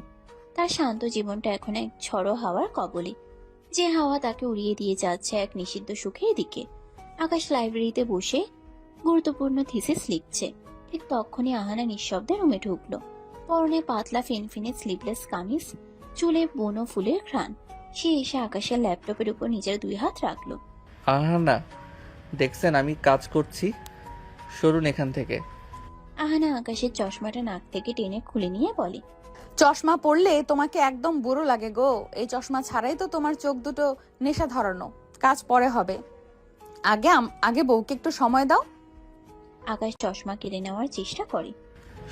তার শান্ত জীবনটা এখন এক ঝড়ো হাওয়ার কবলে, যে হাওয়া তাকে উড়িয়ে দিয়ে যাচ্ছে এক নিষিদ্ধ সুখের দিকে। আকাশ লাইব্রেরিতে বসে গুরুত্বপূর্ণ থিসিস লিখছে। ঠিক তখনই আহানা নিঃশব্দে রুমে ঢুকলো। পরনে পাতলা ফিনফিনে স্লিভলেস কামিজ, চুলে বনো ফুলের ঘ্রাণ। সে এসে আকাশের ল্যাপটপের উপর নিজের 2 হাত রাখলো। আহানা, দেখছেন আমি কাজ করছি, সরুন এখান থেকে। আহানা আকাশের চশমাটা নাক থেকে টেনে খুলে নিয়ে বলে, চশমা পরলে তোমাকে একদম বুড়ো লাগে গো। এই চশমা ছাড়াই তো তোমার চোখ দুটো নেশা ধরানো। কাজ পরে হবে, আগে বউকে একটু সময় দাও। আকাশ চশমা কেড়ে নেওয়ার চেষ্টা করে।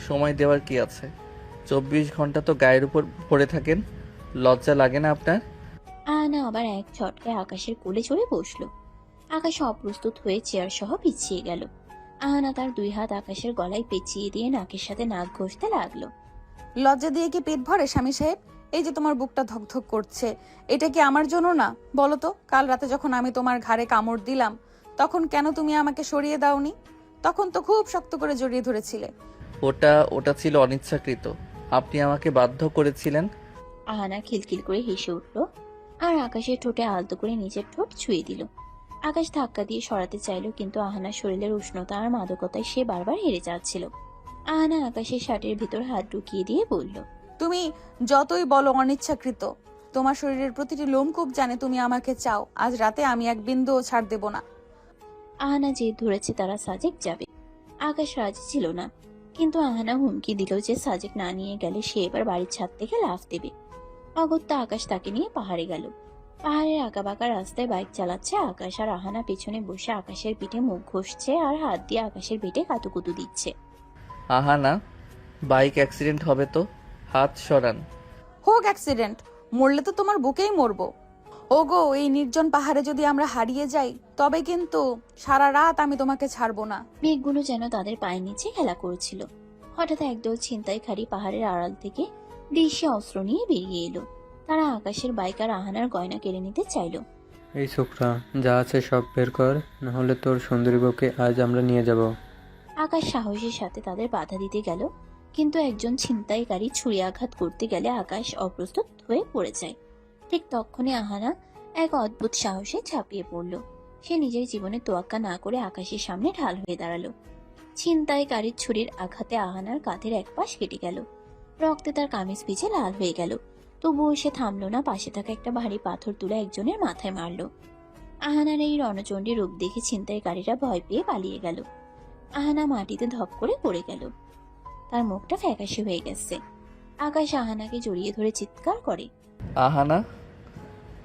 সময় দেওয়ার কি আছে? 24 ঘন্টা তো গায়ের উপর পড়ে থাকেন, লজ্জা লাগে না আপনার? আহানা আবার এক ঝটকায় আকাশের কোলে চড়ে বসলো। আকাশ অপ্রস্তুত হয়ে চেয়ার সহ পিছিয়ে গেল। আহানা তার 2 হাত আকাশের গলায় পেঁচিয়ে দিয়ে নাকের সাথে নাক ঘষতে লাগলো। লজ্জা দিয়ে কি পেট ভরে স্বামী সাহেব? এই যে তোমার বুকটা ধকধক করছে, এটা কি আমার জন্য না বলো তো? কাল রাতে যখন আমি তোমার ঘাড়ে কামড় দিলাম, তখন কেন তুমি আমাকে সরিয়ে দাওনি? তখন তো খুব শক্ত করে জড়িয়ে ধরেছিলে। ওটা ছিল অনিচ্ছাকৃত, আপনি আমাকে বাধ্য করেছিলেন। আহানা খিলখিল করে হেসে উঠল আর আকাশের ঠোঁটে আলতো করে নিজের ঠোঁট ছুঁয়ে দিল। আকাশ ধাক্কা দিয়ে সরাতে চাইল, কিন্তু আহানার শরীরের উষ্ণতা আর মাদকতায় সে বারবার হেরে যাচ্ছিল। আহানা আকাশের শার্টের ভিতর হাত ঢুকিয়ে দিয়ে বলল, তুমি যতই বলো অনিচ্ছাকৃত, তোমার শরীরের প্রতিটি লোমকূপ জানে তুমি আমাকে চাও। আজ রাতে আমি এক বিন্দুও ছাড় দেব না। আহানা জেদ ধরেছে তারা সাজেক যাবে। আকাশ রাজি ছিল না, কিন্তু আহানা হুমকি দিল যে সাজেক না নিয়ে গেলে সে এবার বাড়ির ছাদ থেকে লাফ দেবে। অগত্যা আকাশ তাকে নিয়ে পাহাড়ে গেল। পাহাড়ের আঁকাবাঁকা রাস্তায় বাইক চালাচ্ছে আকাশ, আর আহানা পেছনে বসে আকাশের পিঠে মুখ ঘষছে আর হাত দিয়ে আকাশের পিঠে কাতুকুতু দিচ্ছে। আহানা, বাইক অ্যাক্সিডেন্ট হবে তো, হাত সরান। হোক অ্যাক্সিডেন্ট, মরলে তো তোমার বুকেই মরবো। ওগো, এই নির্জন পাহাড়ে যদি আমরা হারিয়ে যাই, তবে কিন্তু সারা রাত আমি তোমাকে ছাড়বো না। মেঘগুলো যেন তাদের পায়ের নিচে খেলা করেছিল। হঠাৎ একদল ছিনতাইকারী পাহাড়ের আড়াল থেকে দেশে অস্ত্র নিয়ে বেরিয়ে এলো। তারা আকাশের বাইক আর আহানার গয়না কেড়ে নিতে চাইলো। এই ছোকরা, যা আছে সব বের কর, নাহলে তোর সুন্দরী বউকে আজ আমরা নিয়ে যাব। আকাশ সাহসের সাথে তাদের বাধা দিতে গেল, কিন্তু একজন ছিনতাইকারী ছুরি আঘাত করতে গেলে আকাশ অপ্রস্তুত হয়ে পড়ে যায়। ঠিক তখনই আহানা এক অদ্ভুত সাহসে ঝাঁপিয়ে পড়ল। সে নিজের জীবনে তোয়াক্কা না করে আকাশের সামনে ঢাল হয়ে দাঁড়ালো। ছিনতাইকারীর ছুরির আঘাতে আহানার কাঁধের এক পাশ কেটে গেল। রক্তে তার কামিজ ভিজে লাল হয়ে গেল। তবুও সে থামলো না, পাশে থাকা একটা ভারী পাথর তুলে একজনের মাথায় মারল। আহানার এই রণচণ্ডী রূপ দেখে ছিনতাইকারীরা ভয় পেয়ে পালিয়ে গেল। আহানা মাটিতে ধপ করে পড়ে গেল। তার মুখটা ফ্যাকাশে হয়ে গেছে। আকাশ আহানাকে জড়িয়ে ধরে চিৎকার করে, আহানা,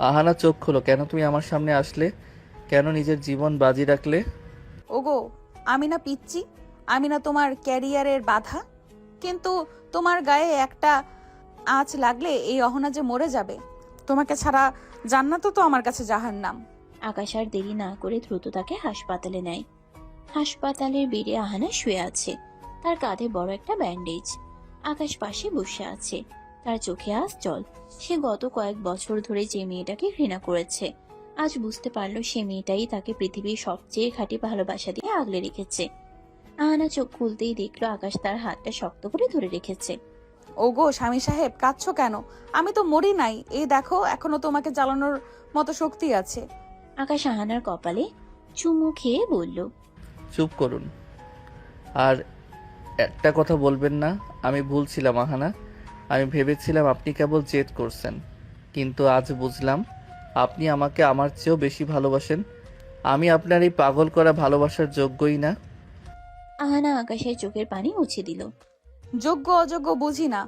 আহানা চোখ খোলো, কেন তুমি আমার সামনে আসলে? কেন নিজের জীবন বাজি রাখলে? ওগো, আমি না পিচ্ছি, আমি না তোমার ক্যারিয়ারের বাধা, কিন্তু তোমার গায়ে একটা আঁচ লাগলে এই অহনা যে মরে যাবে। তোমাকে ছাড়া জান্নাতও তো আমার কাছে জাহান্নাম। আকাশ আর দেরি না করে দ্রুত তাকে হাসপাতালে নেয়। হাসপাতালের বেডে আহানা শুয়ে আছে, তার কাঁধে বড় একটা ব্যান্ডেজ। আকাশ পাশে বসে আছে, তার চোখে আজ জল। সে গত কয়েক বছর ধরে যে মেয়েটাকে ঘৃণা করেছে, আজ বুঝতে পারলো সে মেয়েটাই তাকে পৃথিবীর সবচেয়ে খাঁটি ভালোবাসা দিয়ে আগলে রেখেছে। আহানা চোখ খুলতেই দেখলো আকাশ তার হাতটা শক্ত করে ধরে রেখেছে। ওগো স্বামী সাহেব, কাঁদছো কেন? আমি তো মরি নাই, এই দেখো এখনো তোমাকে জ্বালানোর মতো শক্তি আছে। আকাশ আহানার কপালে চুমু খেয়ে বলল, চুপ করুন, আর একটা কথা বলবেন না। আমি ভুল ছিলাম আহানা, আমি ভেবেছিলাম আপনি কেবল জেদ করছেন, কিন্তু আজ বুঝলাম আপনি আমাকে আমার চেয়েও বেশি ভালোবাসেন। আমি আপনার এই পাগল করা ভালোবাসার যোগ্যই না। আহানা আকাশের চোখের পানি মুছে দিল। যোগ্য অযোগ্য বুঝি না,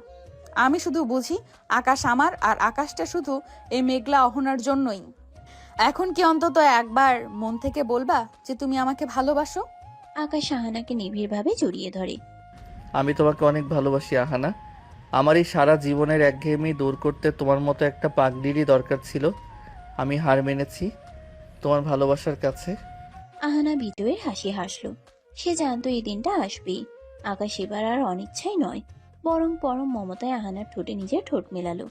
আমি শুধু বুঝি আকাশ আমার, আর আকাশটা শুধু এই মেঘলা অহনার জন্যই। এখন কি অন্তত একবার মন থেকে বলবা যে তুমি আমাকে ভালোবাসো? আকাশ আহানাকে নিবিড়ভাবে জড়িয়ে ধরে। আমি তোমাকে অনেক ভালোবাসি আহানা। আমার এই সারা জীবনের একঘেয়েমি দূর করতে তোমার মতো একটা পাগলিরই দরকার ছিল। আমি হার মেনেছি তোমার ভালোবাসার কাছে। আহানা বিটয়ের হাসি হাসলো। সে জানতো এই দিনটা আসবেই। আকাশ এবার আর অনিচ্ছাই নয়, বরং পরম মমতায় আহানার ঠোঁটে নিজের ঠোঁট মেলালো।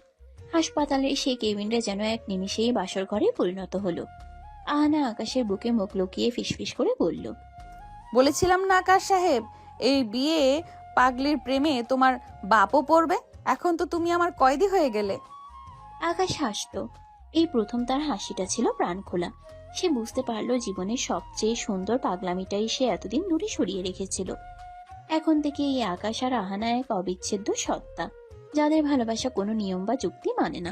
হাসপাতালের সেই কেবিনটা যেন এক নিমিষেই বাসর ঘরে পরিণত হলো। আহানা আকাশের বুকে মুখ লুকিয়ে ফিসফিস করে বলল, বলেছিলাম না আকাশ সাহেব, এই বিয়ে পাগলির প্রেমে তোমার বাপও পড়বে। এখন তো তুমি আমার কয়েদি হয়ে গেলে। আকাশ হাসতো। এই প্রথম তার হাসিটা ছিল প্রাণ খোলা। সে বুঝতে পারলো জীবনের সবচেয়ে সুন্দর পাগলামিটাই সে এতদিন দূরে সরিয়ে রেখেছিল। এখন থেকে এই আকাশ আর আহানা এক অবিচ্ছেদ্য সত্তা, যাদের ভালোবাসা কোনো নিয়ম বা যুক্তি মানে না।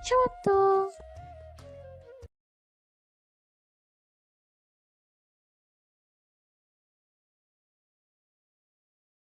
সমাপ্ত।